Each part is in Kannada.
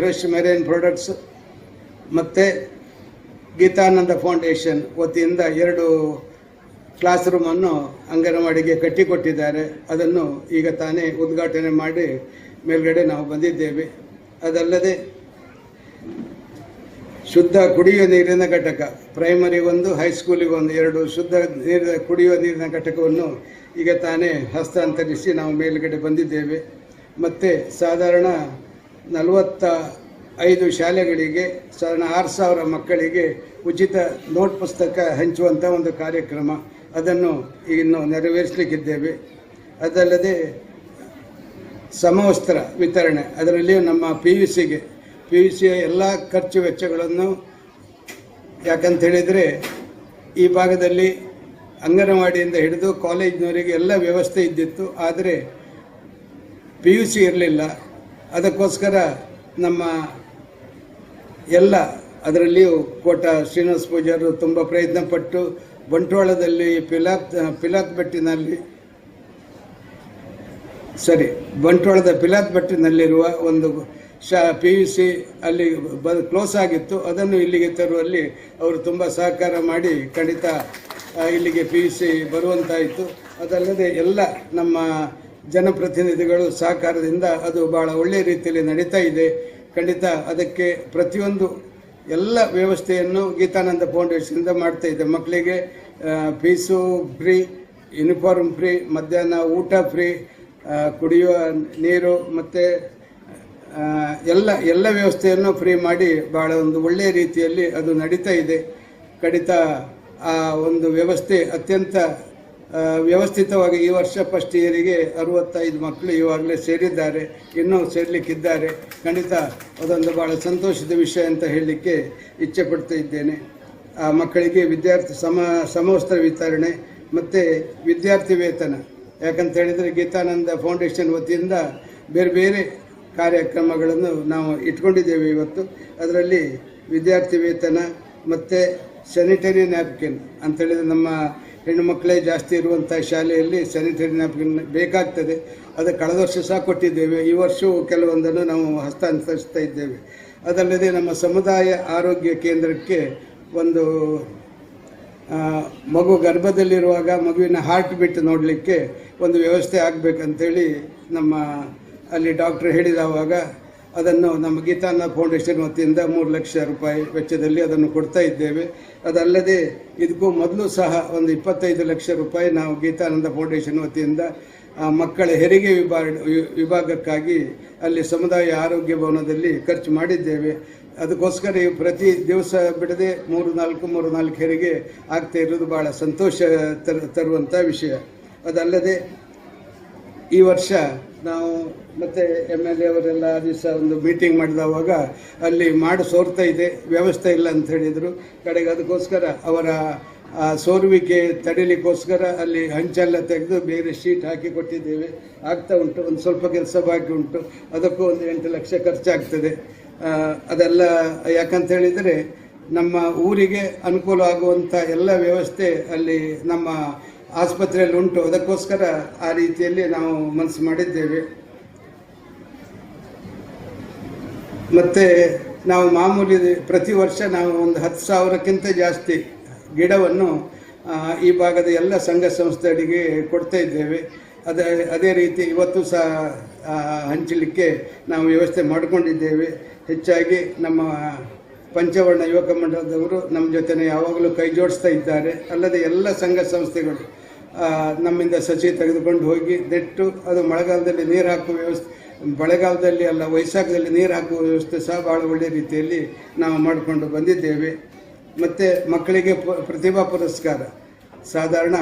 ಫ್ರೆಶ್ ಮೆರೈನ್ ಪ್ರಾಡಕ್ಟ್ಸ್ ಮತ್ತು ಗೀತಾನಂದ ಫೌಂಡೇಶನ್ ವತಿಯಿಂದ 2 ಕ್ಲಾಸ್ ರೂಮನ್ನು ಅಂಗನವಾಡಿಗೆ ಕಟ್ಟಿಕೊಟ್ಟಿದ್ದಾರೆ. ಅದನ್ನು ಈಗ ತಾನೇ ಉದ್ಘಾಟನೆ ಮಾಡಿ ಮೇಲ್ಗಡೆ ನಾವು ಬಂದಿದ್ದೇವೆ. ಅದಲ್ಲದೆ ಶುದ್ಧ ಕುಡಿಯುವ ನೀರಿನ ಘಟಕ, ಪ್ರೈಮರಿ 1, ಹೈಸ್ಕೂಲಿಗೆ 1, 2 ಶುದ್ಧ ಕುಡಿಯುವ ನೀರಿನ ಘಟಕವನ್ನು ಈಗ ತಾನೇ ಹಸ್ತಾಂತರಿಸಿ ನಾವು ಮೇಲ್ಗಡೆ ಬಂದಿದ್ದೇವೆ. ಮತ್ತು ಸಾಧಾರಣ 45 ಶಾಲೆಗಳಿಗೆ ಸಾಧಾರಣ 6,000 ಮಕ್ಕಳಿಗೆ ಉಚಿತ ನೋಟ್ ಪುಸ್ತಕ ಹಂಚುವಂಥ ಒಂದು ಕಾರ್ಯಕ್ರಮ, ಅದನ್ನು ಇನ್ನು ನೆರವೇರಿಸಲಿಕ್ಕಿದ್ದೇವೆ. ಅದಲ್ಲದೆ ಸಮವಸ್ತ್ರ ವಿತರಣೆ, ಅದರಲ್ಲಿಯೂ ನಮ್ಮ PUCಯ ಎಲ್ಲ ಖರ್ಚು ವೆಚ್ಚಗಳನ್ನು, ಯಾಕಂತೇಳಿದರೆ ಈ ಭಾಗದಲ್ಲಿ ಅಂಗನವಾಡಿಯಿಂದ ಹಿಡಿದು ಕಾಲೇಜಿನವರಿಗೆ ಎಲ್ಲ ವ್ಯವಸ್ಥೆ ಇದ್ದಿತ್ತು, ಆದರೆ PUC ಇರಲಿಲ್ಲ. ಅದಕ್ಕೋಸ್ಕರ ನಮ್ಮ ಎಲ್ಲ ಅದರಲ್ಲಿಯೂ ಕೋಟ ಶ್ರೀನಿವಾಸ ಪೂಜಾರು ತುಂಬ ಪ್ರಯತ್ನಪಟ್ಟು ಬಂಟ್ವಾಳದಲ್ಲಿ ಬಂಟ್ವಾಳದ ಪಿಲಾತ್ ಬೆಟ್ಟಿನಲ್ಲಿರುವ ಒಂದು PUC ಅಲ್ಲಿ ಕ್ಲೋಸ್ ಆಗಿತ್ತು, ಅದನ್ನು ಇಲ್ಲಿಗೆ ತರುವಲ್ಲಿ ಅವರು ತುಂಬ ಸಹಕಾರ ಮಾಡಿ ಖಂಡಿತ ಇಲ್ಲಿಗೆ PUC ಬರುವಂತಾಯಿತು. ಅದಲ್ಲದೆ ಎಲ್ಲ ನಮ್ಮ ಜನಪ್ರತಿನಿಧಿಗಳು ಸಹಕಾರದಿಂದ ಅದು ಭಾಳ ಒಳ್ಳೆಯ ರೀತಿಯಲ್ಲಿ ನಡೀತಾ ಇದೆ. ಖಂಡಿತ ಅದಕ್ಕೆ ಪ್ರತಿಯೊಂದು ಎಲ್ಲ ವ್ಯವಸ್ಥೆಯನ್ನು ಗೀತಾನಂದ ಫೌಂಡೇಶನಿಂದ ಮಾಡ್ತಾ ಇದೆ. ಮಕ್ಕಳಿಗೆ ಫೀಸು ಫ್ರೀ, ಯೂನಿಫಾರ್ಮ್ ಫ್ರೀ, ಮಧ್ಯಾಹ್ನ ಊಟ ಫ್ರೀ, ಕುಡಿಯುವ ನೀರು ಮತ್ತು ಎಲ್ಲ ವ್ಯವಸ್ಥೆಯನ್ನು ಫ್ರೀ ಮಾಡಿ ಭಾಳ ಒಂದು ಒಳ್ಳೆಯ ರೀತಿಯಲ್ಲಿ ಅದು ನಡೀತಾ ಇದೆ. ಖಂಡಿತ ಆ ಒಂದು ವ್ಯವಸ್ಥೆ ಅತ್ಯಂತ ವ್ಯವಸ್ಥಿತವಾಗಿ ಈ ವರ್ಷ ಫಸ್ಟ್ ಇಯರಿಗೆ 65 ಮಕ್ಕಳು ಇವಾಗಲೇ ಸೇರಿದ್ದಾರೆ, ಇನ್ನೂ ಸೇರಲಿಕ್ಕಿದ್ದಾರೆ. ಖಂಡಿತ ಅದೊಂದು ಭಾಳ ಸಂತೋಷದ ವಿಷಯ ಅಂತ ಹೇಳಲಿಕ್ಕೆ ಇಚ್ಛೆ ಪಡ್ತಾ ಇದ್ದೇನೆ. ಆ ಮಕ್ಕಳಿಗೆ ಸಮವಸ್ತ್ರ ವಿತರಣೆ ಮತ್ತು ವಿದ್ಯಾರ್ಥಿ ವೇತನ, ಯಾಕಂತ ಹೇಳಿದರೆ ಗೀತಾನಂದ ಫೌಂಡೇಶನ್ ವತಿಯಿಂದ ಬೇರೆ ಬೇರೆ ಕಾರ್ಯಕ್ರಮಗಳನ್ನು ನಾವು ಇಟ್ಕೊಂಡಿದ್ದೇವೆ ಇವತ್ತು. ಅದರಲ್ಲಿ ವಿದ್ಯಾರ್ಥಿ ವೇತನ ಮತ್ತು ಸ್ಯಾನಿಟರಿ ನ್ಯಾಪ್ಕಿನ್ ಅಂತೇಳಿದರೆ ನಮ್ಮ ಹೆಣ್ಣು ಮಕ್ಕಳೇ ಜಾಸ್ತಿ ಇರುವಂಥ ಶಾಲೆಯಲ್ಲಿ ಸ್ಯಾನಿಟರಿ ನ್ಯಾಪ್ಕಿನ್ ಬೇಕಾಗ್ತದೆ. ಅದು ಕಳೆದ ವರ್ಷ ಸಹ ಕೊಟ್ಟಿದ್ದೇವೆ, ಈ ವರ್ಷವೂ ಕೆಲವೊಂದನ್ನು ನಾವು ಹಸ್ತಾಂತರಿಸ್ತಾ ಇದ್ದೇವೆ. ಅದಲ್ಲದೆ ನಮ್ಮ ಸಮುದಾಯ ಆರೋಗ್ಯ ಕೇಂದ್ರಕ್ಕೆ ಒಂದು ಮಗು ಗರ್ಭದಲ್ಲಿರುವಾಗ ಮಗುವಿನ ಹಾರ್ಟ್ ಬೀಟ್ ನೋಡಲಿಕ್ಕೆ ಒಂದು ವ್ಯವಸ್ಥೆ ಆಗಬೇಕಂತೇಳಿ ನಮ್ಮ ಅಲ್ಲಿ ಡಾಕ್ಟ್ರ್ ಹೇಳಿದವಾಗ ಅದನ್ನು ನಮ್ಮ ಗೀತಾನಂದ ಫೌಂಡೇಶನ್ ವತಿಯಿಂದ 3 ಲಕ್ಷ ರೂಪಾಯಿ ವೆಚ್ಚದಲ್ಲಿ ಅದನ್ನು ಕೊಡ್ತಾ ಇದ್ದೇವೆ. ಅದಲ್ಲದೆ ಇದಕ್ಕೂ ಮೊದಲು ಸಹ ಒಂದು 25 ಲಕ್ಷ ರೂಪಾಯಿ ನಾವು ಗೀತಾನಂದ ಫೌಂಡೇಶನ್ ವತಿಯಿಂದ ಮಕ್ಕಳ ಹೆರಿಗೆ ವಿಭಾಗಕ್ಕಾಗಿ ಅಲ್ಲಿ ಸಮುದಾಯ ಆರೋಗ್ಯ ಭವನದಲ್ಲಿ ಖರ್ಚು ಮಾಡಿದ್ದೇವೆ. ಅದಕ್ಕೋಸ್ಕರ ಪ್ರತಿ ದಿವಸ ಬಿಡದೆ 3-4 ಹೆರಿಗೆ ಆಗ್ತಾ ಇರೋದು ಭಾಳ ಸಂತೋಷ ತರುವಂಥ ವಿಷಯ. ಅದಲ್ಲದೆ ಈ ವರ್ಷ ನಾವು ಮತ್ತು MLA ಅವರೆಲ್ಲ ದಿವಸ ಒಂದು ಮೀಟಿಂಗ್ ಮಾಡಿದವಾಗ ಅಲ್ಲಿ ಸೋರ್ತಾ ಇದೆ, ವ್ಯವಸ್ಥೆ ಇಲ್ಲ ಅಂತ ಹೇಳಿದರು. ಕಡೆಗೆ ಅದಕ್ಕೋಸ್ಕರ ಅವರ ಸೋರುವಿಕೆ ತಡಿಲಿಕ್ಕೋಸ್ಕರ ಅಲ್ಲಿ ಹಂಚೆಲ್ಲ ತೆಗೆದು ಬೇರೆ ಶೀಟ್ ಹಾಕಿ ಕೊಟ್ಟಿದ್ದೇವೆ. ಆಗ್ತಾ ಉಂಟು, ಒಂದು ಸ್ವಲ್ಪ ಕೆಲಸ ಬಾಕಿ ಉಂಟು, ಅದಕ್ಕೂ ಒಂದು 8 ಲಕ್ಷ ಖರ್ಚಾಗ್ತದೆ. ಅದೆಲ್ಲ ಯಾಕಂತ ಹೇಳಿದರೆ ನಮ್ಮ ಊರಿಗೆ ಅನುಕೂಲ ಆಗುವಂಥ ಎಲ್ಲ ವ್ಯವಸ್ಥೆ ಅಲ್ಲಿ ನಮ್ಮ ಆಸ್ಪತ್ರೆಯಲ್ಲಿ ಉಂಟು. ಅದಕ್ಕೋಸ್ಕರ ಆ ರೀತಿಯಲ್ಲಿ ನಾವು ಮನಸ್ಸು ಮಾಡಿದ್ದೇವೆ. ಮತ್ತು ನಾವು ಮಾಮೂಲಿ ಪ್ರತಿ ವರ್ಷ ನಾವು ಒಂದು 10,000ಕ್ಕಿಂತ ಜಾಸ್ತಿ ಗಿಡವನ್ನು ಈ ಭಾಗದ ಎಲ್ಲ ಸಂಘ ಸಂಸ್ಥೆಗಳಿಗೆ ಕೊಡ್ತಾ ಇದ್ದೇವೆ. ಅದೇ ರೀತಿ ಇವತ್ತು ಸಹ ಹಂಚಲಿಕ್ಕೆ ನಾವು ವ್ಯವಸ್ಥೆ ಮಾಡಿಕೊಂಡಿದ್ದೇವೆ. ಹೆಚ್ಚಾಗಿ ನಮ್ಮ ಪಂಚವರ್ಣ ಯುವಕ ಮಂಡಲದವರು ನಮ್ಮ ಜೊತೆ ಯಾವಾಗಲೂ ಕೈ ಜೋಡಿಸ್ತಾ ಇದ್ದಾರೆ. ಅಲ್ಲದೆ ಎಲ್ಲ ಸಂಘ ಸಂಸ್ಥೆಗಳು ನಮ್ಮಿಂದ ಸಸಿ ತೆಗೆದುಕೊಂಡು ಹೋಗಿ ನೆಟ್ಟು ಅದು ಮಳೆಗಾಲದಲ್ಲಿ ನೀರು ಹಾಕುವ ವ್ಯವಸ್ಥೆ, ಮಳೆಗಾಲದಲ್ಲಿ ಅಲ್ಲ ವೈಶಾಖದಲ್ಲಿ ನೀರು ಹಾಕುವ ವ್ಯವಸ್ಥೆ ಸಹ ಭಾಳ ಒಳ್ಳೆಯ ರೀತಿಯಲ್ಲಿ ನಾವು ಮಾಡಿಕೊಂಡು ಬಂದಿದ್ದೇವೆ. ಮತ್ತು ಮಕ್ಕಳಿಗೆ ಪ್ರತಿಭಾ ಪುರಸ್ಕಾರ ಸಾಧಾರಣ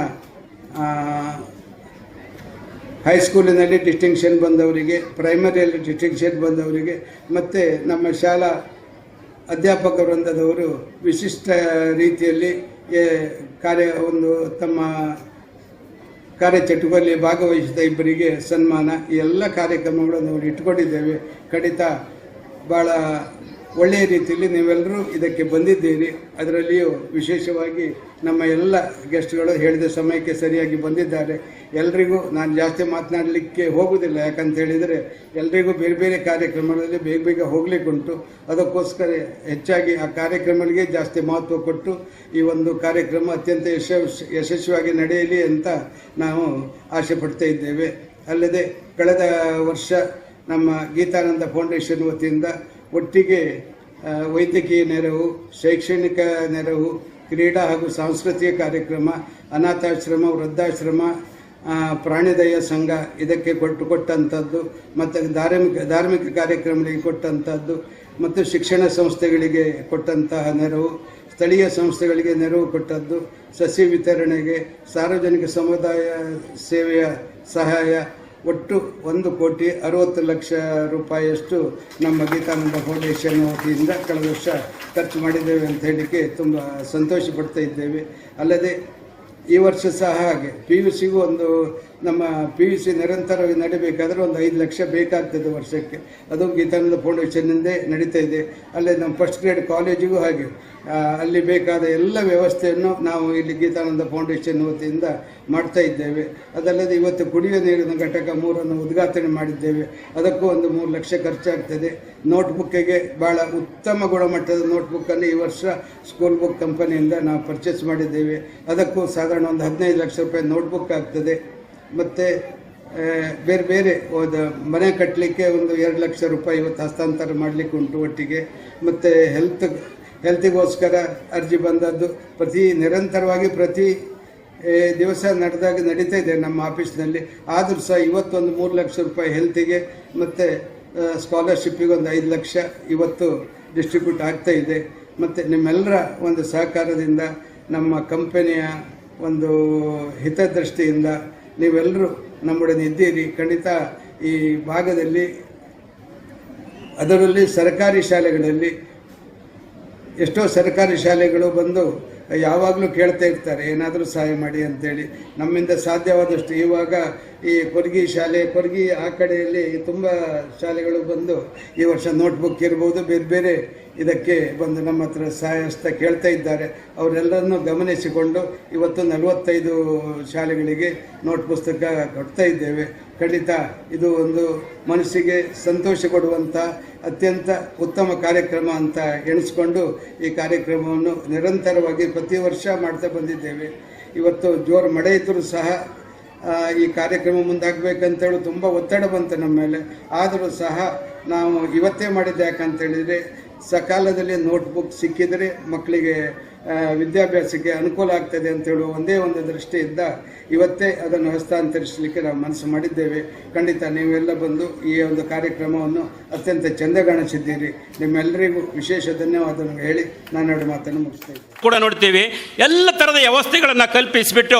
ಹೈಸ್ಕೂಲಿನಲ್ಲಿ ಡಿಸ್ಟಿಂಕ್ಷನ್ ಬಂದವರಿಗೆ, ಪ್ರೈಮರಿಯಲ್ಲಿ ಡಿಸ್ಟಿಂಕ್ಷನ್ ಬಂದವರಿಗೆ ಮತ್ತು ನಮ್ಮ ಶಾಲಾ ಅಧ್ಯಾಪಕ ವೃಂದದವರು ವಿಶಿಷ್ಟ ರೀತಿಯಲ್ಲಿ ತಮ್ಮ ಕಾರ್ಯಚಟುವಟಿಕೆಯಲ್ಲಿ ಭಾಗವಹಿಸಿದ ಇಬ್ಬರಿಗೆ ಸನ್ಮಾನ, ಈ ಎಲ್ಲ ಕಾರ್ಯಕ್ರಮಗಳನ್ನು ನಾವು ಇಟ್ಕೊಂಡಿದ್ದೇವೆ. ಖಂಡಿತ ಭಾಳ ಒಳ್ಳೆಯ ರೀತಿಯಲ್ಲಿ ನೀವೆಲ್ಲರೂ ಇದಕ್ಕೆ ಬಂದಿದ್ದೀರಿ. ಅದರಲ್ಲಿಯೂ ವಿಶೇಷವಾಗಿ ನಮ್ಮ ಎಲ್ಲ ಗೆಸ್ಟ್ಗಳು ಹೇಳಿದ ಸಮಯಕ್ಕೆ ಸರಿಯಾಗಿ ಬಂದಿದ್ದಾರೆ. ಎಲ್ರಿಗೂ ನಾನು ಜಾಸ್ತಿ ಮಾತನಾಡಲಿಕ್ಕೆ ಹೋಗುವುದಿಲ್ಲ, ಯಾಕಂತ ಹೇಳಿದರೆ ಎಲ್ರಿಗೂ ಬೇರೆ ಬೇರೆ ಕಾರ್ಯಕ್ರಮಗಳಲ್ಲಿ ಬೇಗ ಬೇಗ ಹೋಗ್ಲಿಕ್ಕುಂಟು. ಅದಕ್ಕೋಸ್ಕರ ಹೆಚ್ಚಾಗಿ ಆ ಕಾರ್ಯಕ್ರಮಗಳಿಗೆ ಜಾಸ್ತಿ ಮಹತ್ವ ಕೊಟ್ಟು ಈ ಒಂದು ಕಾರ್ಯಕ್ರಮ ಅತ್ಯಂತ ಯಶಸ್ವಿಯಾಗಿ ನಡೆಯಲಿ ಅಂತ ನಾವು ಆಸೆ ಪಡ್ತಾ ಇದ್ದೇವೆ. ಅಲ್ಲದೆ ಕಳೆದ ವರ್ಷ ನಮ್ಮ ಗೀತಾನಂದ ಫೌಂಡೇಶನ್ ವತಿಯಿಂದ ಒಟ್ಟಿಗೆ ವೈದ್ಯಕೀಯ ನೆರವು, ಶೈಕ್ಷಣಿಕ ನೆರವು, ಕ್ರೀಡಾ ಹಾಗೂ ಸಾಂಸ್ಕೃತಿಕ ಕಾರ್ಯಕ್ರಮ, ಅನಾಥಾಶ್ರಮ, ವೃದ್ಧಾಶ್ರಮ, ಪ್ರಾಣಿದಯ ಸಂಘ ಇದಕ್ಕೆ ಕೊಟ್ಟಂಥದ್ದು, ಮತ್ತು ಧಾರ್ಮಿಕ ಕಾರ್ಯಕ್ರಮಗಳಿಗೆ ಕೊಟ್ಟಂಥದ್ದು, ಮತ್ತು ಶಿಕ್ಷಣ ಸಂಸ್ಥೆಗಳಿಗೆ ಕೊಟ್ಟಂತಹ ನೆರವು, ಸ್ಥಳೀಯ ಸಂಸ್ಥೆಗಳಿಗೆ ನೆರವು ಕೊಟ್ಟದ್ದು, ಸಸಿ ವಿತರಣೆಗೆ, ಸಾರ್ವಜನಿಕ ಸಮುದಾಯ ಸೇವೆಯ ಸಹಾಯ, ಒಟ್ಟು 1,60,00,000 ರೂಪಾಯಿಯಷ್ಟು ನಮ್ಮ ಗೀತಾನಂದ ಫೌಂಡೇಶನ್ ವತಿಯಿಂದ ಕಳೆದ ವರ್ಷ ಖರ್ಚು ಮಾಡಿದ್ದೇವೆ ಅಂತ ಹೇಳಲಿಕ್ಕೆ ತುಂಬ ಸಂತೋಷ ಪಡ್ತಾ ಇದ್ದೇವೆ. ಅಲ್ಲದೆ ಈ ವರ್ಷ ಸಹ ಹಾಗೆ PUCಗೂ ಒಂದು ನಮ್ಮ PUC ನಿರಂತರವಾಗಿ ನಡೀಬೇಕಾದ್ರೆ ಒಂದು 5 ಲಕ್ಷ ಬೇಕಾಗ್ತದೆ ವರ್ಷಕ್ಕೆ. ಅದು ಗೀತಾನಂದ ಫೌಂಡೇಶನ್ನಿಂದೇ ನಡೀತಾ ಇದೆ. ಅಲ್ಲೇ ನಮ್ಮ ಫಸ್ಟ್ ಗ್ರೇಡ್ ಕಾಲೇಜಿಗೂ ಹಾಗೆ ಅಲ್ಲಿ ಬೇಕಾದ ಎಲ್ಲ ವ್ಯವಸ್ಥೆಯನ್ನು ನಾವು ಇಲ್ಲಿ ಗೀತಾನಂದ ಫೌಂಡೇಶನ್ ವತಿಯಿಂದ ಮಾಡ್ತಾ ಇದ್ದೇವೆ. ಅದಲ್ಲದೆ ಇವತ್ತು ಕುಡಿಯುವ ನೀರಿನ ಘಟಕ 3 ಉದ್ಘಾಟನೆ ಮಾಡಿದ್ದೇವೆ. ಅದಕ್ಕೂ ಒಂದು 3 ಲಕ್ಷ ಖರ್ಚಾಗ್ತದೆ. ನೋಟ್ಬುಕ್ಕಿಗೆ ಭಾಳ ಉತ್ತಮ ಗುಣಮಟ್ಟದ ನೋಟ್ಬುಕ್ಕನ್ನು ಈ ವರ್ಷ ಸ್ಕೂಲ್ ಬುಕ್ ಕಂಪನಿಯಿಂದ ನಾವು ಪರ್ಚೇಸ್ ಮಾಡಿದ್ದೇವೆ. ಅದಕ್ಕೂ ಸಾಧಾರಣ ಒಂದು 15 ಲಕ್ಷ ರೂಪಾಯಿ ನೋಟ್ಬುಕ್ ಆಗ್ತದೆ. ಮತ್ತು ಬೇರೆ ಬೇರೆ ಮನೆ ಕಟ್ಟಲಿಕ್ಕೆ ಒಂದು 2 ಲಕ್ಷ ರೂಪಾಯಿ ಇವತ್ತು ಹಸ್ತಾಂತರ ಮಾಡಲಿಕ್ಕೆ ಉಂಟು ಒಟ್ಟಿಗೆ. ಮತ್ತು ಹೆಲ್ತಿಗೋಸ್ಕರ ಅರ್ಜಿ ಬಂದದ್ದು ನಿರಂತರವಾಗಿ ಪ್ರತಿ ದಿವಸ ನಡೀತಾ ಇದೆ ನಮ್ಮ ಆಫೀಸ್ನಲ್ಲಿ. ಆದರೂ ಸಹ ಇವತ್ತೊಂದು 3 ಲಕ್ಷ ರೂಪಾಯಿ ಹೆಲ್ತಿಗೆ ಮತ್ತು ಸ್ಕಾಲರ್ಶಿಪ್ಪಿಗೆ ಒಂದು 5 ಲಕ್ಷ ಇವತ್ತು ಡಿಸ್ಟ್ರಿಬ್ಯೂಟ್ ಆಗ್ತಾ ಇದೆ. ಮತ್ತು ನಿಮ್ಮೆಲ್ಲರ ಒಂದು ಸಹಕಾರದಿಂದ ನಮ್ಮ ಕಂಪನಿಯ ಒಂದು ಹಿತದೃಷ್ಟಿಯಿಂದ ನೀವೆಲ್ಲರೂ ನಮ್ಮೊಡನೆ ಇದ್ದೀರಿ. ಖಂಡಿತ ಈ ಭಾಗದಲ್ಲಿ ಅದರಲ್ಲಿ ಸರ್ಕಾರಿ ಶಾಲೆಗಳಲ್ಲಿ ಎಷ್ಟೋ ಸರ್ಕಾರಿ ಶಾಲೆಗಳು ಬಂದು ಯಾವಾಗಲೂ ಕೇಳ್ತಾ ಇರ್ತಾರೆ ಏನಾದರೂ ಸಹಾಯ ಮಾಡಿ ಅಂತೇಳಿ. ನಮ್ಮಿಂದ ಸಾಧ್ಯವಾದಷ್ಟು ಇವಾಗ ಈ ಕೊರ್ಗಿ ಆ ಕಡೆಯಲ್ಲಿ ತುಂಬ ಶಾಲೆಗಳು ಬಂದು ಈ ವರ್ಷ ನೋಟ್ಬುಕ್ ಇರ್ಬೋದು, ಬೇರೆ ಬೇರೆ ಇದಕ್ಕೆ ಬಂದು ನಮ್ಮ ಹತ್ರ ಸಹಾಯ ಹಸ್ತ ಕೇಳ್ತಾ ಇದ್ದಾರೆ. ಅವರೆಲ್ಲರನ್ನು ಗಮನಿಸಿಕೊಂಡು ಇವತ್ತು 45 ಶಾಲೆಗಳಿಗೆ ನೋಟ್ ಪುಸ್ತಕ ಕೊಡ್ತಾ ಇದ್ದೇವೆ. ಖಂಡಿತ ಇದು ಒಂದು ಮನಸ್ಸಿಗೆ ಸಂತೋಷ ಕೊಡುವಂಥ ಅತ್ಯಂತ ಉತ್ತಮ ಕಾರ್ಯಕ್ರಮ ಅಂತ ಎಣಿಸ್ಕೊಂಡು ಈ ಕಾರ್ಯಕ್ರಮವನ್ನು ನಿರಂತರವಾಗಿ ಪ್ರತಿ ವರ್ಷ ಮಾಡ್ತಾ ಬಂದಿದ್ದೇವೆ. ಇವತ್ತು ಜೋರು ಮಳೆ ಇದ್ದರೂ ಸಹ ಈ ಕಾರ್ಯಕ್ರಮ ಮುಂದಾಗಬೇಕಂತೇಳಿ ತುಂಬ ಒತ್ತಡ ಬಂತು ನಮ್ಮ ಮೇಲೆ. ಆದರೂ ಸಹ ನಾವು ಇವತ್ತೇ ಮಾಡಿದ್ದು ಯಾಕಂತೇಳಿದರೆ ಸಕಾಲದಲ್ಲಿ ನೋಟ್ಬುಕ್ ಸಿಕ್ಕಿದರೆ ಮಕ್ಕಳಿಗೆ ವಿದ್ಯಾಭ್ಯಾಸಕ್ಕೆ ಅನುಕೂಲ ಆಗ್ತದೆ ಅಂತೇಳುವ ಒಂದೇ ಒಂದು ದೃಷ್ಟಿಯಿಂದ ಇವತ್ತೇ ಅದನ್ನು ಹಸ್ತಾಂತರಿಸಲಿಕ್ಕೆ ನಾವು ಮನಸ್ಸು ಮಾಡಿದ್ದೇವೆ. ಖಂಡಿತ ನೀವೆಲ್ಲ ಬಂದು ಈ ಒಂದು ಕಾರ್ಯಕ್ರಮವನ್ನು ಅತ್ಯಂತ ಚೆಂದಗಾಣಿಸಿದ್ದೀರಿ. ನಿಮ್ಮೆಲ್ಲರಿಗೂ ವಿಶೇಷ ಧನ್ಯವಾದವನ್ನು ಹೇಳಿ ನಾನು ಮಾತನ್ನು ಮುಗಿಸ್ತೇನೆ. ಕೂಡ ನೋಡ್ತೀವಿ ಎಲ್ಲ ಥರದ ವ್ಯವಸ್ಥೆಗಳನ್ನು ಕಲ್ಪಿಸಿಬಿಟ್ಟು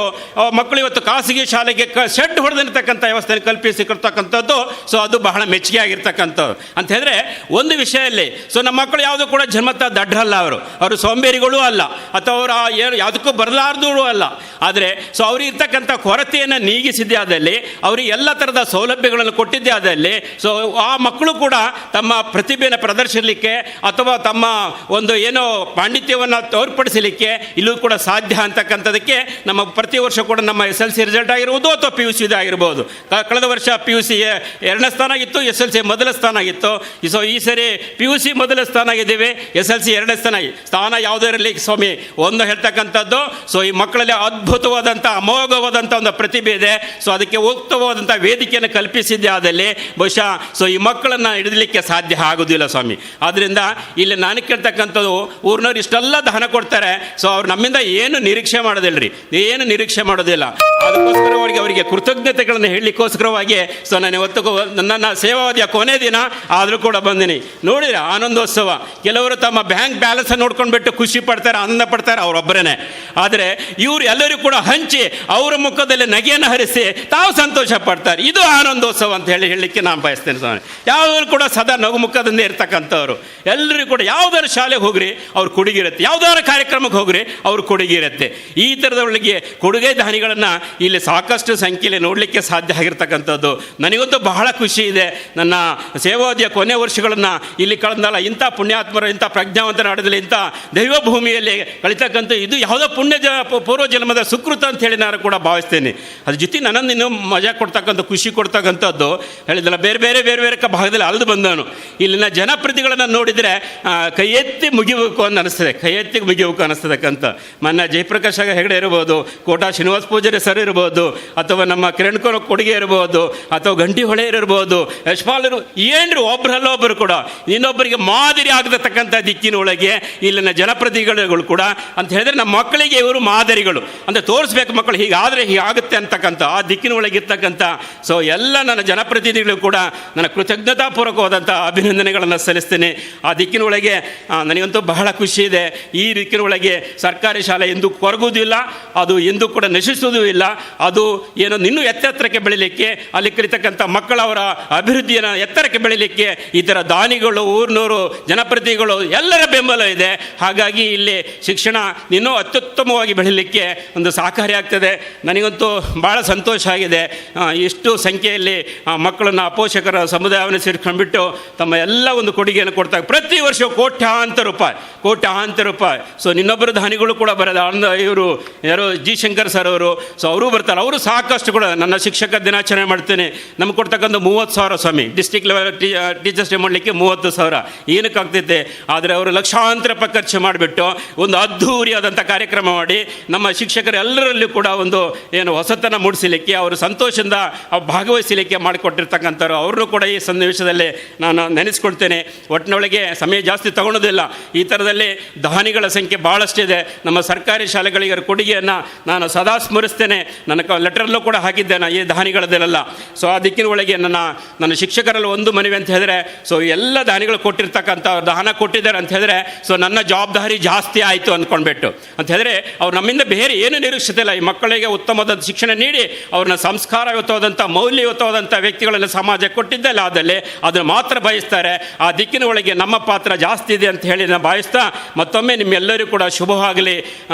ಮಕ್ಕಳು ಇವತ್ತು ಖಾಸಗಿ ಶಾಲೆಗೆ ಶೆಡ್ ಹೊಡೆದಿರ್ತಕ್ಕಂಥ ವ್ಯವಸ್ಥೆಯನ್ನು ಕಲ್ಪಿಸಿರ್ತಕ್ಕಂಥದ್ದು. ಸೊ ಅದು ಬಹಳ ಮೆಚ್ಚುಗೆ ಆಗಿರ್ತಕ್ಕಂಥದ್ದು ಅಂತ ಹೇಳಿದ್ರೆ ಒಂದು ವಿಷಯದಲ್ಲಿ ಸೊ ನಮ್ಮ ಮಕ್ಕಳು ಯಾವುದು ಕೂಡ ಜನ್ಮತ ದಡ್ಡರಲ್ಲ, ಅವರು ಸೋಂಬೇರಿಗಳೂ ಅಲ್ಲ, ಅಥವಾ ಅವರು ಯಾವುದಕ್ಕೂ ಬರಲಾರ್ದೂ ಅಲ್ಲ. ಆದರೆ ಸೊ ಅವ್ರಿಗೆ ಇರ್ತಕ್ಕಂಥ ಕೊರತೆಯನ್ನು ನೀಗಿಸಿದ್ದೇ ಆದಲ್ಲಿ, ಅವರಿಗೆ ಎಲ್ಲ ಥರದ ಸೌಲಭ್ಯಗಳನ್ನು ಕೊಟ್ಟಿದ್ದೇ ಆದಲ್ಲಿ, ಸೊ ಆ ಮಕ್ಕಳು ಕೂಡ ತಮ್ಮ ಪ್ರತಿಭೆಯನ್ನು ಪ್ರದರ್ಶಿಸಲಿಕ್ಕೆ ಅಥವಾ ತಮ್ಮ ಒಂದು ಏನೋ ಪಾಂಡಿತ್ಯವನ್ನು ತೋರ್ಪಡಿಸಲಿಕ್ಕೆ ಇಲ್ಲೂ ಕೂಡ ಸಾಧ್ಯ ಅಂತಕ್ಕಂಥದಕ್ಕೆ ನಮ್ಮ ಪ್ರತಿ ವರ್ಷ ಕೂಡ ನಮ್ಮ SLC ರಿಸಲ್ಟ್ ಆಗಿರ್ಬೋದು ಅಥವಾ PUC ಆಗಿರ್ಬೋದು. ಕಳೆದ ವರ್ಷ PUC 2ನೇ ಸ್ಥಾನ ಆಗಿತ್ತು, SLC ಮೊದಲ ಸ್ಥಾನ ಆಗಿತ್ತು. ಸೊ ಈ ಸರಿ PUC ಮೊದಲ ಸ್ಥಾನ ಆಗಿದ್ದೇವೆ, SLC 2ನೇ ಸ್ಥಾನ ಯಾವುದೇ ಇರಲಿ ಸ್ವಾಮಿ ಒಂದು ಹೇಳ್ತಕ್ಕಂಥದ್ದು. ಸೊ ಈ ಮಕ್ಕಳಲ್ಲಿ ಅದ್ಭುತವಾದಂಥ ಅಮೋಘವಾದಂಥ ಒಂದು ಪ್ರತಿಭೆ ಇದೆ. ಸೊ ಅದಕ್ಕೆ ಉತ್ತಮವಾದಂಥ ವೇದಿಕೆಯನ್ನು ಕಲ್ಪಿಸಿದ್ದೆ ಆದಲ್ಲಿ ಬಹುಶಃ ಸೊ ಈ ಮಕ್ಕಳನ್ನು ಹಿಡಿದಲಿಕ್ಕೆ ಸಾಧ್ಯ ಆಗೋದಿಲ್ಲ ಸ್ವಾಮಿ. ಆದ್ದರಿಂದ ಇಲ್ಲಿ ನಾನು ಕೇಳ್ತಕ್ಕಂಥದ್ದು ಊರಿನವ್ರು ಇಷ್ಟೆಲ್ಲ ದಾನ ಕೊಡ್ತಾರೆ, ಸೊ ಅವ್ರು ನಮ್ಮಿಂದ ಏನು ನಿರೀಕ್ಷೆ ಮಾಡೋದಿಲ್ಲರಿ, ಏನು ನಿರೀಕ್ಷೆ ಮಾಡೋದಿಲ್ಲ. ಅದಕ್ಕೋಸ್ಕರವಾಗಿ ಅವರಿಗೆ ಕೃತಜ್ಞತೆಗಳನ್ನು ಹೇಳಲಿಕ್ಕೋಸ್ಕರವಾಗಿ ಸೊ ನಾನು ಇವತ್ತು ನನ್ನ ಸೇವಾವಧಿಯ ಕೊನೆ ದಿನ ಆದರೂ ಕೂಡ ಬಂದಿನಿ. ನೋಡಿದ್ರೆ ಆನಂದೋತ್ಸವ, ಕೆಲವರು ತಮ್ಮ ಬ್ಯಾಂಕ್ ಬ್ಯಾಲೆನ್ಸ್ ನೋಡ್ಕೊಂಡ್ಬಿಟ್ಟು ಖುಷಿ ಪಡ್ತಾರೆ, ಆನಂದ ಪಡ್ತಾರೆ, ಅವರೊಬ್ಬರೇ. ಆದರೆ ಇವರು ಎಲ್ಲರೂ ಕೂಡ ಹಂಚಿ ಅವರ ಮುಖದಲ್ಲಿ ನಗೆಯನ್ನು ಹರಿಸಿ ತಾವು ಸಂತೋಷ ಪಡ್ತಾರೆ. ಇದು ಆನಂದೋತ್ಸವ ಅಂತ ಹೇಳಲಿಕ್ಕೆ ನಾನು ಬಯಸ್ತೇನೆ ಸ್ವಾಮಿ. ಯಾವ್ದಾದ್ರು ಕೂಡ ಸದಾ ನಗುಮುಖದಿಂದ ಇರ್ತಕ್ಕಂಥವ್ರು ಎಲ್ಲರೂ ಕೂಡ ಯಾವುದಾದ್ರು ಶಾಲೆಗೆ ಹೋಗ್ರಿ ಅವ್ರು ಕೊಡುಗಿರುತ್ತೆ, ಯಾವುದಾದ್ರು ಕಾರ್ಯಕ್ರಮಕ್ಕೆ ಹೋಗ್ರಿ ಅವ್ರು ಕೊಡುಗಿರುತ್ತೆ. ಈ ಥರದೊಳಗೆ ಕೊಡುಗೆ ದಾನಿಗಳನ್ನು ಇಲ್ಲಿ ಸಾಕಷ್ಟು ಸಂಖ್ಯೆಯಲ್ಲಿ ನೋಡಲಿಕ್ಕೆ ಸಾಧ್ಯ ಆಗಿರ್ತಕ್ಕಂಥದ್ದು. ನನಗಂತೂ ಬಹಳ ಖುಷಿ ಇದೆ. ನನ್ನ ಸೇವಾವಧಿಯ ಕೊನೆ ವರ್ಷಗಳನ್ನು ಇಲ್ಲಿ ಕಳೆದಲ್ಲ, ಇಂಥ ಪುಣ್ಯಾತ್ಮರ, ಇಂಥ ಪ್ರಜ್ಞಾವಂತರ ನಾಡದಲ್ಲಿ, ಇಂಥ ದೈವ ಭೂಮಿಯಲ್ಲಿ ಕಳಿತಕ್ಕಂಥ ಇದು ಯಾವುದೋ ಪೂರ್ವ ಜನ್ಮದ ಸುಕೃತ ಅಂತ ಹೇಳಿ ನಾನು ಕೂಡ ಭಾವಿಸ್ತೇನೆ. ಅದ್ರ ಜೊತೆ ನನ್ನನ್ನು ಇನ್ನೂ ಮಜಾ ಕೊಡ್ತಕ್ಕಂಥ, ಖುಷಿ ಕೊಡ್ತಕ್ಕಂಥದ್ದು ಹೇಳಿದಲ್ಲ, ಬೇರೆ ಬೇರೆ ಬೇರೆ ಬೇರೆ ಭಾಗದಲ್ಲಿ ಅಲ್ದು ಬಂದವನು. ಇಲ್ಲಿನ ಜನಪ್ರತಿಗಳನ್ನು ನೋಡಿದರೆ ಕೈ ಎತ್ತಿ ಮುಗಿಬೇಕು ಅಂತ ಅನಿಸ್ತದೆ, ಕೈ ಎತ್ತಿ ಮುಗಿಬೇಕು ಅನ್ನಿಸ್ತಕ್ಕಂಥ. ಮೊನ್ನೆ ಜಯಪ್ರಕಾಶ್ ಹೆಗಡೆ ಇರ್ಬೋದು, ಕೋಟಾ ಶ್ರೀನಿವಾಸ ಪೂಜಾರಿ ಸರ್ ಇರ್ಬೋದು, ಅಥವಾ ನಮ್ಮ ಕಿರಣ್ ಕೊಡುಗೆ ಇರ್ಬೋದು, ಅಥವಾ ಗಂಟಿ ಹೊಳೆಯರ್ ಇರ್ಬೋದು, ಯಶ್ಪಾಲರು, ಏನ್ರಿ ಒಬ್ಬರಲ್ಲ ಒಬ್ಬರು ಕೂಡ ಇನ್ನೊಬ್ಬರಿಗೆ ಮಾದರಿ ಆಗತಕ್ಕಂಥ ದಿಕ್ಕಿನೊಳಗೆ ಇಲ್ಲಿನ ಜನಪ್ರತಿನಿಧಿಗಳು ಕೂಡ ಅಂತ ಹೇಳಿದ್ರೆ ನಮ್ಮ ಮಕ್ಕಳಿಗೆ ಇವರು ಮಾದರಿಗಳು ಅಂತ ತೋರಿಸ್ಬೇಕು. ಮಕ್ಕಳು ಹೀಗಾದರೆ ಹೀಗಾಗುತ್ತೆ ಅಂತಕ್ಕಂಥ ಆ ದಿಕ್ಕಿನೊಳಗಿರ್ತಕ್ಕಂಥ ಸೊ ಎಲ್ಲ ನನ್ನ ಜನಪ್ರತಿನಿಧಿಗಳು ಕೂಡ ನನ್ನ ಕೃತಜ್ಞತಾಪೂರ್ವಕವಾದಂಥ ಅಭಿನಂದನೆಗಳನ್ನು ಸಲ್ಲಿಸ್ತೇನೆ. ಆ ದಿಕ್ಕಿನೊಳಗೆ ನನಗಂತೂ ಬಹಳ ಖುಷಿ ಇದೆ. ಈ ದಿಕ್ಕಿನೊಳಗೆ ಸರ್ಕಾರಿ ಶಾಲೆ ಎಂದೂ ಕೊರಗುವುದಿಲ್ಲ, ಅದು ಎಂದೂ ಕೂಡ ನಶಿಸುವುದೂ ಇಲ್ಲ. ಅದು ಏನೋ ಇನ್ನೂ ಎತ್ತರಕ್ಕೆ ಬೆಳೀಲಿಕ್ಕೆ, ಅಲ್ಲಿ ಕಲಿತಕ್ಕಂಥ ಮಕ್ಕಳವರ ಅಭಿವೃದ್ಧಿಯನ್ನು ಎತ್ತರಕ್ಕೆ ಬೆಳೀಲಿಕ್ಕೆ ಈ ಥರ ದಾನಿಗಳು, ಊರಿನವರು, ಜನಪ್ರತಿನಿಧಿಗಳು ಎಲ್ಲರ ಬೆಂಬಲ ಇದೆ. ಹಾಗಾಗಿ ಇಲ್ಲಿ ಶಿಕ್ಷಣ ಇನ್ನೂ ಅತ್ಯುತ್ತಮವಾಗಿ ಬೆಳೀಲಿಕ್ಕೆ ಒಂದು ಸಹಕಾರಿಯಾಗ್ತದೆ. ನನಗಂತೂ ಭಾಳ ಸಂತೋಷ ಆಗಿದೆ. ಇಷ್ಟು ಸಂಖ್ಯೆಯಲ್ಲಿ ಮಕ್ಕಳನ್ನು ಪೋಷಕರ ಸಮುದಾಯವನ್ನು ಸೇರ್ಕೊಂಡ್ಬಿಟ್ಟು ತಮ್ಮ ಎಲ್ಲ ಒಂದು ಕೊಡುಗೆಯನ್ನು ಕೊಡ್ತಾರೆ. ಪ್ರತಿ ವರ್ಷ ಕೋಟ್ಯಾಂತರ ರೂಪಾಯಿ. ಸೊ ಇನ್ನೊಬ್ಬರು ದಾನಿಗಳು ಕೂಡ ಬರೋದು, ಇವರು ಯಾರು ಜಿ ಶಂಕರ್ ಸರ್ ಅವರು, ಸೊ ಅವರು ಬರ್ತಾರೆ. ಅವರು ಸಾಕಷ್ಟು ಕೂಡ ನನ್ನ ಶಿಕ್ಷಕ ದಿನಾಚರಣೆ ಮಾಡ್ತೇನೆ, ನಮ್ಗೆ ಕೊಡ್ತಕ್ಕಂಥ 30,000 ಸ್ವಾಮಿ, ಡಿಸ್ಟಿಕ್ ಲೆವೆಲ್ ಟೀಚರ್ಸ್ ಡೇ ಮಾಡಲಿಕ್ಕೆ 30,000 ಏನಕ್ಕಾಗ್ತೈತೆ. ಆದರೆ ಅವರು ಲಕ್ಷಾಂತರ ರೂಪಾಯಿ ಖರ್ಚು ಮಾಡಿಬಿಟ್ಟು ಒಂದು ಅದ್ಧೂರಿಯಾದಂಥ ಕಾರ್ಯಕ್ರಮ ಮಾಡಿ ನಮ್ಮ ಶಿಕ್ಷಕರೆಲ್ಲರಲ್ಲೂ ಕೂಡ ಒಂದು ಏನು ಹೊಸತನ ಮೂಡಿಸಲಿಕ್ಕೆ, ಅವರು ಸಂತೋಷದಿಂದ ಭಾಗವಹಿಸಲಿಕ್ಕೆ ಮಾಡಿಕೊಟ್ಟಿರ್ತಕ್ಕಂಥವ್ರು. ಅವ್ರನ್ನೂ ಕೂಡ ಈ ಸನ್ನಿವೇಶದಲ್ಲಿ ನಾನು ನೆನೆಸ್ಕೊಳ್ತೇನೆ. ಒಟ್ಟಿನೊಳಗೆ ಸಮಯ ಜಾಸ್ತಿ ತಗೊಳ್ಳೋದಿಲ್ಲ. ಈ ಥರದಲ್ಲಿ ದಾನಿಗಳ ಸಂಖ್ಯೆ ಭಾಳಷ್ಟಿದೆ. ನಮ್ಮ ಸರ್ಕಾರಿ ಶಾಲೆಗಳಿಗೆ ಕೊಡುಗೆಯನ್ನು ನಾನು ಸದಾ ಸ್ಮರಿಸ್ತೇನೆ. ನನ್ನ ಲೆಟರಲ್ಲೂ ಕೂಡ ಹಾಕಿದ್ದೇನೆ ಈ ದಾನಿಗಳದೆಲ್ಲ. ಸೊ ಆ ದಿಕ್ಕಿನ ಒಳಗೆ ನನ್ನ ಶಿಕ್ಷಕರಲ್ಲಿ ಒಂದು ಮನವಿ ಅಂತ ಹೇಳಿದ್ರೆ, ಸೊ ಎಲ್ಲ ದಾನಿಗಳು ಕೊಟ್ಟಿರ್ತಕ್ಕಂಥ ದಾನ ಕೊಟ್ಟಿದ್ದಾರೆ ಅಂತ ಹೇಳಿದ್ರೆ, ಸೊ ನನ್ನ ಜವಾಬ್ದಾರಿ ಜಾಸ್ತಿ ಆಯಿತು ಅಂದ್ಕೊಂಡ್ಬಿಟ್ಟು ಅಂತ ಹೇಳಿದ್ರೆ, ಅವ್ರು ನಮ್ಮಿಂದ ಬೇರೆ ಏನು ನಿರೀಕ್ಷಿತ ಇಲ್ಲ. ಈ ಮಕ್ಕಳಿಗೆ ಉತ್ತಮವಾದ ಶಿಕ್ಷಣ ನೀಡಿ ಅವ್ರನ್ನ ಸಂಸ್ಕಾರಯುತವಾದಂಥ, ಮೌಲ್ಯಯುತವಾದಂಥ ವ್ಯಕ್ತಿಗಳನ್ನು ಸಮಾಜಕ್ಕೆ ಕೊಟ್ಟಿದ್ದಲ್ಲ, ಆದಲ್ಲಿ ಅದನ್ನು ಮಾತ್ರ ಬಯಸ್ತಾರೆ. ಆ ದಿಕ್ಕಿನ ಒಳಗೆ ನಮ್ಮ ಪಾತ್ರ ಜಾಸ್ತಿ ಇದೆ ಅಂತ ಹೇಳಿ ನಾನು ಭಾವಿಸ್ತಾ ಮತ್ತೊಮ್ಮೆ ನಿಮ್ಮೆಲ್ಲರಿಗೂ ಕೂಡ ಶುಭವಾಗಲಿ.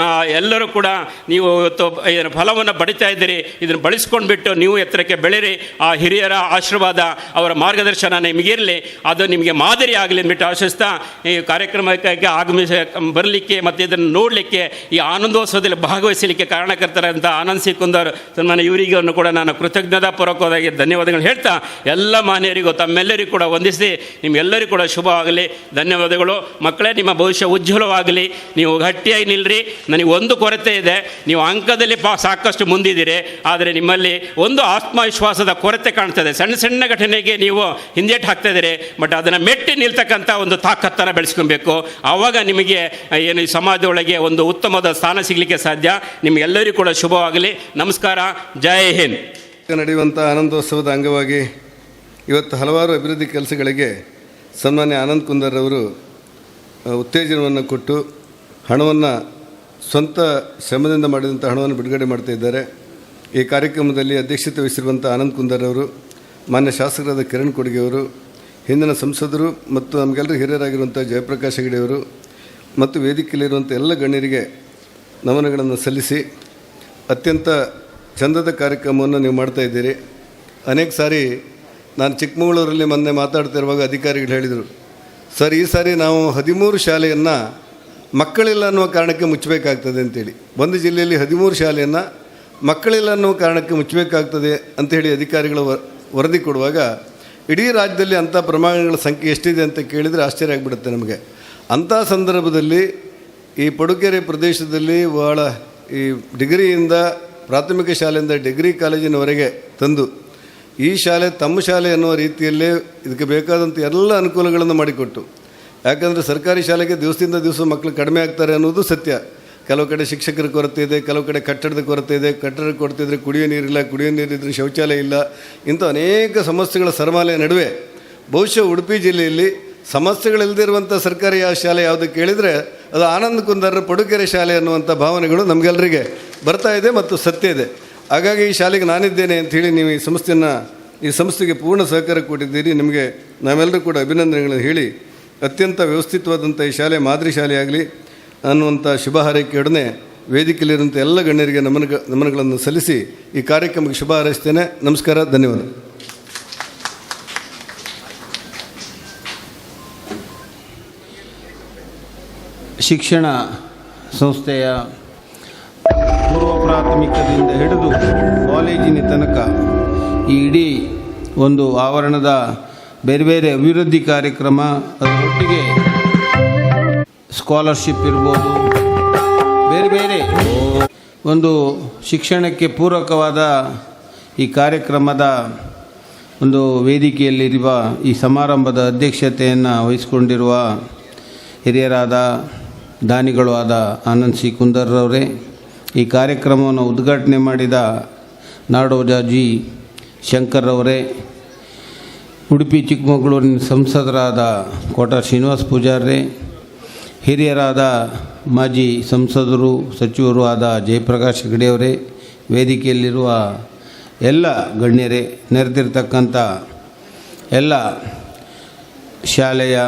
ಎಲ್ಲರೂ ಕೂಡ ನೀವು ಇವತ್ತು ಏನು ಫಲವನ್ನು ಬಡಿತಾ ಇದ್ದೀರಿ, ಇದನ್ನು ಬಳಸ್ಕೊಂಡ್ಬಿಟ್ಟು ನೀವು ಎತ್ತರಕ್ಕೆ ಬೆಳೀರಿ. ಆ ಹಿರಿಯರ ಆಶೀರ್ವಾದ, ಅವರ ಮಾರ್ಗದರ್ಶನ ನಿಮಗಿರಲಿ, ಅದು ನಿಮಗೆ ಮಾದರಿ ಆಗಲಿ ಅಂದ್ಬಿಟ್ಟು ಆಶಿಸ್ತಾ ಈ ಕಾರ್ಯಕ್ರಮಕ್ಕೆ ಬರಲಿಕ್ಕೆ ಮತ್ತು ಇದನ್ನು ನೋಡಲಿಕ್ಕೆ, ಈ ಆನಂದೋತ್ಸವದಲ್ಲಿ ಭಾಗವಹಿಸಲಿಕ್ಕೆ ಕಾರಣಕರ್ತರಂಥ ಆನಂದ್ ಸಿ ಕುಂದರ್ ಸನ್ಮಾನ ಇವರಿಗೂ ಕೂಡ ನಾನು ಕೃತಜ್ಞತಾಪೂರ್ವಕವಾಗಿ ಧನ್ಯವಾದಗಳು ಹೇಳ್ತಾ, ಎಲ್ಲ ಮಾನ್ಯರಿಗೂ ತಮ್ಮೆಲ್ಲರಿಗೂ ಕೂಡ ವಂದಿಸಿ ನಿಮ್ಮೆಲ್ಲರಿಗೂ ಕೂಡ ಶುಭವಾಗಲಿ. ಧನ್ಯವಾದಗಳು. ಮಕ್ಕಳೇ, ನಿಮ್ಮ ಭವಿಷ್ಯ ಉಜ್ವಲವಾಗಲಿ. ನೀವು ಗಟ್ಟಿಯಾಗಿ ನಿಲ್ಲರಿ. ನನಗೆ ಒಂದು ಕೊರತೆ ಇದೆ, ನೀವು ಅಂಕದಲ್ಲಿ ಸಾಕಷ್ಟು ಮುಂದಿದ್ದೀರಿ, ಆದರೆ ನಿಮ್ಮಲ್ಲಿ ಒಂದು ಆತ್ಮವಿಶ್ವಾಸದ ಕೊರತೆ ಕಾಣ್ತದೆ. ಸಣ್ಣ ಸಣ್ಣ ಘಟನೆಗೆ ನೀವು ಹಿಂದೇಟು ಹಾಕ್ತಾ ಇದ್ದೀರಿ, ಬಟ್ ಅದನ್ನು ಮೆಟ್ಟಿ ನಿಲ್ತಕ್ಕಂಥ ಒಂದು ತಾಕತ್ತನ್ನು ಬೆಳೆಸ್ಕೊಬೇಕು. ಆವಾಗ ನಿಮಗೆ ಏನು ಈ ಸಮಾಜದೊಳಗೆ ಒಂದು ಉತ್ತಮವಾದ ಸ್ಥಾನ ಸಿಗಲಿಕ್ಕೆ ಸಾಧ್ಯ. ನಿಮಗೆಲ್ಲರಿಗೂ ಕೂಡ ಶುಭವಾಗಲಿ. ನಮಸ್ಕಾರ. ಜೈ ಹಿಂದ್. ನಡೆಯುವಂಥ ಆನಂದೋತ್ಸವದ ಅಂಗವಾಗಿ ಇವತ್ತು ಹಲವಾರು ಅಭಿವೃದ್ಧಿ ಕೆಲಸಗಳಿಗೆ ಸನ್ಮಾನ್ಯ ಆನಂದ್ ಕುಂದರ್ ಅವರು ಉತ್ತೇಜನವನ್ನು ಕೊಟ್ಟು ಹಣವನ್ನು ಸ್ವಂತ ಶ್ರಮದಿಂದ ಮಾಡಿದಂಥ ಹಣವನ್ನು ಬಿಡುಗಡೆ ಮಾಡ್ತಾ ಇದ್ದಾರೆ. ಈ ಕಾರ್ಯಕ್ರಮದಲ್ಲಿ ಅಧ್ಯಕ್ಷತೆ ವಹಿಸಿರುವಂಥ ಆನಂದ್ ಕುಂದರ್ ಅವರು, ಮಾನ್ಯ ಶಾಸಕರಾದ ಕಿರಣ್ ಕೊಡುಗೆ ಅವರು, ಹಿಂದಿನ ಸಂಸದರು ಮತ್ತು ನಮಗೆಲ್ಲರೂ ಹಿರಿಯರಾಗಿರುವಂಥ ಜಯಪ್ರಕಾಶ್ ಹೆಗಡೆ ಅವರು ಮತ್ತು ವೇದಿಕೆಯಲ್ಲಿರುವಂಥ ಎಲ್ಲ ಗಣ್ಯರಿಗೆ ನಮನಗಳನ್ನು ಸಲ್ಲಿಸಿ ಅತ್ಯಂತ ಚಂದದ ಕಾರ್ಯಕ್ರಮವನ್ನು ನೀವು ಮಾಡ್ತಾಯಿದ್ದೀರಿ. ಅನೇಕ ಸಾರಿ ನಾನು ಚಿಕ್ಕಮಗಳೂರಲ್ಲಿ ಮೊನ್ನೆ ಮಾತಾಡ್ತಿರುವಾಗ ಅಧಿಕಾರಿಗಳು ಹೇಳಿದರು, ಸರ್ ಈ ಸಾರಿ ನಾವು 13 ಶಾಲೆಯನ್ನು ಮಕ್ಕಳಿಲ್ಲ ಅನ್ನುವ ಕಾರಣಕ್ಕೆ ಮುಚ್ಚಬೇಕಾಗ್ತದೆ ಅಂತೇಳಿ. ಒಂದು ಜಿಲ್ಲೆಯಲ್ಲಿ 13 ಶಾಲೆಯನ್ನು ಮಕ್ಕಳಿಲ್ಲ ಅನ್ನುವ ಕಾರಣಕ್ಕೆ ಮುಚ್ಚಬೇಕಾಗ್ತದೆ ಅಂಥೇಳಿ ಅಧಿಕಾರಿಗಳು ವರದಿ ಕೊಡುವಾಗ ಇಡೀ ರಾಜ್ಯದಲ್ಲಿ ಅಂಥ ಪ್ರಮಾಣಗಳ ಸಂಖ್ಯೆ ಎಷ್ಟಿದೆ ಅಂತ ಕೇಳಿದರೆ ಆಶ್ಚರ್ಯ ಆಗಿಬಿಡುತ್ತೆ ನಮಗೆ. ಅಂಥ ಸಂದರ್ಭದಲ್ಲಿ ಈ ಪಡುಕೆರೆ ಪ್ರದೇಶದಲ್ಲಿ ಭಾಳ ಈ ಡಿಗ್ರಿಯಿಂದ, ಪ್ರಾಥಮಿಕ ಶಾಲೆಯಿಂದ ಡಿಗ್ರಿ ಕಾಲೇಜಿನವರೆಗೆ ತಂದು ಈ ಶಾಲೆ ತಮ್ಮ ಶಾಲೆ ಅನ್ನುವ ರೀತಿಯಲ್ಲೇ ಇದಕ್ಕೆ ಬೇಕಾದಂಥ ಎಲ್ಲ ಅನುಕೂಲಗಳನ್ನು ಮಾಡಿಕೊಟ್ಟು, ಯಾಕಂದರೆ ಸರ್ಕಾರಿ ಶಾಲೆಗೆ ದಿವಸದಿಂದ ದಿವಸ ಮಕ್ಕಳು ಕಡಿಮೆ ಆಗ್ತಾರೆ ಅನ್ನೋದು ಸತ್ಯ. ಕೆಲವು ಕಡೆ ಶಿಕ್ಷಕರ ಕೊರತೆ ಇದೆ, ಕೆಲವು ಕಡೆ ಕಟ್ಟಡದ ಕೊರತೆ ಇದೆ. ಕಟ್ಟಡ ಕೊಡ್ತಿದ್ರೆ ಕುಡಿಯೋ ನೀರಿಲ್ಲ, ಕುಡಿಯೋ ನೀರಿದ್ರೆ ಶೌಚಾಲಯ ಇಲ್ಲ. ಇಂಥ ಅನೇಕ ಸಮಸ್ಯೆಗಳ ಸರಮಾಲೆಯ ನಡುವೆ ಬಹುಶಃ ಉಡುಪಿ ಜಿಲ್ಲೆಯಲ್ಲಿ ಸಮಸ್ಯೆಗಳಿಲ್ಲದಿರುವಂಥ ಸರ್ಕಾರಿ ಶಾಲೆ ಯಾವುದು ಕೇಳಿದರೆ ಅದು ಆನಂದ್ ಕುಂದರ್ ಪಡುಕೆರೆ ಶಾಲೆ ಅನ್ನುವಂಥ ಭಾವನೆಗಳು ನಮಗೆಲ್ಲರಿಗೆ ಬರ್ತಾ ಇದೆ ಮತ್ತು ಸತ್ಯ ಇದೆ. ಹಾಗಾಗಿ ಈ ಶಾಲೆಗೆ ನಾನಿದ್ದೇನೆ ಅಂಥೇಳಿ ನೀವು ಈ ಸಂಸ್ಥೆಗೆ ಪೂರ್ಣ ಸಹಕಾರ ಕೊಟ್ಟಿದ್ದೀರಿ. ನಿಮಗೆ ನಾವೆಲ್ಲರೂ ಕೂಡ ಅಭಿನಂದನೆಗಳನ್ನು ಹೇಳಿ ಅತ್ಯಂತ ವ್ಯವಸ್ಥಿತವಾದಂಥ ಈ ಶಾಲೆ ಮಾದರಿ ಶಾಲೆಯಾಗಲಿ ಅನ್ನುವಂಥ ಶುಭ ಹಾರೈಕೆಯೊಡನೆ ವೇದಿಕೆಯಲ್ಲಿರುವಂಥ ಎಲ್ಲ ಗಣ್ಯರಿಗೆ ನಮನಗಳನ್ನು ಸಲ್ಲಿಸಿ ಈ ಕಾರ್ಯಕ್ರಮಕ್ಕೆ ಶುಭ ಹಾರೈಸ್ತೇನೆ. ನಮಸ್ಕಾರ, ಧನ್ಯವಾದ. ಶಿಕ್ಷಣ ಸಂಸ್ಥೆಯ ಪೂರ್ವ ಪ್ರಾಥಮಿಕದಿಂದ ಹಿಡಿದು ಕಾಲೇಜಿನ ತನಕ ಈ ಇಡೀ ಒಂದು ಆವರಣದ ಬೇರೆ ಬೇರೆ ಅಭಿವೃದ್ಧಿ ಕಾರ್ಯಕ್ರಮ, ಅದರೊಟ್ಟಿಗೆ ಸ್ಕಾಲರ್ಶಿಪ್ ಇರ್ಬೋದು, ಬೇರೆ ಬೇರೆ ಒಂದು ಶಿಕ್ಷಣಕ್ಕೆ ಪೂರಕವಾದ ಈ ಕಾರ್ಯಕ್ರಮದ ಒಂದು ವೇದಿಕೆಯಲ್ಲಿರುವ ಈ ಸಮಾರಂಭದ ಅಧ್ಯಕ್ಷತೆಯನ್ನು ವಹಿಸಿಕೊಂಡಿರುವ ಹಿರಿಯರಾದ ದಾನಿಗಳು ಆದ ಆನಂದ್ ಸಿ ಕುಂದರ್ರವರೇ, ಈ ಕಾರ್ಯಕ್ರಮವನ್ನು ಉದ್ಘಾಟನೆ ಮಾಡಿದ ನಾಡೋಜ ಜಿ ಶಂಕರ್ರವರೇ, ಉಡುಪಿ ಚಿಕ್ಕಮಗಳೂರಿನ ಸಂಸದರಾದ ಕೋಟ ಶ್ರೀನಿವಾಸ ಪೂಜಾರ್ರೇ, ಹಿರಿಯರಾದ ಮಾಜಿ ಸಂಸದರು ಸಚಿವರು ಆದ ಜಯಪ್ರಕಾಶ್ ಹೆಗಡೆಯವರೇ, ವೇದಿಕೆಯಲ್ಲಿರುವ ಎಲ್ಲ ಗಣ್ಯರೇ, ನೆರೆದಿರ್ತಕ್ಕಂಥ ಎಲ್ಲ ಶಾಲೆಯ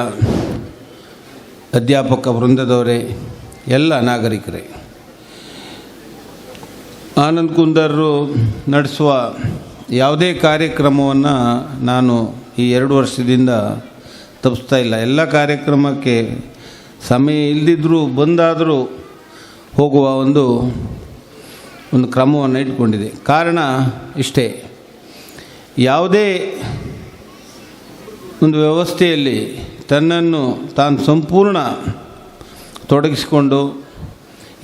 ಅಧ್ಯಾಪಕ ವೃಂದದವರೇ, ಎಲ್ಲ ನಾಗರಿಕರೇ, ಆನಂದ್ ಕುಂದರ್ರು ನಡೆಸುವ ಯಾವುದೇ ಕಾರ್ಯಕ್ರಮವನ್ನು ನಾನು ಈ 2 ವರ್ಷದಿಂದ ತಪ್ಪಿಸ್ತಾ ಇಲ್ಲ. ಎಲ್ಲ ಕಾರ್ಯಕ್ರಮಕ್ಕೆ ಸಮಯ ಇಲ್ಲದಿದ್ದರೂ ಬಂದಾದರೂ ಹೋಗುವ ಒಂದು ಕ್ರಮವನ್ನು ಇಟ್ಕೊಂಡಿದೆ. ಕಾರಣ ಇಷ್ಟೇ, ಯಾವುದೇ ಒಂದು ವ್ಯವಸ್ಥೆಯಲ್ಲಿ ತನ್ನನ್ನು ತಾನು ಸಂಪೂರ್ಣ ತೊಡಗಿಸಿಕೊಂಡು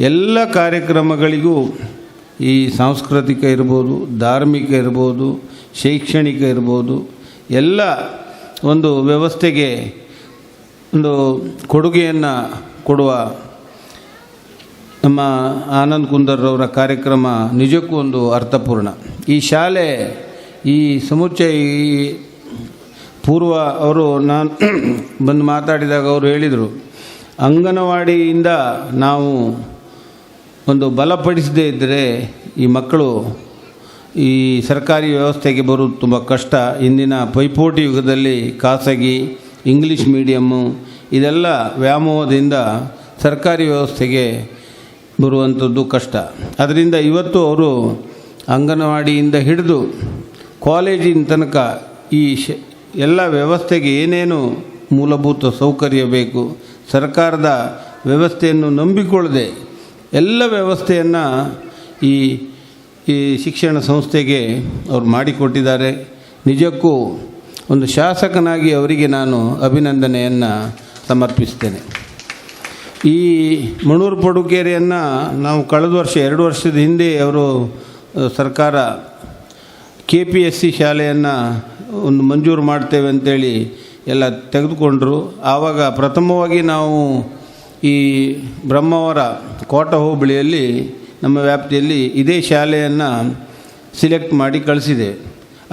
ಎಲ್ಲ ಕಾರ್ಯಕ್ರಮಗಳಿಗೂ ಈ ಸಾಂಸ್ಕೃತಿಕ ಇರ್ಬೋದು, ಧಾರ್ಮಿಕ ಇರ್ಬೋದು, ಶೈಕ್ಷಣಿಕ ಇರ್ಬೋದು, ಎಲ್ಲ ಒಂದು ವ್ಯವಸ್ಥೆಗೆ ಒಂದು ಕೊಡುಗೆಯನ್ನು ಕೊಡುವ ನಮ್ಮ ಆನಂದ್ ಕುಂದರ್ರವರ ಕಾರ್ಯಕ್ರಮ ನಿಜಕ್ಕೂ ಒಂದು ಅರ್ಥಪೂರ್ಣ. ಈ ಶಾಲೆ ಈ ಸಮುಚ್ಚಯ ಪೂರ್ವ ಅವರು ನಾನು ಬಂದು ಮಾತಾಡಿದಾಗ ಅವರು ಹೇಳಿದರು, ಅಂಗನವಾಡಿಯಿಂದ ನಾವು ಒಂದು ಬಲಪಡಿಸದೇ ಇದ್ದರೆ ಈ ಮಕ್ಕಳು ಈ ಸರ್ಕಾರಿ ವ್ಯವಸ್ಥೆಗೆ ಬರೋದು ತುಂಬ ಕಷ್ಟ. ಇಂದಿನ ಪೈಪೋಟಿ ಯುಗದಲ್ಲಿ ಖಾಸಗಿ ಇಂಗ್ಲೀಷ್ ಮೀಡಿಯಮ್ಮು ಇದೆಲ್ಲ ವ್ಯಾಮೋಹದಿಂದ ಸರ್ಕಾರಿ ವ್ಯವಸ್ಥೆಗೆ ಬರುವಂಥದ್ದು ಕಷ್ಟ. ಅದರಿಂದ ಇವತ್ತು ಅವರು ಅಂಗನವಾಡಿಯಿಂದ ಹಿಡಿದು ಕಾಲೇಜಿನ ತನಕ ಈ ಎಲ್ಲ ವ್ಯವಸ್ಥೆಗೆ ಏನೇನು ಮೂಲಭೂತ ಸೌಕರ್ಯ ಬೇಕು, ಸರ್ಕಾರದ ವ್ಯವಸ್ಥೆಯನ್ನು ನಂಬಿಕೊಳ್ಳದೆ ಎಲ್ಲ ವ್ಯವಸ್ಥೆಯನ್ನು ಈ ಶಿಕ್ಷಣ ಸಂಸ್ಥೆಗೆ ಅವರು ಮಾಡಿಕೊಟ್ಟಿದ್ದಾರೆ. ನಿಜಕ್ಕೂ ಒಂದು ಶಾಸಕನಾಗಿ ಅವರಿಗೆ ನಾನು ಅಭಿನಂದನೆಯನ್ನು ಸಮರ್ಪಿಸ್ತೇನೆ. ಈ ಮಣೂರು ಪಡುಕೆರೆಯನ್ನು ನಾವು ಕಳೆದ ವರ್ಷ 2 ವರ್ಷದ ಹಿಂದೆ ಅವರು ಸರ್ಕಾರ KPSC ಶಾಲೆಯನ್ನು ಒಂದು ಮಂಜೂರು ಮಾಡ್ತೇವೆ ಅಂತೇಳಿ ಎಲ್ಲ ತೆಗೆದುಕೊಂಡರು. ಆವಾಗ ಪ್ರಥಮವಾಗಿ ನಾವು ಈ ಬ್ರಹ್ಮಾವರ ಕೋಟ ಹೋಬಳಿಯಲ್ಲಿ ನಮ್ಮ ವ್ಯಾಪ್ತಿಯಲ್ಲಿ ಇದೇ ಶಾಲೆಯನ್ನು ಸಿಲೆಕ್ಟ್ ಮಾಡಿ ಕಳಿಸಿದೆ.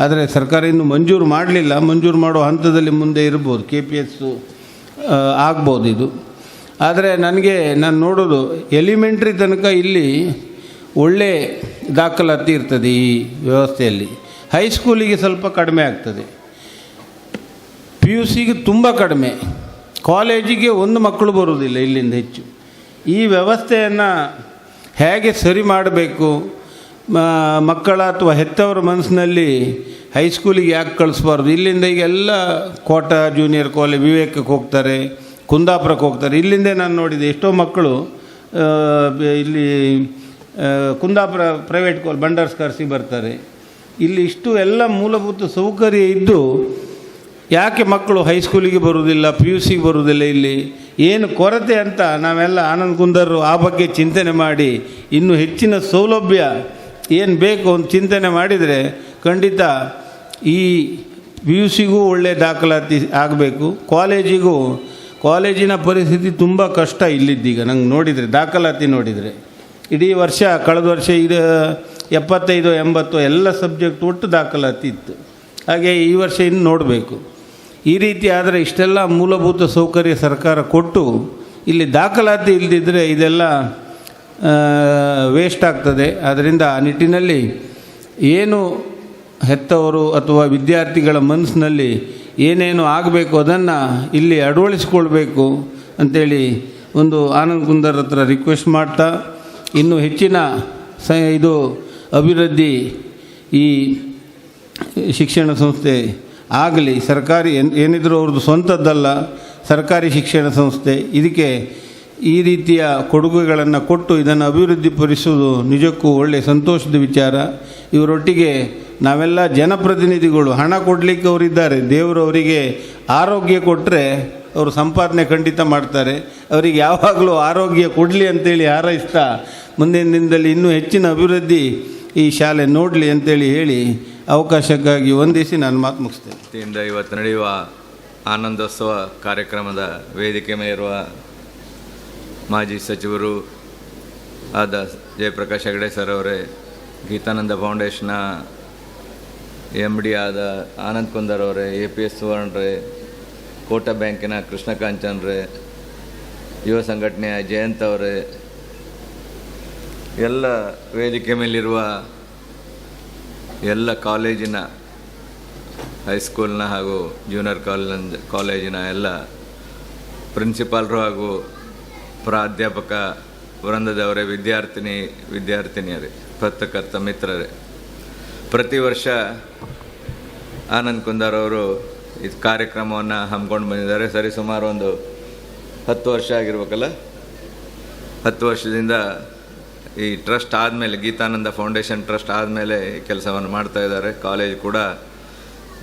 ಆದರೆ ಸರ್ಕಾರ ಇನ್ನೂ ಮಂಜೂರು ಮಾಡಲಿಲ್ಲ. ಮಂಜೂರು ಮಾಡೋ ಹಂತದಲ್ಲಿ ಮುಂದೆ ಇರ್ಬೋದು, KPS ಆಗ್ಬೋದು ಇದು. ಆದರೆ ನಾನು ನೋಡೋದು ಎಲಿಮೆಂಟ್ರಿ ತನಕ ಇಲ್ಲಿ ಒಳ್ಳೆ ದಾಖಲಾತಿ ಇರ್ತದೆ ಈ ವ್ಯವಸ್ಥೆಯಲ್ಲಿ. ಹೈಸ್ಕೂಲಿಗೆ ಸ್ವಲ್ಪ ಕಡಿಮೆ ಆಗ್ತದೆ, PUCಗೆ ತುಂಬ ಕಡಿಮೆ, ಕಾಲೇಜಿಗೆ ಒಂದು ಮಕ್ಕಳು ಬರುವುದಿಲ್ಲ ಇಲ್ಲಿಂದ ಹೆಚ್ಚು. ಈ ವ್ಯವಸ್ಥೆಯನ್ನು ಹೇಗೆ ಸರಿ ಮಾಡಬೇಕು, ಮಕ್ಕಳ ಅಥವಾ ಹೆತ್ತವರ ಮನಸ್ಸಿನಲ್ಲಿ ಹೈಸ್ಕೂಲಿಗೆ ಯಾಕೆ ಕಳಿಸ್ಬಾರ್ದು, ಇಲ್ಲಿಂದ ಈಗೆಲ್ಲ ಕೋಟ ಜೂನಿಯರ್ ಕಾಲೇಜ್ ವಿವೇಕಕ್ಕೆ ಹೋಗ್ತಾರೆ, ಕುಂದಾಪುರಕ್ಕೆ ಹೋಗ್ತಾರೆ. ಇಲ್ಲಿಂದೇ ನಾನು ನೋಡಿದೆ ಎಷ್ಟೋ ಮಕ್ಕಳು ಇಲ್ಲಿ ಕುಂದಾಪುರ ಪ್ರೈವೇಟ್ ಬಂಡರ್ಸ್ ಕರೆಸಿ ಬರ್ತಾರೆ. ಇಲ್ಲಿ ಇಷ್ಟು ಎಲ್ಲ ಮೂಲಭೂತ ಸೌಕರ್ಯ ಇದ್ದು ಯಾಕೆ ಮಕ್ಕಳು ಹೈಸ್ಕೂಲಿಗೆ ಬರುವುದಿಲ್ಲ, PUCಗೆ ಬರುವುದಿಲ್ಲ, ಇಲ್ಲಿ ಏನು ಕೊರತೆ ಅಂತ ನಾವೆಲ್ಲ ಆನಂದ್ ಕುಂದರ್ ಆ ಬಗ್ಗೆ ಚಿಂತನೆ ಮಾಡಿ ಇನ್ನೂ ಹೆಚ್ಚಿನ ಸೌಲಭ್ಯ ಏನು ಬೇಕು ಅಂತ ಚಿಂತನೆ ಮಾಡಿದರೆ ಖಂಡಿತ ಈ PUCಗೂ ಒಳ್ಳೆಯ ದಾಖಲಾತಿ ಆಗಬೇಕು. ಕಾಲೇಜಿನ ಪರಿಸ್ಥಿತಿ ತುಂಬ ಕಷ್ಟ ಇಲ್ಲಿದ್ದೀಗ. ನಂಗೆ ನೋಡಿದರೆ ದಾಖಲಾತಿ ನೋಡಿದರೆ ಇಡೀ ವರ್ಷ ಕಳೆದ ವರ್ಷ ಇದು 75-80 ಎಲ್ಲ ಸಬ್ಜೆಕ್ಟ್ ಒಟ್ಟು ದಾಖಲಾತಿ ಇತ್ತು. ಹಾಗೆ ಈ ವರ್ಷ ಇನ್ನು ನೋಡಬೇಕು. ಈ ರೀತಿ ಆದರೆ ಇಷ್ಟೆಲ್ಲ ಮೂಲಭೂತ ಸೌಕರ್ಯ ಸರ್ಕಾರ ಕೊಟ್ಟು ಇಲ್ಲಿ ದಾಖಲಾತಿ ಇಲ್ಲದಿದ್ದರೆ ಇದೆಲ್ಲ ವೇಸ್ಟ್ ಆಗ್ತದೆ. ಆದ್ದರಿಂದ ಆ ನಿಟ್ಟಿನಲ್ಲಿ ಏನು ಹೆತ್ತವರು ಅಥವಾ ವಿದ್ಯಾರ್ಥಿಗಳ ಮನಸ್ಸಿನಲ್ಲಿ ಏನೇನು ಆಗಬೇಕು ಅದನ್ನು ಇಲ್ಲಿ ಅಳವಡಿಸ್ಕೊಳ್ಬೇಕು ಅಂಥೇಳಿ ಒಂದು ಆನಂದ್ ಕುಂದರ್ ಹತ್ರ ರಿಕ್ವೆಸ್ಟ್ ಮಾಡ್ತಾ, ಇನ್ನೂ ಹೆಚ್ಚಿನ ಇದು ಅಭಿವೃದ್ಧಿ ಈ ಶಿಕ್ಷಣ ಸಂಸ್ಥೆ ಆಗಲಿ. ಸರ್ಕಾರಿ ಏನಿದ್ರೂ ಅವ್ರದ್ದು ಸ್ವಂತದ್ದಲ್ಲ, ಸರ್ಕಾರಿ ಶಿಕ್ಷಣ ಸಂಸ್ಥೆ. ಇದಕ್ಕೆ ಈ ರೀತಿಯ ಕೊಡುಗೆಗಳನ್ನು ಕೊಟ್ಟು ಇದನ್ನು ಅಭಿವೃದ್ಧಿಪಡಿಸುವುದು ನಿಜಕ್ಕೂ ಒಳ್ಳೆಯ ಸಂತೋಷದ ವಿಚಾರ. ಇವರೊಟ್ಟಿಗೆ ನಾವೆಲ್ಲ ಜನಪ್ರತಿನಿಧಿಗಳು, ಹಣ ಕೊಡಲಿಕ್ಕೆ ಅವರಿದ್ದಾರೆ. ದೇವರು ಅವರಿಗೆ ಆರೋಗ್ಯ ಕೊಟ್ಟರೆ ಅವರು ಸಂಪಾದನೆ ಖಂಡಿತ ಮಾಡ್ತಾರೆ. ಅವರಿಗೆ ಯಾವಾಗಲೂ ಆರೋಗ್ಯ ಕೊಡಲಿ ಅಂತೇಳಿ ಹಾರೈಸ್ತಾ ಮುಂದಿನ ದಿನದಲ್ಲಿ ಇನ್ನೂ ಹೆಚ್ಚಿನ ಅಭಿವೃದ್ಧಿ ಈ ಶಾಲೆ ನೋಡಲಿ ಅಂತೇಳಿ ಹೇಳಿ ಅವಕಾಶಕ್ಕಾಗಿ ವಂದಿಸಿ ನಾನು ಮಾತು ಮುಗಿಸ್ತೇನೆ. ವತಿಯಿಂದ ಇವತ್ತು ನಡೆಯುವ ಆನಂದೋತ್ಸವ ಕಾರ್ಯಕ್ರಮದ ವೇದಿಕೆ ಮೇಲಿರುವ ಮಾಜಿ ಸಚಿವರು ಆದ ಜಯಪ್ರಕಾಶ್ ಹೆಗಡೆ ಸರ್ ಅವರೇ, ಗೀತಾನಂದ ಫೌಂಡೇಶನ್ನ MD ಆದ ಆನಂದ್ ಕುಂದರ್ ಅವರೇ, APS ಸುವರ್ಣರೇ, ಕೋಟಾ ಬ್ಯಾಂಕಿನ ಕೃಷ್ಣ ಕಾಂಚನ್ರೇ, ಯುವ ಸಂಘಟನೆಯ ಜಯಂತ್ ಅವರೇ, ಎಲ್ಲ ವೇದಿಕೆ ಮೇಲಿರುವ ಎಲ್ಲ ಕಾಲೇಜಿನ, ಹೈಸ್ಕೂಲ್ನ ಹಾಗೂ ಜೂನಿಯರ್ ಕಾಲೇಜಿನ ಎಲ್ಲ ಪ್ರಿನ್ಸಿಪಾಲ್ರು ಹಾಗೂ ಪ್ರಾಧ್ಯಾಪಕ ವೃಂದದವರೇ, ವಿದ್ಯಾರ್ಥಿನಿಯರೇ, ಪತ್ರಕರ್ತ ಮಿತ್ರರೇ, ಪ್ರತಿ ವರ್ಷ ಆನಂದ್ ಕುಂದರ್ ಅವರು ಇದು ಕಾರ್ಯಕ್ರಮವನ್ನು ಹಮ್ಮಿಕೊಂಡು ಬಂದಿದ್ದಾರೆ. ಸರಿಸುಮಾರು ಒಂದು 10 ವರ್ಷ ಆಗಿರ್ಬೇಕಲ್ಲ. 10 ವರ್ಷದಿಂದ ಈ ಟ್ರಸ್ಟ್ ಆದಮೇಲೆ, ಗೀತಾನಂದ ಫೌಂಡೇಶನ್ ಟ್ರಸ್ಟ್ ಆದಮೇಲೆ ಕೆಲಸವನ್ನು ಮಾಡ್ತಾ ಇದ್ದಾರೆ. ಕಾಲೇಜ್ ಕೂಡ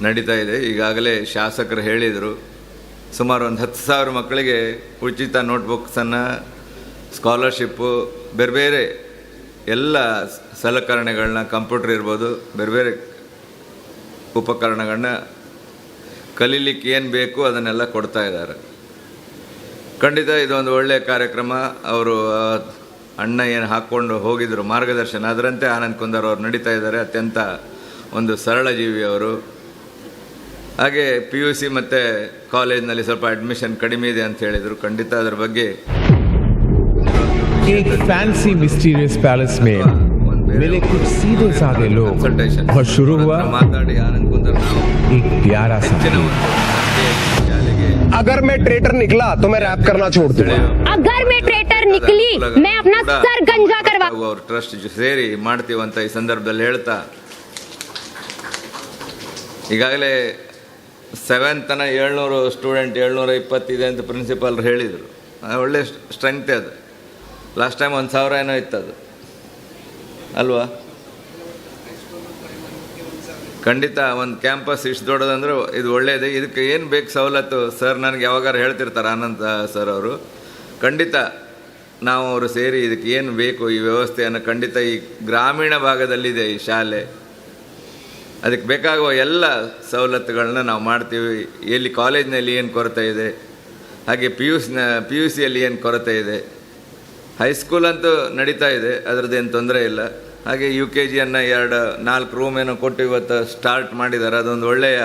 ನಡೀತಾ ಇದೆ. ಈಗಾಗಲೇ ಶಾಸಕರು ಹೇಳಿದರು, ಸುಮಾರು ಒಂದು 10,000 ಮಕ್ಕಳಿಗೆ ಉಚಿತ ನೋಟ್ಬುಕ್ಸನ್ನು, ಸ್ಕಾಲರ್ಶಿಪ್ಪು, ಬೇರೆ ಬೇರೆ ಎಲ್ಲ ಸಲಕರಣೆಗಳನ್ನ, ಕಂಪ್ಯೂಟರ್ ಇರ್ಬೋದು, ಬೇರೆ ಬೇರೆ ಉಪಕರಣಗಳನ್ನ ಕಲೀಲಿಕ್ಕೆ ಏನು ಬೇಕು ಅದನ್ನೆಲ್ಲ ಕೊಡ್ತಾ ಇದ್ದಾರೆ. ಖಂಡಿತ ಇದೊಂದು ಒಳ್ಳೆಯ ಕಾರ್ಯಕ್ರಮ. ಅವರು ಅಣ್ಣ ಏನು ಹಾಕ್ಕೊಂಡು ಹೋಗಿದ್ರು ಮಾರ್ಗದರ್ಶನ, ಅದರಂತೆ ಆನಂದ್ ಕುಂದರ್ ಅವರು ನಡೀತಾ ಇದ್ದಾರೆ. ಅತ್ಯಂತ ಒಂದು ಸರಳ ಜೀವಿ ಅವರು. ಹಾಗೆ PUC ಮತ್ತು ಕಾಲೇಜ್ನಲ್ಲಿ ಸ್ವಲ್ಪ ಅಡ್ಮಿಷನ್ ಕಡಿಮೆ ಇದೆ ಅಂತ ಹೇಳಿದರು. ಖಂಡಿತ ಅದರ ಬಗ್ಗೆ एक फैंसी मिस्टीरियस पैलेस में मिले कुछ सीधे साधे लोग और शुरू हुआ माताड़ी आनंद कुंदर एक प्यारा सा। अगर मैं ट्रेटर निकला तो मैं रैप करना छोड़ दूंगा। अगर मैं ट्रेटर निकली मैं अपना सर गंजा करवा और ट्रस्ट ಸೇರಿ ಮಾಡ್ತೀವಂತ ಈ ಸಂದರ್ಭದಲ್ಲಿ ಹೇಳ್ತಾ, ಈಗಾಗಲೇ 7th ತನ 700 ಸ್ಟೂಡೆಂಟ್, 720 ಇದೆ ಅಂತ ಪ್ರಿನ್ಸಿಪಾಲ್ ಹೇಳಿದರು. ಒಳ್ಳೆ ಸ್ಟ್ರೆಂತ್ ಅದು. ಲಾಸ್ಟ್ ಟೈಮ್ 1,000 ಏನೋ ಇತ್ತು ಅದು ಅಲ್ವಾ? ಖಂಡಿತ ಒಂದು ಕ್ಯಾಂಪಸ್ ಇಷ್ಟು ದೊಡ್ಡದಂದ್ರೆ ಇದು ಒಳ್ಳೆಯದೇ. ಇದಕ್ಕೆ ಏನು ಬೇಕು ಸವಲತ್ತು ಸರ್ ನನಗೆ ಯಾವಾಗಾರು ಹೇಳ್ತಿರ್ತಾರೆ ಆನಂದ್ ಸರ್ ಅವರು. ಖಂಡಿತ ನಾವು ಅವರು ಸೇರಿ ಇದಕ್ಕೆ ಏನು ಬೇಕು ಈ ವ್ಯವಸ್ಥೆಯನ್ನು, ಖಂಡಿತ ಈ ಗ್ರಾಮೀಣ ಭಾಗದಲ್ಲಿದೆ ಈ ಶಾಲೆ, ಅದಕ್ಕೆ ಬೇಕಾಗುವ ಎಲ್ಲ ಸವಲತ್ತುಗಳನ್ನ ನಾವು ಮಾಡ್ತೀವಿ. ಎಲ್ಲಿ ಕಾಲೇಜ್ನಲ್ಲಿ ಏನು ಕೊರತೆ ಇದೆ, ಹಾಗೆ PUCಯಲ್ಲಿ ಏನು ಕೊರತೆ ಇದೆ, ಹೈಸ್ಕೂಲ್ ಅಂತೂ ನಡೀತಾ ಇದೆ, ಅದರದ್ದೇನು ತೊಂದರೆ ಇಲ್ಲ. ಹಾಗೆ UKGಯನ್ನು 4 ರೂಮ್ ಏನೋ ಕೊಟ್ಟು ಇವತ್ತು ಸ್ಟಾರ್ಟ್ ಮಾಡಿದ್ದಾರೆ. ಅದೊಂದು ಒಳ್ಳೆಯ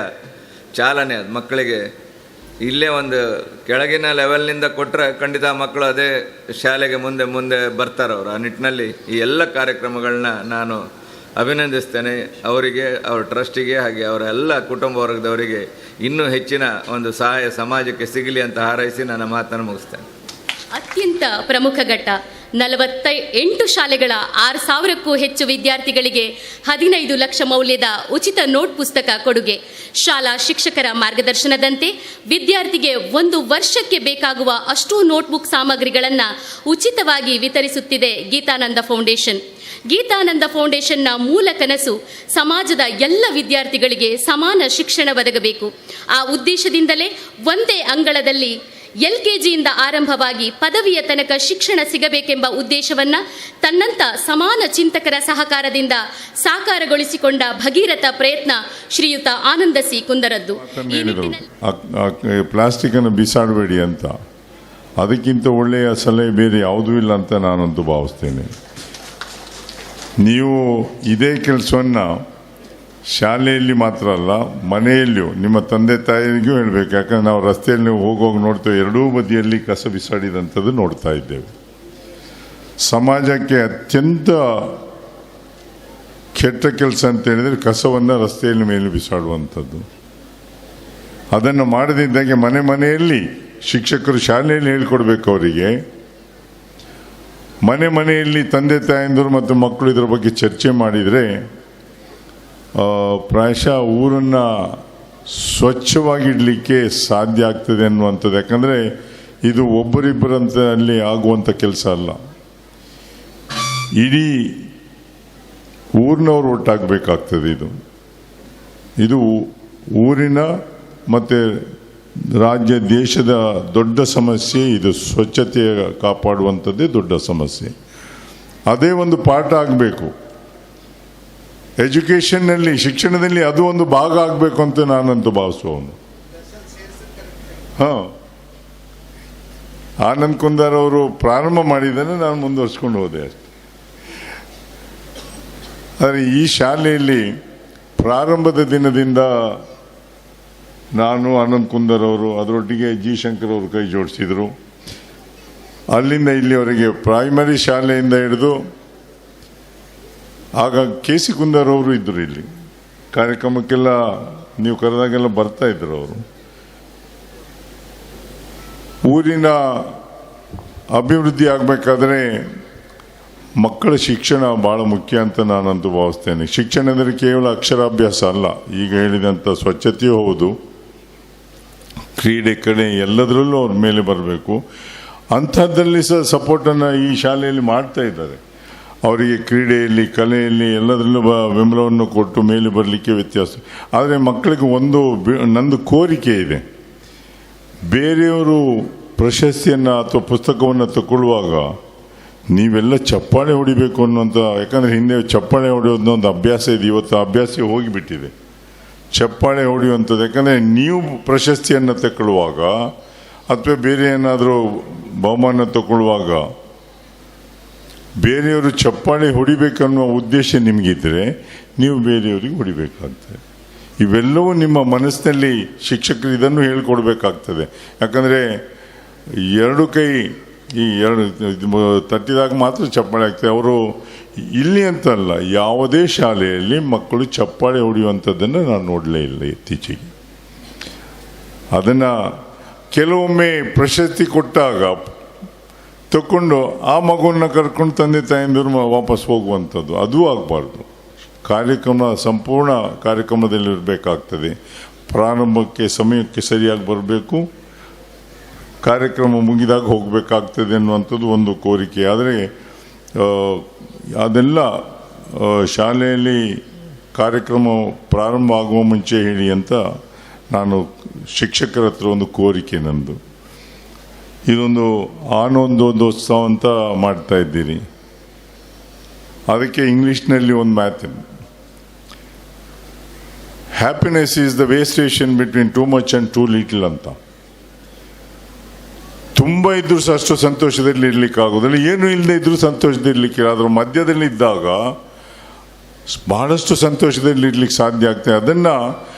ಚಾಲನೆ. ಅದು ಮಕ್ಕಳಿಗೆ ಇಲ್ಲೇ ಒಂದು ಕೆಳಗಿನ ಲೆವೆಲ್ನಿಂದ ಕೊಟ್ಟರೆ ಖಂಡಿತ ಮಕ್ಕಳು ಅದೇ ಶಾಲೆಗೆ ಮುಂದೆ ಮುಂದೆ ಬರ್ತಾರೆ ಅವರು. ಆ ನಿಟ್ಟಿನಲ್ಲಿ ಈ ಎಲ್ಲ ಕಾರ್ಯಕ್ರಮಗಳನ್ನ ನಾನು ಅಭಿನಂದಿಸ್ತೇನೆ. ಅವರಿಗೆ, ಅವ್ರ ಟ್ರಸ್ಟಿಗೆ, ಹಾಗೆ ಅವರ ಎಲ್ಲ ಕುಟುಂಬ ವರ್ಗದವರಿಗೆ ಇನ್ನೂ ಹೆಚ್ಚಿನ ಒಂದು ಸಹಾಯ ಸಮಾಜಕ್ಕೆ ಸಿಗಲಿ ಅಂತ ಹಾರೈಸಿ ನನ್ನ ಮಾತನ್ನು ಮುಗಿಸ್ತೇನೆ. ಅತ್ಯಂತ ಪ್ರಮುಖ ಘಟ್ಟ. 48 ಶಾಲೆಗಳ 6,000ಕ್ಕೂ ಹೆಚ್ಚು ವಿದ್ಯಾರ್ಥಿಗಳಿಗೆ 15 ಲಕ್ಷ ಮೌಲ್ಯದ ಉಚಿತ ನೋಟ್ ಪುಸ್ತಕ ಕೊಡುಗೆ. ಶಾಲಾ ಶಿಕ್ಷಕರ ಮಾರ್ಗದರ್ಶನದಂತೆ ವಿದ್ಯಾರ್ಥಿಗೆ 1 ವರ್ಷಕ್ಕೆ ಬೇಕಾಗುವ ಅಷ್ಟೂ ನೋಟ್ಬುಕ್ ಸಾಮಗ್ರಿಗಳನ್ನು ಉಚಿತವಾಗಿ ವಿತರಿಸುತ್ತಿದೆ ಗೀತಾನಂದ ಫೌಂಡೇಶನ್. ಗೀತಾನಂದ ಫೌಂಡೇಶನ್ನ ಮೂಲ ಕನಸು ಸಮಾಜದ ಎಲ್ಲ ವಿದ್ಯಾರ್ಥಿಗಳಿಗೆ ಸಮಾನ ಶಿಕ್ಷಣ ಒದಗಬೇಕು. ಆ ಉದ್ದೇಶದಿಂದಲೇ ಒಂದೇ ಅಂಗಳದಲ್ಲಿ LKGಯಿಂದ ಆರಂಭವಾಗಿ ಪದವಿಯ ತನಕ ಶಿಕ್ಷಣ ಸಿಗಬೇಕೆಂಬ ಉದ್ದೇಶವನ್ನು ತನ್ನಂತ ಸಮಾನ ಚಿಂತಕರ ಸಹಕಾರದಿಂದ ಸಾಕಾರಗೊಳಿಸಿಕೊಂಡ ಭಗೀರಥ ಪ್ರಯತ್ನ ಶ್ರೀಯುತ ಆನಂದ ಸಿ ಕುಂದರದ್ದು. ಪ್ಲಾಸ್ಟಿಕ್ ಅನ್ನು ಬಿಸಾಡಬೇಡಿ ಅಂತ, ಅದಕ್ಕಿಂತ ಒಳ್ಳೆಯ ಸಲಹೆ ಬೇರೆ ಯಾವುದೂ ಇಲ್ಲ ಅಂತ ನಾನಂತೂ ಭಾವಿಸ್ತೇನೆ. ನೀವು ಇದೇ ಕೆಲಸವನ್ನು ಶಾಲೆಯಲ್ಲಿ ಮಾತ್ರ ಅಲ್ಲ, ಮನೆಯಲ್ಲಿಯೂ ನಿಮ್ಮ ತಂದೆ ತಾಯಿಗೂ ಹೇಳಬೇಕು. ಯಾಕಂದರೆ ನಾವು ರಸ್ತೆಯಲ್ಲಿ ಹೋಗೋಗಿ ನೋಡ್ತೇವೆ, ಎರಡೂ ಬದಿಯಲ್ಲಿ ಕಸ ಬಿಸಾಡಿದಂಥದ್ದು ನೋಡ್ತಾ ಇದ್ದೇವೆ. ಸಮಾಜಕ್ಕೆ ಅತ್ಯಂತ ಕೆಟ್ಟ ಕೆಲಸ ಅಂತ ಹೇಳಿದರೆ ಕಸವನ್ನು ರಸ್ತೆಯಲ್ಲಿ ಮೇಲೆ ಬಿಸಾಡುವಂಥದ್ದು. ಅದನ್ನು ಮಾಡದಿದ್ದಾಗೆ ಮನೆಯಲ್ಲಿ ಶಿಕ್ಷಕರು ಶಾಲೆಯಲ್ಲಿ ಹೇಳ್ಕೊಡ್ಬೇಕು ಅವರಿಗೆ. ಮನೆಯಲ್ಲಿ ತಂದೆ ತಾಯಂದಿರು ಮತ್ತು ಮಕ್ಕಳು ಇದರ ಬಗ್ಗೆ ಚರ್ಚೆ ಮಾಡಿದರೆ ಪ್ರಾಯಶಃ ಊರನ್ನು ಸ್ವಚ್ಛವಾಗಿಡಲಿಕ್ಕೆ ಸಾಧ್ಯ ಆಗ್ತದೆ ಅನ್ನುವಂಥದ್ದು. ಯಾಕಂದರೆ ಇದು ಒಬ್ಬರಿಬ್ಬರಂತಲ್ಲಿ ಆಗುವಂಥ ಕೆಲಸ ಅಲ್ಲ, ಇಡೀ ಊರಿನವರು ಒಟ್ಟಾಗಬೇಕಾಗ್ತದೆ. ಇದು ಊರಿನ ಮತ್ತು ರಾಜ್ಯ ದೇಶದ ದೊಡ್ಡ ಸಮಸ್ಯೆ. ಇದು ಸ್ವಚ್ಛತೆ ಕಾಪಾಡುವಂಥದ್ದೇ ದೊಡ್ಡ ಸಮಸ್ಯೆ. ಅದೇ ಒಂದು ಪಾಠ ಆಗಬೇಕು ಎಜುಕೇಷನ್ನಲ್ಲಿ, ಶಿಕ್ಷಣದಲ್ಲಿ ಅದು ಒಂದು ಭಾಗ ಆಗಬೇಕು ಅಂತ ನಾನಂತೂ ಭಾವಿಸುವವನು. ಆನಂದ್ ಕುಂದಾರ್ ಅವರು ಪ್ರಾರಂಭ ಮಾಡಿದ್ದನ್ನು ನಾನು ಮುಂದುವರಿಸ್ಕೊಂಡು ಹೋದೆ ಅಷ್ಟೆ. ಆದರೆ ಈ ಶಾಲೆಯಲ್ಲಿ ಪ್ರಾರಂಭದ ದಿನದಿಂದ ನಾನು, ಆನಂದ್ ಕುಂದರ್ ಅವರು, ಅದರೊಟ್ಟಿಗೆ ಜಿ ಶಂಕರ್ ಅವರು ಕೈ ಜೋಡಿಸಿದರು. ಅಲ್ಲಿಂದ ಇಲ್ಲಿವರೆಗೆ ಪ್ರೈಮರಿ ಶಾಲೆಯಿಂದ ಹಿಡಿದು, ಆಗ ಕೆ ಸಿ ಕುಂದರ್ ಅವರು ಇದ್ದರು ಇಲ್ಲಿ ಕಾರ್ಯಕ್ರಮಕ್ಕೆಲ್ಲ, ನೀವು ಕರೆದಾಗೆಲ್ಲ ಬರ್ತಾ ಇದ್ರು ಅವರು. ಊರಿನ ಅಭಿವೃದ್ಧಿ ಆಗಬೇಕಾದ್ರೆ ಮಕ್ಕಳ ಶಿಕ್ಷಣ ಭಾಳ ಮುಖ್ಯ ಅಂತ ನಾನಂತೂ ಭಾವಿಸ್ತೇನೆ. ಶಿಕ್ಷಣ ಅಂದರೆ ಕೇವಲ ಅಕ್ಷರಾಭ್ಯಾಸ ಅಲ್ಲ, ಈಗ ಹೇಳಿದಂಥ ಸ್ವಚ್ಛತೆಯೂ ಹೌದು, ಕ್ರೀಡೆ ಕಡೆ ಎಲ್ಲದರಲ್ಲೂ ಅವ್ರ ಮೇಲೆ ಬರಬೇಕು. ಅಂಥದ್ದಲ್ಲಿ ಸಹ ಸಪೋರ್ಟನ್ನು ಈ ಶಾಲೆಯಲ್ಲಿ ಮಾಡ್ತಾ ಇದ್ದಾರೆ. ಅವರಿಗೆ ಕ್ರೀಡೆಯಲ್ಲಿ, ಕಲೆಯಲ್ಲಿ ಎಲ್ಲದರಲ್ಲೂ ಬೆಂಬಲವನ್ನು ಕೊಟ್ಟು ಮೇಲೆ ಬರಲಿಕ್ಕೆ ವ್ಯತ್ಯಾಸ. ಆದರೆ ಮಕ್ಕಳಿಗೆ ನಂದು ಕೋರಿಕೆ ಇದೆ, ಬೇರೆಯವರು ಪ್ರಶಸ್ತಿಯನ್ನು ಅಥವಾ ಪುಸ್ತಕವನ್ನು ತಗೊಳ್ಳುವಾಗ ನೀವೆಲ್ಲ ಚಪ್ಪಾಳೆ ಹೊಡಿಬೇಕು ಅನ್ನುವಂಥ, ಯಾಕಂದರೆ ಹಿಂದೆ ಚಪ್ಪಾಳೆ ಹೊಡೆಯೋದು ಒಂದು ಅಭ್ಯಾಸ ಇದೆ, ಇವತ್ತು ಅಭ್ಯಾಸ ಹೋಗಿಬಿಟ್ಟಿದೆ ಚಪ್ಪಾಳೆ ಹೊಡೆಯುವಂಥದ್ದು. ಯಾಕಂದರೆ ನೀವು ಪ್ರಶಸ್ತಿಯನ್ನು ತಗೊಳ್ಳುವಾಗ ಅಥವಾ ಬೇರೆ ಏನಾದರೂ ಬಹುಮಾನ ತಗೊಳ್ಳುವಾಗ ಬೇರೆಯವರು ಚಪ್ಪಾಳೆ ಹೊಡಿಬೇಕನ್ನುವ ಉದ್ದೇಶ ನಿಮಗಿದ್ದರೆ ನೀವು ಬೇರೆಯವರಿಗೆ ಹೊಡಿಬೇಕಾಗ್ತದೆ. ಇವೆಲ್ಲವೂ ನಿಮ್ಮ ಮನಸ್ಸಿನಲ್ಲಿ ಶಿಕ್ಷಕರು ಇದನ್ನು ಹೇಳ್ಕೊಡ್ಬೇಕಾಗ್ತದೆ. ಯಾಕಂದರೆ ಎರಡು ಕೈ ಈ ಎರಡು ತಟ್ಟಿದಾಗ ಮಾತ್ರ ಚಪ್ಪಾಳೆ ಆಗ್ತದೆ. ಅವರು ಇಲ್ಲಿ ಅಂತಲ್ಲ, ಯಾವುದೇ ಶಾಲೆಯಲ್ಲಿ ಮಕ್ಕಳು ಚಪ್ಪಾಳೆ ಹೊಡೆಯುವಂಥದ್ದನ್ನು ನಾನು ನೋಡಲೇ ಇಲ್ಲ ಇತ್ತೀಚೆಗೆ. ಅದನ್ನು ಕೆಲವೊಮ್ಮೆ ಪ್ರಶಸ್ತಿ ಕೊಟ್ಟಾಗ ತಗೊಂಡು ಆ ಮಗುವನ್ನು ಕರ್ಕೊಂಡು ತಂದೆ ತಾಯಂದಿರು ವಾಪಸ್ ಹೋಗುವಂಥದ್ದು, ಅದೂ ಆಗಬಾರ್ದು. ಸಂಪೂರ್ಣ ಕಾರ್ಯಕ್ರಮದಲ್ಲಿರಬೇಕಾಗ್ತದೆ. ಪ್ರಾರಂಭಕ್ಕೆ ಸಮಯಕ್ಕೆ ಸರಿಯಾಗಿ ಬರಬೇಕು, ಕಾರ್ಯಕ್ರಮ ಮುಗಿದಾಗ ಹೋಗಬೇಕಾಗ್ತದೆ ಅನ್ನುವಂಥದ್ದು ಒಂದು ಕೋರಿಕೆ. ಆದರೆ ಅದೆಲ್ಲ ಶಾಲೆಯಲ್ಲಿ ಕಾರ್ಯಕ್ರಮ ಪ್ರಾರಂಭ ಆಗುವ ಮುಂಚೆ ಹೇಳಿ ಅಂತ ನಾನು ಶಿಕ್ಷಕರ ಹತ್ರ ಒಂದು ಕೋರಿಕೆ ನಂದು. ಇದೊಂದು ಆನಂದೋತ್ಸವ ಅಂತ ಮಾಡ್ತಾ ಇದ್ದೀರಿ, ಅದಕ್ಕೆ ಇಂಗ್ಲೀಷ್ನಲ್ಲಿ ಒಂದು ಮಾತಿದೆ, happiness is the way station between too much and too little ಅಂತ. ತುಂಬ ಇದ್ರೂ ಸಹ ಅಷ್ಟು ಸಂತೋಷದಲ್ಲಿ ಇರ್ಲಿಕ್ಕೆ ಆಗೋದಿಲ್ಲ, ಏನು ಇಲ್ಲದೆ ಇದ್ರೂ ಸಂತೋಷದಲ್ಲಿರ್ಲಿಕ್ಕೆ, ಅದರ ಮಧ್ಯದಲ್ಲಿ ಇದ್ದಾಗ ಬಹಳಷ್ಟು ಸಂತೋಷದಲ್ಲಿ ಇರ್ಲಿಕ್ಕೆ ಸಾಧ್ಯ ಆಗ್ತದೆ. ಅದನ್ನು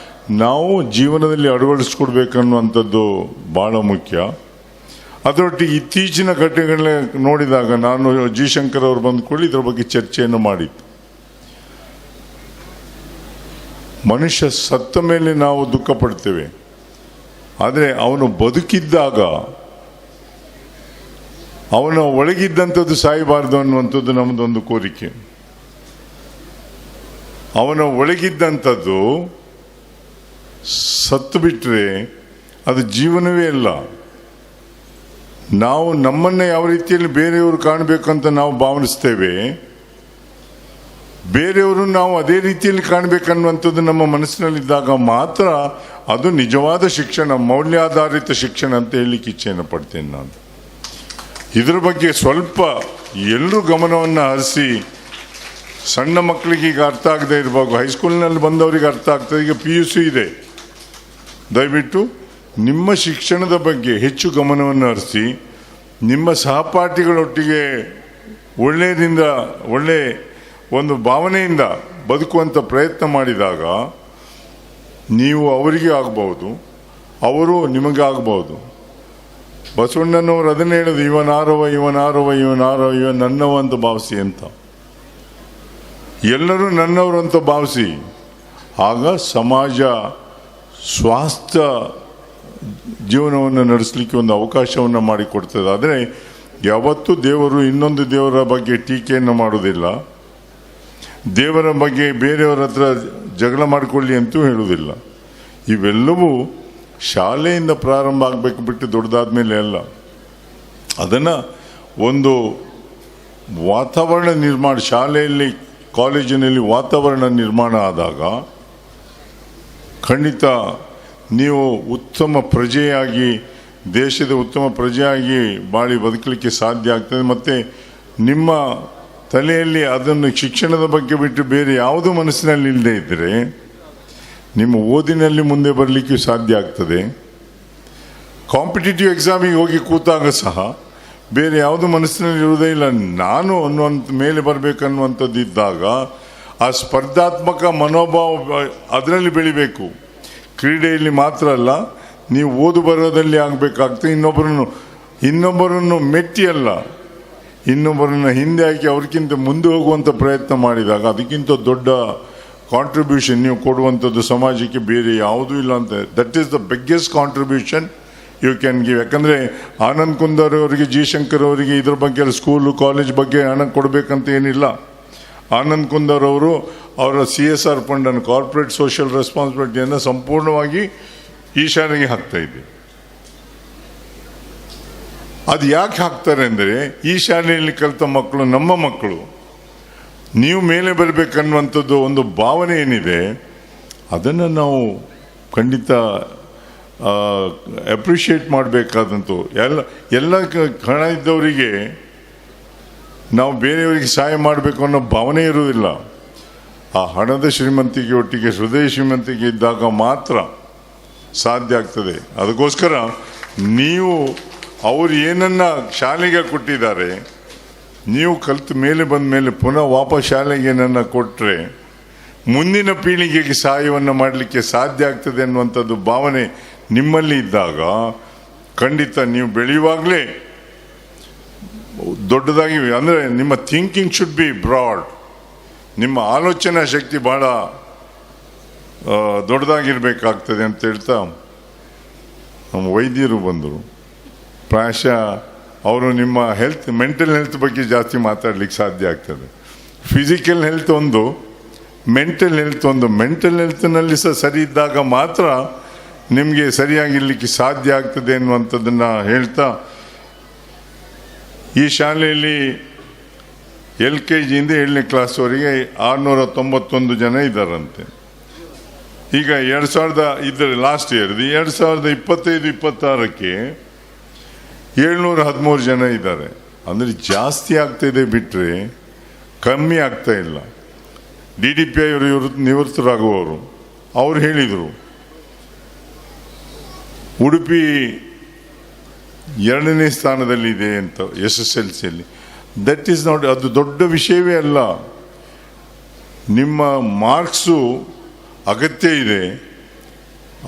ನಾವು ಜೀವನದಲ್ಲಿ ಅಳವಡಿಸ್ಕೊಡ್ಬೇಕನ್ನುವಂಥದ್ದು ಭಾಳ ಮುಖ್ಯ. ಅದರೊಟ್ಟಿಗೆ ಇತ್ತೀಚಿನ ಘಟನೆಗಳನ್ನ ನೋಡಿದಾಗ ನಾನು ಜಿ ಶಂಕರ್ ಅವರು ಬಂದ್ಕೊಳ್ಳಿ ಇದರ ಬಗ್ಗೆ ಚರ್ಚೆಯನ್ನು ಮಾಡಿದ್ದು. ಮನುಷ್ಯ ಸತ್ತ ಮೇಲೆ ನಾವು ದುಃಖ ಪಡ್ತೇವೆ, ಆದರೆ ಅವನು ಬದುಕಿದ್ದಾಗ ಅವನ ಒಳಗಿದ್ದಂಥದ್ದು ಸಾಯಬಾರ್ದು ಅನ್ನುವಂಥದ್ದು ನಮ್ಮದೊಂದು ಕೋರಿಕೆ. ಅವನ ಒಳಗಿದ್ದಂಥದ್ದು ಸತ್ತು ಬಿಟ್ಟರೆ ಅದು ಜೀವನವೇ ಅಲ್ಲ. ನಾವು ನಮ್ಮನ್ನೇ ಯಾವ ರೀತಿಯಲ್ಲಿ ಬೇರೆಯವರು ಕಾಣಬೇಕಂತ ನಾವು ಭಾವಿಸ್ತೇವೆ, ಬೇರೆಯವರು ನಾವು ಅದೇ ರೀತಿಯಲ್ಲಿ ಕಾಣಬೇಕನ್ನುವಂಥದ್ದು ನಮ್ಮ ಮನಸ್ಸಿನಲ್ಲಿದ್ದಾಗ ಮಾತ್ರ ಅದು ನಿಜವಾದ ಶಿಕ್ಷಣ, ಮೌಲ್ಯಾಧಾರಿತ ಶಿಕ್ಷಣ ಅಂತ ಹೇಳಲಿಕ್ಕೆ ಇಚ್ಛೆಯನ್ನು ಪಡ್ತೇನೆ ನಾನು. ಇದರ ಬಗ್ಗೆ ಸ್ವಲ್ಪ ಎಲ್ಲರೂ ಗಮನವನ್ನು ಹರಿಸಿ, ಸಣ್ಣ ಮಕ್ಕಳಿಗೆ ಈಗ ಅರ್ಥ ಆಗದೆ ಇರಬೇಕು, ಹೈಸ್ಕೂಲ್ನಲ್ಲಿ ಬಂದವರಿಗೆ ಅರ್ಥ ಆಗ್ತದೆ, ಈಗ PUC ಇದೆ. ದಯವಿಟ್ಟು ನಿಮ್ಮ ಶಿಕ್ಷಣದ ಬಗ್ಗೆ ಹೆಚ್ಚು ಗಮನವನ್ನು ಹರಿಸಿ, ನಿಮ್ಮ ಸಹಪಾಠಿಗಳೊಟ್ಟಿಗೆ ಒಳ್ಳೆಯ ಒಂದು ಭಾವನೆಯಿಂದ ಬದುಕುವಂಥ ಪ್ರಯತ್ನ ಮಾಡಿದಾಗ ನೀವು ಅವರಿಗೆ ಆಗ್ಬೋದು, ಅವರು ನಿಮಗೆ ಆಗ್ಬೋದು. ಬಸವಣ್ಣನವರು ಅದನ್ನೇ ಹೇಳೋದು, ಇವನಾರವ ಇವನ್ ನನ್ನವ ಅಂತ ಭಾವಿಸಿ ಅಂತ. ಎಲ್ಲರೂ ನನ್ನವರು ಅಂತ ಭಾವಿಸಿ, ಆಗ ಸಮಾಜ ಸ್ವಾಸ್ಥ್ಯ ಜೀವನವನ್ನು ನಡೆಸಲಿಕ್ಕೆ ಒಂದು ಅವಕಾಶವನ್ನು ಮಾಡಿಕೊಡ್ತದೆ. ಆದರೆ ಯಾವತ್ತೂ ದೇವರು ಇನ್ನೊಂದು ದೇವರ ಬಗ್ಗೆ ಟೀಕೆಯನ್ನು ಮಾಡೋದಿಲ್ಲ, ದೇವರ ಬಗ್ಗೆ ಬೇರೆಯವರ ಹತ್ರ ಜಗಳ ಮಾಡಿಕೊಳ್ಳಿ ಅಂತೂ ಹೇಳುವುದಿಲ್ಲ. ಇವೆಲ್ಲವೂ ಶಾಲೆಯಿಂದ ಪ್ರಾರಂಭ ಆಗಬೇಕು, ಬಿಟ್ಟು ದೊಡ್ಡದಾದ ಮೇಲೆ ಅಲ್ಲ. ಅದನ್ನು ಒಂದು ವಾತಾವರಣ ನಿರ್ಮಾಣ, ಶಾಲೆಯಲ್ಲಿ ಕಾಲೇಜಿನಲ್ಲಿ ವಾತಾವರಣ ನಿರ್ಮಾಣ ಆದಾಗ ಖಂಡಿತ ನೀವು ಉತ್ತಮ ಪ್ರಜೆಯಾಗಿ, ದೇಶದ ಉತ್ತಮ ಪ್ರಜೆಯಾಗಿ ಬಾಳಿ ಬದುಕಲಿಕ್ಕೆ ಸಾಧ್ಯ ಆಗ್ತದೆ. ಮತ್ತು ನಿಮ್ಮ ತಲೆಯಲ್ಲಿ ಅದನ್ನು ಶಿಕ್ಷಣದ ಬಗ್ಗೆ ಬಿಟ್ಟು ಬೇರೆ ಯಾವುದೂ ಮನಸ್ಸಿನಲ್ಲಿ ಇಲ್ಲದೆ ಇದ್ದರೆ ನಿಮ್ಮ ಓದಿನಲ್ಲಿ ಮುಂದೆ ಬರಲಿಕ್ಕೆ ಸಾಧ್ಯ ಆಗ್ತದೆ. ಕಾಂಪಿಟೇಟಿವ್ ಎಕ್ಸಾಮಿಗೆ ಹೋಗಿ ಕೂತಾಗ ಸಹ ಬೇರೆ ಯಾವುದು ಮನಸ್ಸಿನಲ್ಲಿ ಇರುವುದೇ ಇಲ್ಲ. ನಾನು ಅನ್ನುವಂಥ ಮೇಲೆ ಬರಬೇಕನ್ನುವಂಥದ್ದು ಇದ್ದಾಗ ಆ ಸ್ಪರ್ಧಾತ್ಮಕ ಮನೋಭಾವ ಅದರಲ್ಲಿ ಬೆಳಿಬೇಕು. ಕ್ರೀಡೆಯಲ್ಲಿ ಮಾತ್ರ ಅಲ್ಲ, ನೀವು ಓದು ಬರೋದಲ್ಲಿ ಆಗಬೇಕಾಗ್ತದೆ. ಇನ್ನೊಬ್ಬರನ್ನು ಮೆಟ್ಟಿ ಅಲ್ಲ, ಇನ್ನೊಬ್ಬರನ್ನು ಹಿಂದೆ ಹಾಕಿ ಅವ್ರಿಗಿಂತ ಮುಂದೆ ಹೋಗುವಂಥ ಪ್ರಯತ್ನ ಮಾಡಿದಾಗ ಅದಕ್ಕಿಂತ ದೊಡ್ಡ ಕಾಂಟ್ರಿಬ್ಯೂಷನ್ ನೀವು ಕೊಡುವಂಥದ್ದು ಸಮಾಜಕ್ಕೆ ಬೇರೆ ಯಾವುದೂ ಇಲ್ಲ ಅಂತ. That is the biggest contribution you can give. ಯಾಕಂದರೆ ಆನಂದ್ ಕುಂದರ್ ಅವರಿಗೆ, ಜಿ ಶಂಕರ್ ಅವರಿಗೆ ಇದ್ರ ಬಗ್ಗೆ ಸ್ಕೂಲು ಕಾಲೇಜ್ ಬಗ್ಗೆ ಹಣ ಕೊಡಬೇಕಂತ ಏನಿಲ್ಲ. ಆನಂದ್ ಕುಂದರ್ ಅವರು ಅವರ CSR ಫಂಡನ್ನು, ಕಾರ್ಪೊರೇಟ್ ಸೋಷಿಯಲ್ ರೆಸ್ಪಾನ್ಸಿಬಿಲಿಟಿಯನ್ನು ಸಂಪೂರ್ಣವಾಗಿ ಈ ಶಾಲೆಗೆ ಹಾಕ್ತಾ ಇದೆ. ಅದು ಯಾಕೆ ಹಾಕ್ತಾರೆ ಅಂದರೆ, ಈ ಶಾಲೆಯಲ್ಲಿ ಕಲಿತ ಮಕ್ಕಳು ನಮ್ಮ ಮಕ್ಕಳು, ನೀವು ಮೇಲೆ ಬರಬೇಕನ್ನುವಂಥದ್ದು ಒಂದು ಭಾವನೆ ಏನಿದೆ ಅದನ್ನು ನಾವು ಖಂಡಿತ ಅಪ್ರಿಷಿಯೇಟ್ ಮಾಡಬೇಕಾದಂತು. ಎಲ್ಲ ಹಣ ಇದ್ದವರಿಗೆ ನಾವು ಬೇರೆಯವರಿಗೆ ಸಹಾಯ ಮಾಡಬೇಕು ಅನ್ನೋ ಭಾವನೆ ಇರುವುದಿಲ್ಲ. ಆ ಹಣದ ಶ್ರೀಮಂತಿಕೆ ಒಟ್ಟಿಗೆ ಹೃದಯ ಶ್ರೀಮಂತಿಕೆ ಇದ್ದಾಗ ಮಾತ್ರ ಸಾಧ್ಯ ಆಗ್ತದೆ. ಅದಕ್ಕೋಸ್ಕರ ನೀವು ಅವರು ಏನನ್ನ ಶಾಲೆಗೆ ಕೊಟ್ಟಿದ್ದಾರೆ, ನೀವು ಕಲಿತು ಮೇಲೆ ಬಂದ ಮೇಲೆ ಪುನಃ ವಾಪಸ್ ಶಾಲೆಗೆ ಏನನ್ನ ಕೊಟ್ಟರೆ ಮುಂದಿನ ಪೀಳಿಗೆಗೆ ಸಹಾಯವನ್ನು ಮಾಡಲಿಕ್ಕೆ ಸಾಧ್ಯ ಆಗ್ತದೆ ಅನ್ನುವಂಥದ್ದು ಭಾವನೆ ನಿಮ್ಮಲ್ಲಿ ಇದ್ದಾಗ ಖಂಡಿತ ನೀವು ಬೆಳೆಯುವಾಗಲೇ ದೊಡ್ಡದಾಗಿ, ಅಂದರೆ ನಿಮ್ಮ ಥಿಂಕಿಂಗ್ ಶುಡ್ ಬಿ ಬ್ರಾಡ್, ನಿಮ್ಮ ಆಲೋಚನಾ ಶಕ್ತಿ ಬಹಳ ದೊಡ್ಡದಾಗಿರ್ಬೇಕಾಗ್ತದೆ ಅಂತ ಹೇಳ್ತಾ ನಮ್ಮ ವೈದ್ಯರು ಬಂದರು. ಪ್ರಾಯಶಃ ಅವರು ನಿಮ್ಮ ಹೆಲ್ತ್, ಮೆಂಟಲ್ ಹೆಲ್ತ್ ಬಗ್ಗೆ ಜಾಸ್ತಿ ಮಾತಾಡ್ಲಿಕ್ಕೆ ಸಾಧ್ಯ ಆಗ್ತದೆ. ಫಿಸಿಕಲ್ ಹೆಲ್ತ್ ಒಂದು, ಮೆಂಟಲ್ ಹೆಲ್ತ್ ಒಂದು. ಮೆಂಟಲ್ ಹೆಲ್ತ್ನಲ್ಲಿ ಸಹ ಸರಿ ಇದ್ದಾಗ ಮಾತ್ರ ನಿಮಗೆ ಸರಿಯಾಗಿರ್ಲಿಕ್ಕೆ ಸಾಧ್ಯ ಆಗ್ತದೆ ಅನ್ನುವಂಥದ್ದನ್ನು ಹೇಳ್ತಾ, ಈ ಶಾಲೆಯಲ್ಲಿ LKGಯಿಂದ 7ನೇ ಕ್ಲಾಸ್ವರೆಗೆ 691 ಜನ ಇದ್ದಾರಂತೆ. ಈಗ 2000 ಲಾಸ್ಟ್ ಇಯರ್ 2025-26ಕ್ಕೆ 713 ಜನ ಇದ್ದಾರೆ. ಅಂದರೆ ಜಾಸ್ತಿ ಆಗ್ತಾಯಿದೆ ಬಿಟ್ಟರೆ ಕಮ್ಮಿ ಆಗ್ತಾ ಇಲ್ಲ. DDPI ಅವರು ನಿವೃತ್ತರಾಗುವವರು ಅವರು ಹೇಳಿದರು, ಉಡುಪಿ 2ನೇ ಸ್ಥಾನದಲ್ಲಿದೆ ಅಂತ SSLCಯಲ್ಲಿ. ದಟ್ ಈಸ್ ನಾಟ್, ಅದು ದೊಡ್ಡ ವಿಷಯವೇ ಅಲ್ಲ. ನಿಮ್ಮ ಮಾರ್ಕ್ಸು ಅಗತ್ಯ ಇದೆ,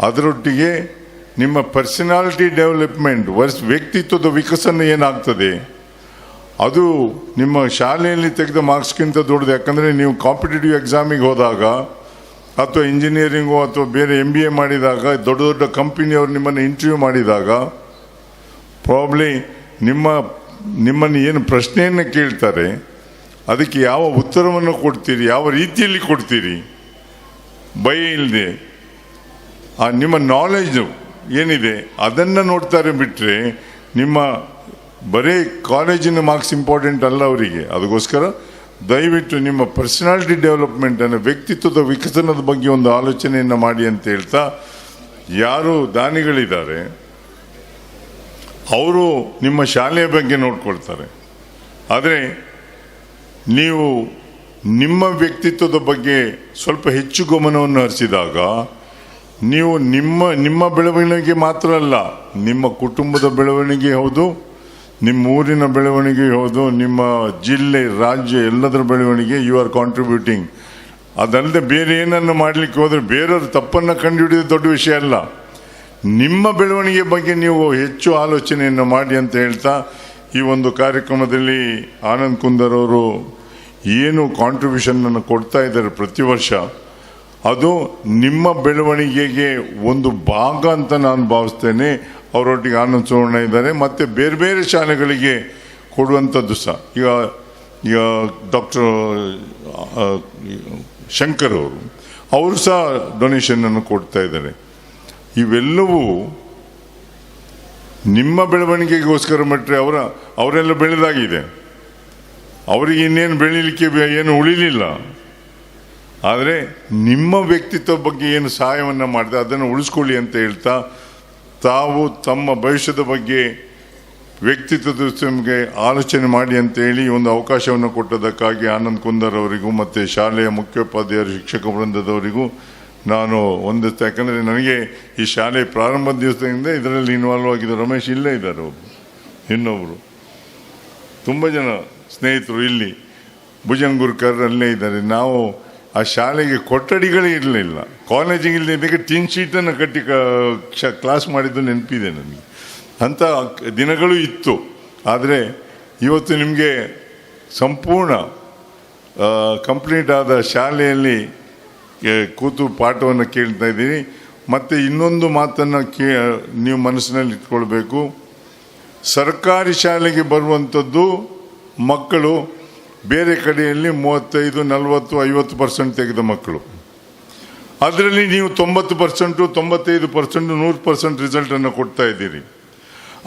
ಅದರೊಟ್ಟಿಗೆ ನಿಮ್ಮ ಪರ್ಸನಾಲಿಟಿ ಡೆವಲಪ್ಮೆಂಟ್, ವ್ಯಕ್ತಿತ್ವದ ವಿಕಸನ ಏನಾಗ್ತದೆ ಅದು ನಿಮ್ಮ ಶಾಲೆಯಲ್ಲಿ ತೆಗೆದ ಮಾರ್ಕ್ಸ್ಗಿಂತ ದೊಡ್ಡದು. ಯಾಕಂದರೆ ನೀವು ಕಾಂಪಿಟೇಟಿವ್ ಎಕ್ಸಾಮಿಗೆ ಹೋದಾಗ ಅಥವಾ ಇಂಜಿನಿಯರಿಂಗು ಅಥವಾ ಬೇರೆ MBA ಮಾಡಿದಾಗ, ದೊಡ್ಡ ದೊಡ್ಡ ಕಂಪನಿಯವರು ನಿಮ್ಮನ್ನು ಇಂಟರ್ವ್ಯೂ ಮಾಡಿದಾಗ ಪ್ರಾಬ್ಲಿ ನಿಮ್ಮನ್ನು ಏನು ಪ್ರಶ್ನೆಯನ್ನು ಕೇಳ್ತಾರೆ ಅದಕ್ಕೆ ಯಾವ ಉತ್ತರವನ್ನು ಕೊಡ್ತೀರಿ, ಯಾವ ರೀತಿಯಲ್ಲಿ ಕೊಡ್ತೀರಿ, ಭಯ ಇಲ್ಲದೆ ನಿಮ್ಮ ನಾಲೆಜ್ ಏನಿದೆ ಅದನ್ನು ನೋಡ್ತಾರೆ ಬಿಟ್ಟರೆ ನಿಮ್ಮ ಬರೀ ಕಾಲೇಜಿನ ಮಾರ್ಕ್ಸ್ ಇಂಪಾರ್ಟೆಂಟ್ ಅಲ್ಲ ಅವರಿಗೆ. ಅದಕ್ಕೋಸ್ಕರ ದಯವಿಟ್ಟು ನಿಮ್ಮ ಪರ್ಸನಾಲಿಟಿ ಡೆವಲಪ್ಮೆಂಟನ್ನು, ವ್ಯಕ್ತಿತ್ವದ ವಿಕಸನದ ಬಗ್ಗೆ ಒಂದು ಆಲೋಚನೆಯನ್ನು ಮಾಡಿ ಅಂತ ಹೇಳ್ತಾ, ಯಾರು ದಾನಿಗಳಿದ್ದಾರೆ ಅವರು ನಿಮ್ಮ ಶಾಲೆಯ ಬಗ್ಗೆ ನೋಡ್ಕೊಳ್ತಾರೆ. ಆದರೆ ನೀವು ನಿಮ್ಮ ವ್ಯಕ್ತಿತ್ವದ ಬಗ್ಗೆ ಸ್ವಲ್ಪ ಹೆಚ್ಚು ಗಮನವನ್ನು ಹರಿಸಿದಾಗ ನೀವು ನಿಮ್ಮ ಬೆಳವಣಿಗೆ ಮಾತ್ರ ಅಲ್ಲ, ನಿಮ್ಮ ಕುಟುಂಬದ ಬೆಳವಣಿಗೆ ಹೌದು, ನಿಮ್ಮ ಊರಿನ ಬೆಳವಣಿಗೆ ಹೌದು, ನಿಮ್ಮ ಜಿಲ್ಲೆ, ರಾಜ್ಯ ಎಲ್ಲದರ ಬೆಳವಣಿಗೆ ಯು ಆರ್ ಕಾಂಟ್ರಿಬ್ಯೂಟಿಂಗ್. ಅದಲ್ಲದೆ ಬೇರೆ ಏನನ್ನು ಮಾಡಲಿಕ್ಕೆ ಹೋದರೆ ಬೇರೆಯವ್ರ ತಪ್ಪನ್ನು ಕಂಡುಹಿಡಿಯೋದು ದೊಡ್ಡ ವಿಷಯ ಅಲ್ಲ. ನಿಮ್ಮ ಬೆಳವಣಿಗೆ ಬಗ್ಗೆ ನೀವು ಹೆಚ್ಚು ಆಲೋಚನೆಯನ್ನು ಮಾಡಿ ಅಂತ ಹೇಳ್ತಾ, ಈ ಒಂದು ಕಾರ್ಯಕ್ರಮದಲ್ಲಿ ಆನಂದ್ ಕುಂದರ್ ಅವರು ಏನು ಕಾಂಟ್ರಿಬ್ಯೂಷನನ್ನು ಕೊಡ್ತಾ ಇದ್ದಾರೆ ಪ್ರತಿ ವರ್ಷ, ಅದು ನಿಮ್ಮ ಬೆಳವಣಿಗೆಗೆ ಒಂದು ಭಾಗ ಅಂತ ನಾನು ಭಾವಿಸ್ತೇನೆ. ಅವರೊಟ್ಟಿಗೆ ಆನಂದ್ ಸುವರ್ಣ ಇದ್ದಾರೆ, ಮತ್ತು ಬೇರೆ ಬೇರೆ ಶಾಲೆಗಳಿಗೆ ಕೊಡುವಂಥದ್ದು ಸಹ. ಈಗ ಡಾಕ್ಟರ್ ಶಂಕರ್ ಅವರು ಸಹ ಡೊನೇಷನನ್ನು ಕೊಡ್ತಾ ಇದ್ದಾರೆ. ಇವೆಲ್ಲವೂ ನಿಮ್ಮ ಬೆಳವಣಿಗೆಗೋಸ್ಕರ ಮಟ್ಟರೆ ಅವರೆಲ್ಲ ಬೆಳೆದಾಗಿದೆ, ಅವರಿಗೆ ಇನ್ನೇನು ಬೆಳೀಲಿಕ್ಕೆ ಏನು ಉಳಿಲಿಲ್ಲ. ಆದರೆ ನಿಮ್ಮ ವ್ಯಕ್ತಿತ್ವ ಬಗ್ಗೆ ಏನು ಸಹಾಯವನ್ನು ಮಾಡಿದೆ ಅದನ್ನು ಉಳಿಸ್ಕೊಳ್ಳಿ ಅಂತ ಹೇಳ್ತಾ, ತಾವು ತಮ್ಮ ಭವಿಷ್ಯದ ಬಗ್ಗೆ ವ್ಯಕ್ತಿತ್ವದ ನಿಮಗೆ ಆಲೋಚನೆ ಮಾಡಿ ಅಂತೇಳಿ ಒಂದು ಅವಕಾಶವನ್ನು ಕೊಟ್ಟದಕ್ಕಾಗಿ ಆನಂದ್ ಕುಂದರ್ ಅವರಿಗೂ ಮತ್ತು ಶಾಲೆಯ ಮುಖ್ಯೋಪಾಧ್ಯಾಯರು, ಶಿಕ್ಷಕ ವೃಂದದವರಿಗೂ ನಾನು ಒಂದಿಸ್ತಾ. ಯಾಕಂದರೆ ನನಗೆ ಈ ಶಾಲೆ ಪ್ರಾರಂಭದ ದಿವಸದಿಂದ ಇದರಲ್ಲಿ ಇನ್ವಾಲ್ವ್ ಆಗಿದ್ದು. ರಮೇಶ್ ಇಲ್ಲೇ ಇದ್ದಾರೆ, ಇನ್ನೊಬ್ಬರು ತುಂಬ ಜನ ಸ್ನೇಹಿತರು ಇಲ್ಲಿ ಭುಜಂಗುರ್ಕರ್ ಅಲ್ಲೇ ಇದ್ದಾರೆ. ನಾವು ಆ ಶಾಲೆಗೆ ಕೊಠಡಿಗಳೇ ಇರಲಿಲ್ಲ, ಕಾಲೇಜಿಗೆ ಇಲ್ಲದೆ ಟಿನ್ ಶೀಟನ್ನು ಕಟ್ಟಿ ಕ್ಲಾಸ್ ಮಾಡಿದ್ದು ನೆನಪಿದೆ ನನಗೆ. ಅಂಥ ದಿನಗಳು ಇತ್ತು. ಆದರೆ ಇವತ್ತು ನಿಮಗೆ ಸಂಪೂರ್ಣ ಕಂಪ್ಲೀಟ್ ಆದ ಶಾಲೆಯಲ್ಲಿ ಕೂತು ಪಾಠವನ್ನು ಕೇಳ್ತಾ ಇದ್ದೀನಿ. ಮತ್ತು ಇನ್ನೊಂದು ಮಾತನ್ನು ನೀವು ಮನಸ್ಸಿನಲ್ಲಿ ಇಟ್ಕೊಳ್ಬೇಕು, ಸರ್ಕಾರಿ ಶಾಲೆಗೆ ಬರುವಂಥದ್ದು ಮಕ್ಕಳು ಬೇರೆ ಕಡೆಯಲ್ಲಿ 35, 40, 50% ತೆಗೆದ ಮಕ್ಕಳು. ಅದರಲ್ಲಿ ನೀವು 90%, 95%, 100% ರಿಸಲ್ಟನ್ನು ಕೊಡ್ತಾ ಇದ್ದೀರಿ.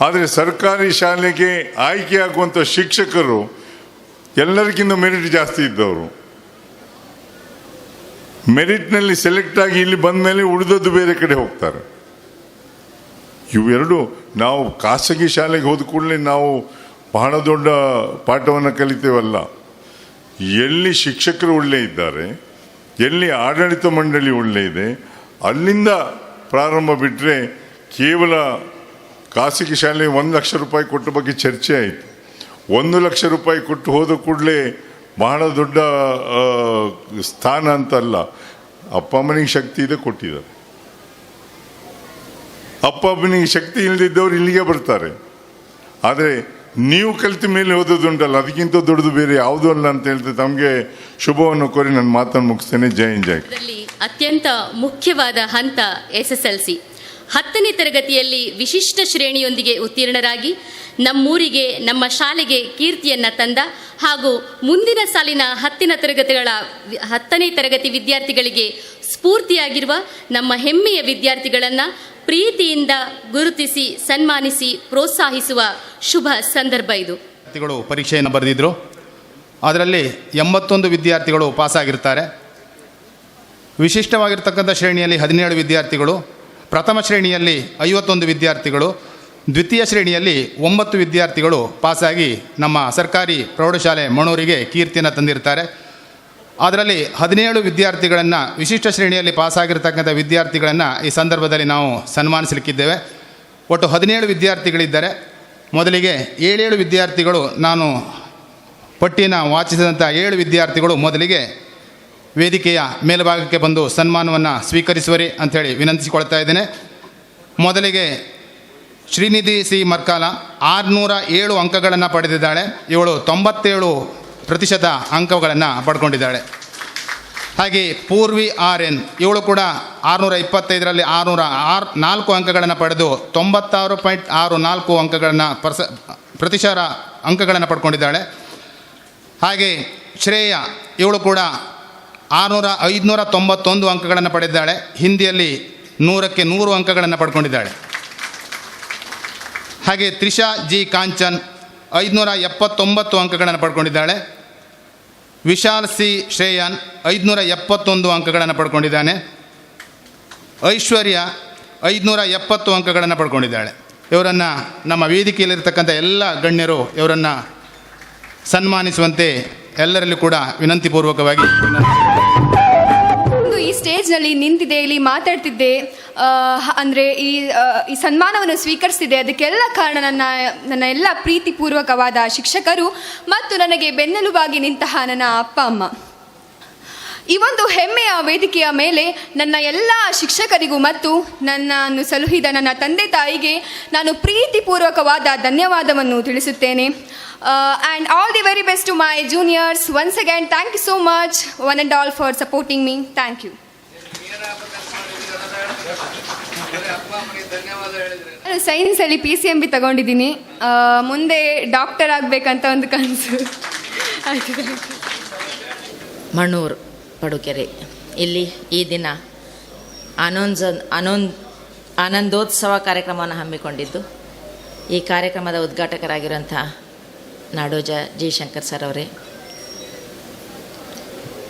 ಆದರೆ ಸರ್ಕಾರಿ ಶಾಲೆಗೆ ಆಯ್ಕೆಯಾಗುವಂಥ ಶಿಕ್ಷಕರು ಎಲ್ಲರಿಗಿಂತ ಮೆರಿಟ್ ಜಾಸ್ತಿ ಇದ್ದವರು. ಮೆರಿಟ್ನಲ್ಲಿ ಸೆಲೆಕ್ಟ್ ಆಗಿ ಇಲ್ಲಿ ಬಂದ ಮೇಲೆ ಉಳಿದದ್ದು ಬೇರೆ ಕಡೆ ಹೋಗ್ತಾರೆ. ಇವೆರಡು ನಾವು ಖಾಸಗಿ ಶಾಲೆಗೆ ಹೋದ ಕೂಡಲೇ ನಾವು ಬಹಳ ದೊಡ್ಡ ಪಾಠವನ್ನು ಕಲಿತೇವಲ್ಲ. ಎಲ್ಲಿ ಶಿಕ್ಷಕರು ಒಳ್ಳೆ ಇದ್ದಾರೆ, ಎಲ್ಲಿ ಆಡಳಿತ ಮಂಡಳಿ ಒಳ್ಳೆ ಇದೆ, ಅಲ್ಲಿಂದ ಪ್ರಾರಂಭ ಬಿಟ್ಟರೆ ಕೇವಲ ಖಾಸಗಿ ಶಾಲೆ 1 ಲಕ್ಷ ರೂಪಾಯಿ ಕೊಟ್ಟ ಬಗ್ಗೆ ಚರ್ಚೆ ಆಯಿತು. 1 ಲಕ್ಷ ರೂಪಾಯಿ ಕೊಟ್ಟು ಹೋದ ಕೂಡಲೇ ಬಹಳ ದೊಡ್ಡ ಸ್ಥಾನ ಅಂತಲ್ಲ. ಅಪ್ಪ ಅಮ್ಮನಿಗೆ ಶಕ್ತಿ ಇದೆ, ಕೊಟ್ಟಿದ್ದಾರೆ. ಅಪ್ಪ ಅಮ್ಮನಿಗೆ ಶಕ್ತಿ ಇಲ್ಲದಿದ್ದವರು ಇಲ್ಲಿಗೆ ಬರ್ತಾರೆ. ಆದರೆ ನೀವು ಕಲಿತ ಮೇಲೆ ಓದೋದುಂಟಲ್ಲ, ಅದಕ್ಕಿಂತ ದೊಡ್ಡದು ಬೇರೆ ಯಾವುದೂ ಅಲ್ಲ ಅಂತ ಹೇಳ್ತಾರೆ. ತಮಗೆ ಶುಭವನ್ನು ಕೋರಿ ನನ್ನ ಮಾತನ್ನು ಮುಗಿಸ್ತೇನೆ. ಜೈ ಹಿಂದ್, ಜೈ. ಅತ್ಯಂತ ಮುಖ್ಯವಾದ ಹಂತ SSLC. 10ನೇ ತರಗತಿಯಲ್ಲಿ ವಿಶಿಷ್ಟ ಶ್ರೇಣಿಯೊಂದಿಗೆ ಉತ್ತೀರ್ಣರಾಗಿ ನಮ್ಮೂರಿಗೆ, ನಮ್ಮ ಶಾಲೆಗೆ ಕೀರ್ತಿಯನ್ನು ತಂದ ಹಾಗೂ ಮುಂದಿನ ಸಾಲಿನ 10ನೇ ತರಗತಿ ವಿದ್ಯಾರ್ಥಿಗಳಿಗೆ ಸ್ಫೂರ್ತಿಯಾಗಿರುವ ನಮ್ಮ ಹೆಮ್ಮೆಯ ವಿದ್ಯಾರ್ಥಿಗಳನ್ನು ಪ್ರೀತಿಯಿಂದ ಗುರುತಿಸಿ ಸನ್ಮಾನಿಸಿ ಪ್ರೋತ್ಸಾಹಿಸುವ ಶುಭ ಸಂದರ್ಭ ಇದು. ವಿದ್ಯಾರ್ಥಿಗಳು ಪರೀಕ್ಷೆಯನ್ನು ಬರೆದಿದ್ದರು. ಅದರಲ್ಲಿ 81 ವಿದ್ಯಾರ್ಥಿಗಳು ಪಾಸಾಗಿರ್ತಾರೆ. ವಿಶಿಷ್ಟವಾಗಿರ್ತಕ್ಕಂಥ ಶ್ರೇಣಿಯಲ್ಲಿ 17 ವಿದ್ಯಾರ್ಥಿಗಳು, ಪ್ರಥಮ ಶ್ರೇಣಿಯಲ್ಲಿ 51 ವಿದ್ಯಾರ್ಥಿಗಳು, ದ್ವಿತೀಯ ಶ್ರೇಣಿಯಲ್ಲಿ 9 ವಿದ್ಯಾರ್ಥಿಗಳು ಪಾಸಾಗಿ ನಮ್ಮ ಸರ್ಕಾರಿ ಪ್ರೌಢಶಾಲೆ ಮಣೂರಿಗೆ ಕೀರ್ತಿಯನ್ನು ತಂದಿರ್ತಾರೆ. ಅದರಲ್ಲಿ 17 ವಿದ್ಯಾರ್ಥಿಗಳನ್ನು, ವಿಶಿಷ್ಟ ಶ್ರೇಣಿಯಲ್ಲಿ ಪಾಸಾಗಿರ್ತಕ್ಕಂಥ ವಿದ್ಯಾರ್ಥಿಗಳನ್ನು ಈ ಸಂದರ್ಭದಲ್ಲಿ ನಾವು ಸನ್ಮಾನಿಸಲಿಕ್ಕಿದ್ದೇವೆ. ಒಟ್ಟು 17 ವಿದ್ಯಾರ್ಥಿಗಳಿದ್ದಾರೆ. ಮೊದಲಿಗೆ 7 ವಿದ್ಯಾರ್ಥಿಗಳು, ನಾನು ಪಟ್ಟಿನ ವಾಚಿಸಿದಂಥ 7 ವಿದ್ಯಾರ್ಥಿಗಳು ಮೊದಲಿಗೆ ವೇದಿಕೆಯ ಮೇಲ್ಭಾಗಕ್ಕೆ ಬಂದು ಸನ್ಮಾನವನ್ನು ಸ್ವೀಕರಿಸುವರಿ ಅಂಥೇಳಿ ವಿನಂತಿಸಿಕೊಳ್ತಾ ಇದ್ದೇನೆ. ಮೊದಲಿಗೆ ಶ್ರೀನಿಧಿ ಸಿ ಮರ್ಕಾಲ 607 ಅಂಕಗಳನ್ನು ಪಡೆದಿದ್ದಾಳೆ. ಇವಳು 97% ಅಂಕಗಳನ್ನು ಪಡ್ಕೊಂಡಿದ್ದಾಳೆ. ಹಾಗೆ ಪೂರ್ವಿ RN, ಇವಳು ಕೂಡ 625ರಲ್ಲಿ 604 ಅಂಕಗಳನ್ನು ಪಡೆದು 96.64 ಅಂಕಗಳನ್ನು ಪ್ರತಿಶತ ಅಂಕಗಳನ್ನು ಪಡ್ಕೊಂಡಿದ್ದಾಳೆ. ಹಾಗೆ ಶ್ರೇಯ, ಇವಳು ಕೂಡ 591 ಅಂಕಗಳನ್ನು ಪಡೆದಿದ್ದಾಳೆ. ಹಿಂದಿಯಲ್ಲಿ 100ಕ್ಕೆ 100 ಅಂಕಗಳನ್ನು ಪಡ್ಕೊಂಡಿದ್ದಾಳೆ. ಹಾಗೆ ತ್ರಿಷಾ ಜಿ ಕಾಂಚನ್ 579 ಅಂಕಗಳನ್ನು ಪಡ್ಕೊಂಡಿದ್ದಾಳೆ. ವಿಶಾಲ್ ಸಿ ಶ್ರೇಯನ್ 571 ಅಂಕಗಳನ್ನು ಪಡ್ಕೊಂಡಿದ್ದಾನೆ. ಐಶ್ವರ್ಯ 570 ಅಂಕಗಳನ್ನು ಪಡ್ಕೊಂಡಿದ್ದಾಳೆ. ಇವರನ್ನು ನಮ್ಮ ವೇದಿಕೆಯಲ್ಲಿರ್ತಕ್ಕಂಥ ಎಲ್ಲ ಗಣ್ಯರು ಇವರನ್ನು ಸನ್ಮಾನಿಸುವಂತೆ ಎಲ್ಲರಲ್ಲೂ ಕೂಡ ವಿನಂತಿಪೂರ್ವಕವಾಗಿ ಈ ಸ್ಟೇಜ್ನಲ್ಲಿ ನಿಂತಿದೆ, ಇಲ್ಲಿ ಮಾತಾಡ್ತಿದ್ದೆ, ಅಂದರೆ ಈ ಸನ್ಮಾನವನ್ನು ಸ್ವೀಕರಿಸಿದೆ. ಅದಕ್ಕೆಲ್ಲ ಕಾರಣ ನನ್ನ ಎಲ್ಲ ಪ್ರೀತಿಪೂರ್ವಕವಾದ ಶಿಕ್ಷಕರು ಮತ್ತು ನನಗೆ ಬೆನ್ನೆಲುಬಾಗಿ ನಿಂತಹ ನನ್ನ ಅಪ್ಪ ಅಮ್ಮ. ಈ ಒಂದು ಹೆಮ್ಮೆಯ ವೇದಿಕೆಯ ಮೇಲೆ ನನ್ನ ಎಲ್ಲ ಶಿಕ್ಷಕರಿಗೂ ಮತ್ತು ನನ್ನನ್ನು ಸಲುಹಿದ ನನ್ನ ತಂದೆ ತಾಯಿಗೆ ನಾನು ಪ್ರೀತಿಪೂರ್ವಕವಾದ ಧನ್ಯವಾದವನ್ನು ತಿಳಿಸುತ್ತೇನೆ. And all the very best to my juniors. Once again thank you so much one and all for supporting me. Thank you. ನಾನು ಸೈನ್ಸಲ್ಲಿ PCMB ತಗೊಂಡಿದ್ದೀನಿ. ಮುಂದೆ ಡಾಕ್ಟರ್ ಆಗಬೇಕಂತ ಒಂದು ಕನಸು. ಆಯಿತು. ಮಣ್ಣೂರು ಪಡುಕೆರೆ ಇಲ್ಲಿ ಈ ದಿನ ಆನಂದೋತ್ಸವ ಕಾರ್ಯಕ್ರಮವನ್ನು ಹಮ್ಮಿಕೊಂಡಿದ್ದು, ಈ ಕಾರ್ಯಕ್ರಮದ ಉದ್ಘಾಟಕರಾಗಿರುವಂಥ ನಾಡೋಜ ಜಿ ಶಂಕರ್ ಸರ್ ಅವರೇ,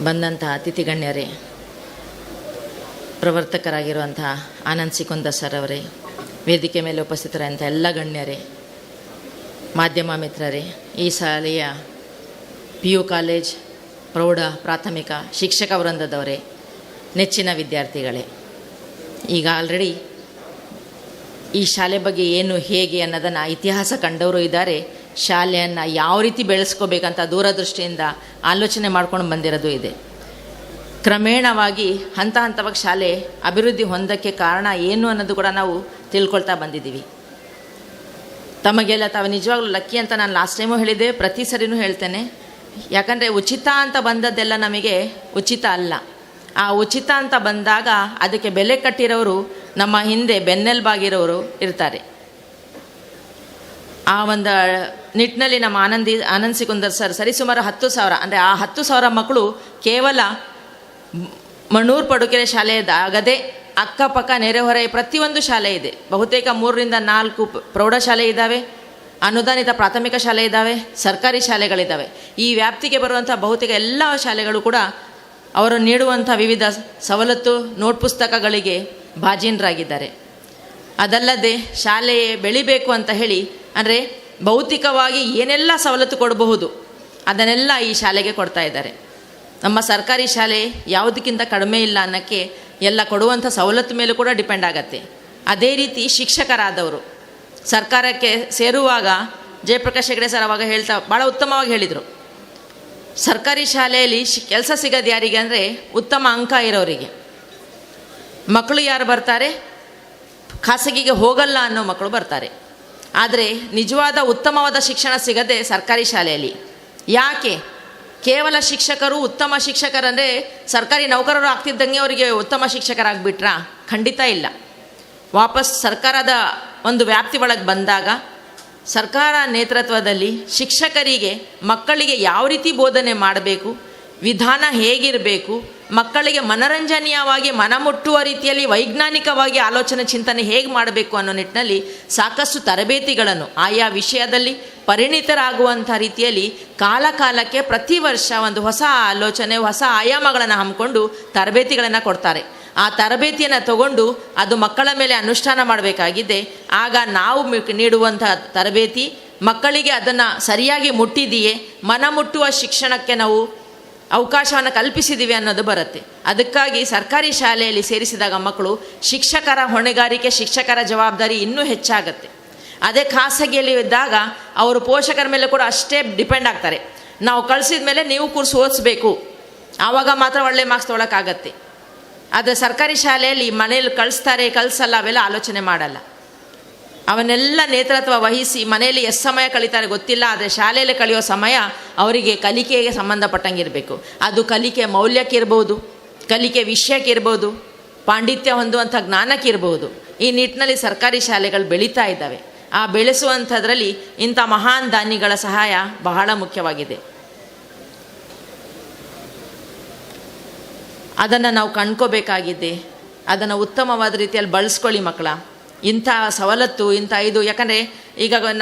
ಬಂದಂಥ ಅತಿಥಿ ಗಣ್ಯರೇ, ಪ್ರವರ್ತಕರಾಗಿರುವಂಥ ಆನಂದ್ ಸಿಕುಂದ ಸರ್ ಅವರೇ, ವೇದಿಕೆ ಮೇಲೆ ಉಪಸ್ಥಿತರಾದಂಥ ಎಲ್ಲ ಗಣ್ಯರೇ, ಮಾಧ್ಯಮ ಮಿತ್ರರೇ, ಈ ಶಾಲೆಯ PU ಕಾಲೇಜ್, ಪ್ರೌಢ ಪ್ರಾಥಮಿಕ ಶಿಕ್ಷಕ ವೃಂದದವರೇ, ನೆಚ್ಚಿನ ವಿದ್ಯಾರ್ಥಿಗಳೇ, ಈಗ ಆಲ್ರೆಡಿ ಈ ಶಾಲೆ ಬಗ್ಗೆ ಏನು ಹೇಗೆ ಅನ್ನೋದನ್ನು ಇತಿಹಾಸ ಕಂಡವರು ಇದ್ದಾರೆ. ಶಾಲೆಯನ್ನು ಯಾವ ರೀತಿ ಬೆಳೆಸ್ಕೋಬೇಕಂತ ದೂರದೃಷ್ಟಿಯಿಂದ ಆಲೋಚನೆ ಮಾಡ್ಕೊಂಡು ಬಂದಿರೋದು ಇದೆ. ಕ್ರಮೇಣವಾಗಿ ಹಂತ ಹಂತವಾಗಿ ಶಾಲೆ ಅಭಿವೃದ್ಧಿ ಹೊಂದಕ್ಕೆ ಕಾರಣ ಏನು ಅನ್ನೋದು ಕೂಡ ನಾವು ತಿಳ್ಕೊಳ್ತಾ ಬಂದಿದ್ದೀವಿ. ತಮಗೆಲ್ಲ ತಾವು ನಿಜವಾಗ್ಲೂ ಲಕ್ಕಿ ಅಂತ ನಾನು ಲಾಸ್ಟ್ ಟೈಮು ಹೇಳಿದ್ದೆ, ಪ್ರತಿ ಸರಿನೂ ಹೇಳ್ತೇನೆ. ಯಾಕಂದರೆ ಉಚಿತ ಅಂತ ಬಂದದ್ದೆಲ್ಲ ನಮಗೆ ಉಚಿತ ಅಲ್ಲ. ಆ ಉಚಿತ ಅಂತ ಬಂದಾಗ ಅದಕ್ಕೆ ಬೆಲೆ ಕಟ್ಟಿರೋರು ನಮ್ಮ ಹಿಂದೆ ಬೆನ್ನೆಲುಬಾಗಿರೋರು ಇರ್ತಾರೆ. ಆ ಒಂದು ನಿಟ್ಟಿನಲ್ಲಿ ನಮ್ಮ ಆನಂದ್ ಸಿಕುಂದರ್ ಸರ್ ಸರಿಸುಮಾರು 10,000 ಅಂದರೆ ಆ 10,000 ಮಕ್ಕಳು ಕೇವಲ ಮಣ್ಣೂರು ಪಡುಕೆರೆ ಶಾಲೆಯದಾಗದೆ ಅಕ್ಕಪಕ್ಕ ನೆರೆಹೊರೆ ಪ್ರತಿಯೊಂದು ಶಾಲೆ ಇದೆ. ಬಹುತೇಕ 3 ರಿಂದ 4 ಪ್ರೌಢಶಾಲೆ ಇದ್ದಾವೆ, ಅನುದಾನಿತ ಪ್ರಾಥಮಿಕ ಶಾಲೆ ಇದ್ದಾವೆ, ಸರ್ಕಾರಿ ಶಾಲೆಗಳಿದ್ದಾವೆ. ಈ ವ್ಯಾಪ್ತಿಗೆ ಬರುವಂಥ ಬಹುತೇಕ ಎಲ್ಲ ಶಾಲೆಗಳು ಕೂಡ ಅವರು ನೀಡುವಂಥ ವಿವಿಧ ಸವಲತ್ತು ನೋಟ್ ಪುಸ್ತಕಗಳಿಗೆ ಭಾಜನರಾಗಿದ್ದಾರೆ. ಅದಲ್ಲದೆ ಶಾಲೆ ಬೆಳಿಬೇಕು ಅಂತ ಹೇಳಿ ಅಂದರೆ ಭೌತಿಕವಾಗಿ ಏನೆಲ್ಲ ಸವಲತ್ತು ಕೊಡಬಹುದು ಅದನ್ನೆಲ್ಲ ಈ ಶಾಲೆಗೆ ಕೊಡ್ತಾ ಇದ್ದಾರೆ. ನಮ್ಮ ಸರ್ಕಾರಿ ಶಾಲೆ ಯಾವುದಕ್ಕಿಂತ ಕಡಿಮೆ ಇಲ್ಲ ಅನ್ನೋಕ್ಕೆ ಎಲ್ಲ ಕೊಡುವಂಥ ಸವಲತ್ತು ಮೇಲೂ ಕೂಡ ಡಿಪೆಂಡ್ ಆಗತ್ತೆ. ಅದೇ ರೀತಿ ಶಿಕ್ಷಕರಾದವರು ಸರ್ಕಾರಕ್ಕೆ ಸೇರುವಾಗ ಜಯಪ್ರಕಾಶ್ ಹೆಗಡೆ ಸರ್ ಅವಾಗ ಹೇಳ್ತಾ ಭಾಳ ಉತ್ತಮವಾಗಿ ಹೇಳಿದರು, ಸರ್ಕಾರಿ ಶಾಲೆಯಲ್ಲಿ ಕೆಲಸ ಸಿಗೋದು ಯಾರಿಗೆ ಅಂದರೆ ಉತ್ತಮ ಅಂಕ ಇರೋರಿಗೆ. ಮಕ್ಕಳು ಯಾರು ಬರ್ತಾರೆ, ಖಾಸಗಿಗೆ ಹೋಗಲ್ಲ ಅನ್ನೋ ಮಕ್ಕಳು ಬರ್ತಾರೆ. ಆದರೆ ನಿಜವಾದ ಉತ್ತಮವಾದ ಶಿಕ್ಷಣ ಸಿಗದೆ ಸರ್ಕಾರಿ ಶಾಲೆಯಲ್ಲಿ. ಯಾಕೆ? ಕೇವಲ ಶಿಕ್ಷಕರು ಉತ್ತಮ ಶಿಕ್ಷಕರಂದರೆ ಸರ್ಕಾರಿ ನೌಕರರು ಆಗ್ತಿದ್ದಂಗೆ ಅವರಿಗೆ ಉತ್ತಮ ಶಿಕ್ಷಕರಾಗಿಬಿಟ್ರಾ? ಖಂಡಿತ ಇಲ್ಲ. ವಾಪಸ್ ಸರ್ಕಾರದ ಒಂದು ವ್ಯಾಪ್ತಿ ಒಳಗೆ ಬಂದಾಗ ಸರ್ಕಾರ ನೇತೃತ್ವದಲ್ಲಿ ಶಿಕ್ಷಕರಿಗೆ ಮಕ್ಕಳಿಗೆ ಯಾವ ರೀತಿ ಬೋಧನೆ ಮಾಡಬೇಕು, ವಿಧಾನ ಹೇಗಿರಬೇಕು, ಮಕ್ಕಳಿಗೆ ಮನರಂಜನೀಯವಾಗಿ ಮನಮುಟ್ಟುವ ರೀತಿಯಲ್ಲಿ ವೈಜ್ಞಾನಿಕವಾಗಿ ಆಲೋಚನೆ ಚಿಂತನೆ ಹೇಗೆ ಮಾಡಬೇಕು ಅನ್ನೋ ನಿಟ್ಟಿನಲ್ಲಿ ಸಾಕಷ್ಟು ತರಬೇತಿಗಳನ್ನು ಆಯಾ ವಿಷಯದಲ್ಲಿ ಪರಿಣಿತರಾಗುವಂಥ ರೀತಿಯಲ್ಲಿ ಕಾಲಕ್ಕೆ ಪ್ರತಿ ವರ್ಷ ಒಂದು ಹೊಸ ಆಲೋಚನೆ ಹೊಸ ಆಯಾಮಗಳನ್ನು ಹಮ್ಮಿಕೊಂಡು ತರಬೇತಿಗಳನ್ನು ಕೊಡ್ತಾರೆ. ಆ ತರಬೇತಿಯನ್ನು ತಗೊಂಡು ಅದು ಮಕ್ಕಳ ಮೇಲೆ ಅನುಷ್ಠಾನ ಮಾಡಬೇಕಾಗಿದೆ. ಆಗ ನಾವು ನೀಡುವಂಥ ತರಬೇತಿ ಮಕ್ಕಳಿಗೆ ಅದನ್ನು ಸರಿಯಾಗಿ ಮುಟ್ಟಿದೆಯೇ, ಮನ ಮುಟ್ಟುವ ಶಿಕ್ಷಣಕ್ಕೆ ನಾವು ಅವಕಾಶವನ್ನು ಕಲ್ಪಿಸಿದ್ದೀವಿ ಅನ್ನೋದು ಬರುತ್ತೆ. ಅದಕ್ಕಾಗಿ ಸರ್ಕಾರಿ ಶಾಲೆಯಲ್ಲಿ ಸೇರಿಸಿದಾಗ ಮಕ್ಕಳು ಶಿಕ್ಷಕರ ಹೊಣೆಗಾರಿಕೆ, ಶಿಕ್ಷಕರ ಜವಾಬ್ದಾರಿ ಇನ್ನೂ ಹೆಚ್ಚಾಗತ್ತೆ. ಅದೇ ಖಾಸಗಿಯಲ್ಲಿ ಇದ್ದಾಗ ಅವರು ಪೋಷಕರ ಮೇಲೆ ಕೂಡ ಅಷ್ಟೇ ಡಿಪೆಂಡ್ ಆಗ್ತಾರೆ. ನಾವು ಕಳಿಸಿದ ಮೇಲೆ ನೀವು ಕೂರಿಸಿ ಓದಿಸ್ಬೇಕು, ಆವಾಗ ಮಾತ್ರ ಒಳ್ಳೆ ಮಾರ್ಕ್ಸ್ ತೊಗೊಳಕ್ಕಾಗತ್ತೆ. ಆದರೆ ಸರ್ಕಾರಿ ಶಾಲೆಯಲ್ಲಿ ಮನೇಲಿ ಕಳಿಸಲ್ಲ ಅವೆಲ್ಲ ಆಲೋಚನೆ ಮಾಡಲ್ಲ. ಅವನ್ನೆಲ್ಲ ನೇತೃತ್ವ ವಹಿಸಿ ಮನೆಯಲ್ಲಿ ಎಷ್ಟು ಸಮಯ ಕಳೀತಾರೆ ಗೊತ್ತಿಲ್ಲ, ಆದರೆ ಶಾಲೆಯಲ್ಲಿ ಕಳೆಯೋ ಸಮಯ ಅವರಿಗೆ ಕಲಿಕೆಗೆ ಸಂಬಂಧಪಟ್ಟಂಗಿರಬೇಕು. ಅದು ಕಲಿಕೆ ಮೌಲ್ಯಕ್ಕಿರ್ಬೋದು, ಕಲಿಕೆ ವಿಷಯಕ್ಕಿರ್ಬೋದು, ಪಾಂಡಿತ್ಯ ಹೊಂದುವಂಥ ಜ್ಞಾನಕ್ಕಿರ್ಬೋದು. ಈ ನಿಟ್ಟಿನಲ್ಲಿ ಸರ್ಕಾರಿ ಶಾಲೆಗಳು ಬೆಳೀತಾ ಇದ್ದಾವೆ. ಆ ಬೆಳೆಸುವಂಥದ್ರಲ್ಲಿ ಇಂಥ ಮಹಾನ್ ದಾನಿಗಳ ಸಹಾಯ ಬಹಳ ಮುಖ್ಯವಾಗಿದೆ. ಅದನ್ನು ನಾವು ಕಂಡ್ಕೋಬೇಕಾಗಿದೆ. ಅದನ್ನು ಉತ್ತಮವಾದ ರೀತಿಯಲ್ಲಿ ಬಳಸ್ಕೊಳ್ಳಿ ಮಕ್ಕಳ. ಇಂಥ ಸವಲತ್ತು ಇಂಥ ಇದು, ಯಾಕಂದರೆ ಈಗ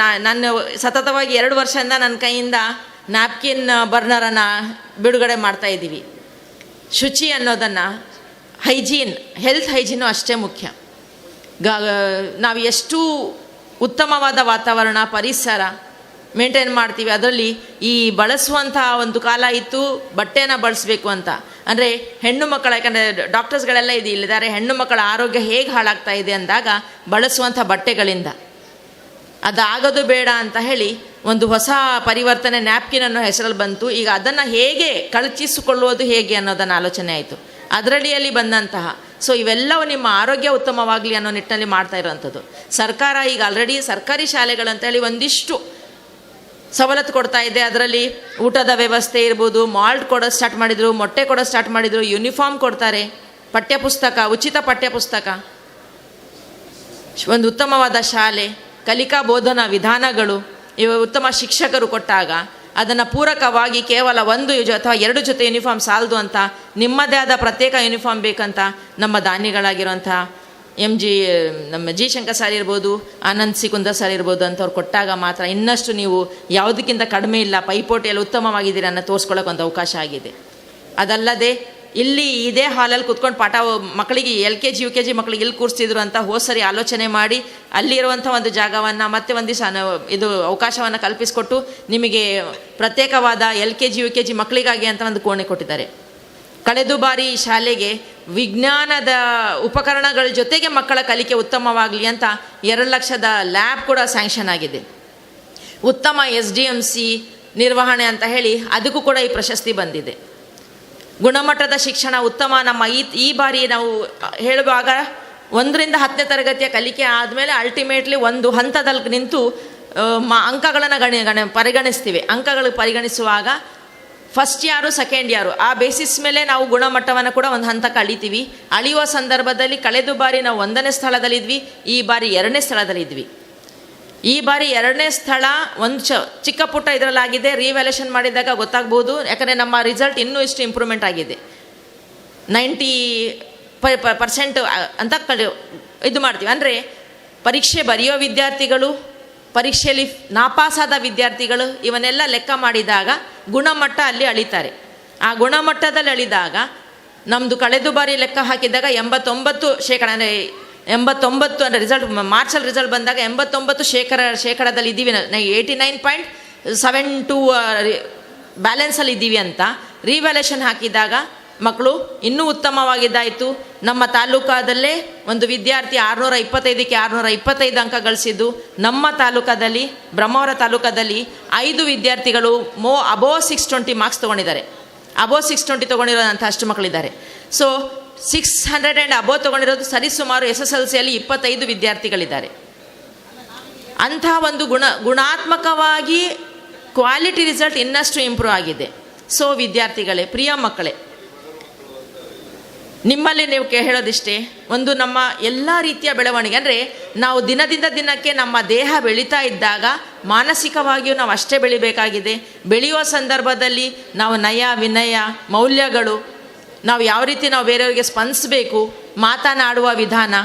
ನಾನು ಸತತವಾಗಿ 2 ವರ್ಷದಿಂದ ನನ್ನ ಕೈಯಿಂದ ನ್ಯಾಪ್ಕಿನ್ ಬರ್ನರನ್ನು ಬಿಡುಗಡೆ ಮಾಡ್ತಾಯಿದ್ದೀವಿ. ಶುಚಿ ಅನ್ನೋದನ್ನು ಹೈಜೀನ್, ಹೆಲ್ತ್ ಹೈಜೀನು ಅಷ್ಟೇ ಮುಖ್ಯ. ನಾವು ಎಷ್ಟು ಉತ್ತಮವಾದ ವಾತಾವರಣ ಪರಿಸರ ಮೇಂಟೈನ್ ಮಾಡ್ತೀವಿ, ಅದರಲ್ಲಿ ಈ ಬಳಸುವಂಥ ಒಂದು ಕಾಲ ಇತ್ತು ಬಟ್ಟೆನ ಬಳಸಬೇಕು ಅಂತ. ಅಂದರೆ ಹೆಣ್ಣು ಮಕ್ಕಳ, ಯಾಕಂದರೆ ಡಾಕ್ಟರ್ಸ್ಗಳೆಲ್ಲ ಇಲ್ಲಿದ್ದಾರೆ, ಹೆಣ್ಣು ಮಕ್ಕಳ ಆರೋಗ್ಯ ಹೇಗೆ ಹಾಳಾಗ್ತಾ ಇದೆ ಅಂದಾಗ ಬಳಸುವಂಥ ಬಟ್ಟೆಗಳಿಂದ ಅದಾಗೋದು ಬೇಡ ಅಂತ ಹೇಳಿ ಒಂದು ಹೊಸ ಪರಿವರ್ತನೆ ನ್ಯಾಪ್ಕಿನ್ ಅನ್ನೋ ಹೆಸರಲ್ಲಿ ಬಂತು. ಈಗ ಅದನ್ನು ಹೇಗೆ ಕಳಚಿಸಿಕೊಳ್ಳುವುದು ಹೇಗೆ ಅನ್ನೋದನ್ನು ಆಲೋಚನೆ ಆಯಿತು. ಅದರಡಿಯಲ್ಲಿ ಬಂದಂತಹ ಇವೆಲ್ಲವೂ ನಿಮ್ಮ ಆರೋಗ್ಯ ಉತ್ತಮವಾಗಲಿ ಅನ್ನೋ ನಿಟ್ಟಿನಲ್ಲಿ ಮಾಡ್ತಾ ಇರೋವಂಥದ್ದು. ಸರ್ಕಾರ ಈಗ ಆಲ್ರೆಡಿ ಸರ್ಕಾರಿ ಶಾಲೆಗಳಂತೇಳಿ ಒಂದಿಷ್ಟು ಸವಲತ್ತು ಕೊಡ್ತಾ ಇದೆ. ಅದರಲ್ಲಿ ಊಟದ ವ್ಯವಸ್ಥೆ ಇರ್ಬೋದು, ಮಾಲ್ಟ್ ಕೊಡೋದು ಸ್ಟಾರ್ಟ್ ಮಾಡಿದರು, ಮೊಟ್ಟೆ ಕೊಡೋದು ಸ್ಟಾರ್ಟ್ ಮಾಡಿದರು, ಯೂನಿಫಾರ್ಮ್ ಕೊಡ್ತಾರೆ, ಪಠ್ಯಪುಸ್ತಕ, ಉಚಿತ ಪಠ್ಯಪುಸ್ತಕ, ಒಂದು ಉತ್ತಮವಾದ ಶಾಲೆ, ಕಲಿಕಾ ಬೋಧನಾ ವಿಧಾನಗಳು, ಇವು ಉತ್ತಮ ಶಿಕ್ಷಕರು ಕೊಟ್ಟಾಗ ಅದನ್ನು ಪೂರಕವಾಗಿ ಕೇವಲ 1 ಅಥವಾ 2 ಜೊತೆ ಯೂನಿಫಾರ್ಮ್ ಸಾಲದು ಅಂತ ನಿಮ್ಮದೇ ಆದ ಪ್ರತ್ಯೇಕ ಯೂನಿಫಾರ್ಮ್ ಬೇಕಂತ ನಮ್ಮ ದಾನಿಗಳಾಗಿರುವಂಥ ನಮ್ಮ ಜಿ ಶಂಕರ್ ಸರ್ ಇರ್ಬೋದು, ಆನಂದ್ ಸಿ ಕುಂದರ್ ಸರ್ ಇರ್ಬೋದು ಅಂಥವ್ರು ಕೊಟ್ಟಾಗ ಮಾತ್ರ ಇನ್ನಷ್ಟು ನೀವು ಯಾವುದಕ್ಕಿಂತ ಕಡಿಮೆ ಇಲ್ಲ, ಪೈಪೋಟಿಯಲ್ಲಿ ಉತ್ತಮವಾಗಿದ್ದೀರಿ ಅನ್ನೋ ತೋರಿಸ್ಕೊಳ್ಳೋಕೆ ಒಂದು ಅವಕಾಶ ಆಗಿದೆ. ಅದಲ್ಲದೆ ಇಲ್ಲಿ ಇದೇ ಹಾಲಲ್ಲಿ ಕುತ್ಕೊಂಡು ಪಾಠ ಮಕ್ಕಳಿಗೆ LKG UKG ಮಕ್ಕಳಿಗೆ ಇಲ್ಲಿ ಕೂರಿಸ್ತಿದ್ರು ಅಂತ ಹೋದ್ಸರಿ ಆಲೋಚನೆ ಮಾಡಿ ಅಲ್ಲಿರುವಂಥ ಒಂದು ಜಾಗವನ್ನು ಮತ್ತೆ ಒಂದು ದಿವಸ ಇದು ಅವಕಾಶವನ್ನು ಕಲ್ಪಿಸಿಕೊಟ್ಟು ನಿಮಗೆ ಪ್ರತ್ಯೇಕವಾದ LKG UKG ಮಕ್ಕಳಿಗಾಗಿ ಅಂತ ಒಂದು ಕೋಣೆ ಕೊಟ್ಟಿದ್ದಾರೆ. ಕಳೆದ ಬಾರಿ ಶಾಲೆಗೆ ವಿಜ್ಞಾನದ ಉಪಕರಣಗಳ ಜೊತೆಗೆ ಮಕ್ಕಳ ಕಲಿಕೆ ಉತ್ತಮವಾಗಲಿ ಅಂತ 2 ಲಕ್ಷದ ಲ್ಯಾಬ್ ಕೂಡ ಸ್ಯಾಂಕ್ಷನ್ ಆಗಿದೆ. ಉತ್ತಮ SDMC ನಿರ್ವಹಣೆ ಅಂತ ಹೇಳಿ ಅದಕ್ಕೂ ಕೂಡ ಈ ಪ್ರಶಸ್ತಿ ಬಂದಿದೆ. ಗುಣಮಟ್ಟದ ಶಿಕ್ಷಣ ಉತ್ತಮ ನಮ್ಮ ಈ ಬಾರಿ ನಾವು ಹೇಳುವಾಗ 1ರಿಂದ 10ನೇ ತರಗತಿಯ ಕಲಿಕೆ ಆದಮೇಲೆ ಅಲ್ಟಿಮೇಟ್ಲಿ ಒಂದು ಹಂತದಲ್ಲಿ ನಿಂತು ಅಂಕಗಳನ್ನು ಪರಿಗಣಿಸ್ತೀವಿ. ಅಂಕಗಳು ಪರಿಗಣಿಸುವಾಗ ಫಸ್ಟ್ ಯಾರು ಸೆಕೆಂಡ್ ಯಾರು ಆ ಬೇಸಿಸ್ ಮೇಲೆ ನಾವು ಗುಣಮಟ್ಟವನ್ನು ಕೂಡ ಒಂದು ಹಂತಕ್ಕೆ ಅಳಿತೀವಿ. ಅಳಿಯುವ ಸಂದರ್ಭದಲ್ಲಿ ಕಳೆದ ಬಾರಿ ನಾವು 1ನೇ ಸ್ಥಳದಲ್ಲಿದ್ವಿ, ಈ ಬಾರಿ 2ನೇ ಸ್ಥಳದಲ್ಲಿದ್ವಿ. ಈ ಬಾರಿ 2ನೇ ಸ್ಥಳ ಒಂದು ಚಿಕ್ಕ ಪುಟ್ಟ ಇದರಲ್ಲಾಗಿದೆ. ರಿವ್ಯಾಲ್ಯೂಷನ್ ಮಾಡಿದಾಗ ಗೊತ್ತಾಗ್ಬೋದು, ಯಾಕಂದರೆ ನಮ್ಮ ರಿಸಲ್ಟ್ ಇನ್ನೂ ಇಷ್ಟು ಇಂಪ್ರೂವ್ಮೆಂಟ್ ಆಗಿದೆ. 90% ಅಂತ ಇದು ಮಾಡ್ತೀವಿ. ಅಂದರೆ ಪರೀಕ್ಷೆ ಬರೆಯೋ ವಿದ್ಯಾರ್ಥಿಗಳು, ಪರೀಕ್ಷೆಯಲ್ಲಿ ನಾಪಾಸಾದ ವಿದ್ಯಾರ್ಥಿಗಳು ಇವನ್ನೆಲ್ಲ ಲೆಕ್ಕ ಮಾಡಿದಾಗ ಗುಣಮಟ್ಟ ಅಲ್ಲಿ ಅಳಿತಾರೆ. ಆ ಗುಣಮಟ್ಟದಲ್ಲಿ ಅಳಿದಾಗ ನಮ್ಮದು ಕಳೆದ ಬಾರಿ ಲೆಕ್ಕ ಹಾಕಿದಾಗ 89% ಅಂದರೆ 89 ಅಂದರೆ ರಿಸಲ್ಟ್ ಮಾರ್ಚಲ್ಲಿ ರಿಸಲ್ಟ್ ಬಂದಾಗ 89% ಇದ್ದೀವಿ. 89.72 ಬ್ಯಾಲೆನ್ಸಲ್ಲಿ ಇದ್ದೀವಿ ಅಂತ ರಿವ್ಯಾಲ್ಯೂಷನ್ ಹಾಕಿದಾಗ ಮಕ್ಕಳು ಇನ್ನೂ ಉತ್ತಮವಾಗಿದ್ದಾಯಿತು. ನಮ್ಮ ತಾಲೂಕಾದಲ್ಲೇ ಒಂದು ವಿದ್ಯಾರ್ಥಿ 625ಕ್ಕೆ 625 ಅಂಕ ಗಳಿಸಿದ್ದು. ನಮ್ಮ ತಾಲೂಕಾದಲ್ಲಿ ಬ್ರಹ್ಮಾವರ ತಾಲೂಕಾದಲ್ಲಿ 5 ವಿದ್ಯಾರ್ಥಿಗಳು ಅಬೋವ್ 620 ಮಾರ್ಕ್ಸ್ ತೊಗೊಂಡಿದ್ದಾರೆ. ಅಬೋವ್ 620 ತೊಗೊಂಡಿರೋದಂಥ ಅಷ್ಟು ಮಕ್ಕಳಿದ್ದಾರೆ. 600 ಆ್ಯಂಡ್ ಅಬೋವ್ ತೊಗೊಂಡಿರೋದು ಸರಿಸುಮಾರು SSLCಯಲ್ಲಿ 25 ವಿದ್ಯಾರ್ಥಿಗಳಿದ್ದಾರೆ. ಅಂಥ ಒಂದು ಗುಣಾತ್ಮಕವಾಗಿ ಕ್ವಾಲಿಟಿ ರಿಸಲ್ಟ್ ಇನ್ನಷ್ಟು ಇಂಪ್ರೂವ್ ಆಗಿದೆ. ವಿದ್ಯಾರ್ಥಿಗಳೇ, ಪ್ರಿಯ ಮಕ್ಕಳೇ, ನಿಮ್ಮಲ್ಲಿ ನೀವು ಹೇಳೋದಿಷ್ಟೇ, ಒಂದು ನಮ್ಮ ಎಲ್ಲ ರೀತಿಯ ಬೆಳವಣಿಗೆ ಅಂದರೆ ನಾವು ದಿನದಿಂದ ದಿನಕ್ಕೆ ನಮ್ಮ ದೇಹ ಬೆಳೀತಾ ಇದ್ದಾಗ ಮಾನಸಿಕವಾಗಿಯೂ ನಾವು ಅಷ್ಟೇ ಬೆಳಿಬೇಕಾಗಿದೆ. ಬೆಳೆಯುವ ಸಂದರ್ಭದಲ್ಲಿ ನಾವು ನಯ ವಿನಯ ಮೌಲ್ಯಗಳು, ನಾವು ಯಾವ ರೀತಿ ನಾವು ಬೇರೆಯವರಿಗೆ ಸ್ಪಂದಿಸಬೇಕು, ಮಾತನಾಡುವ ವಿಧಾನ,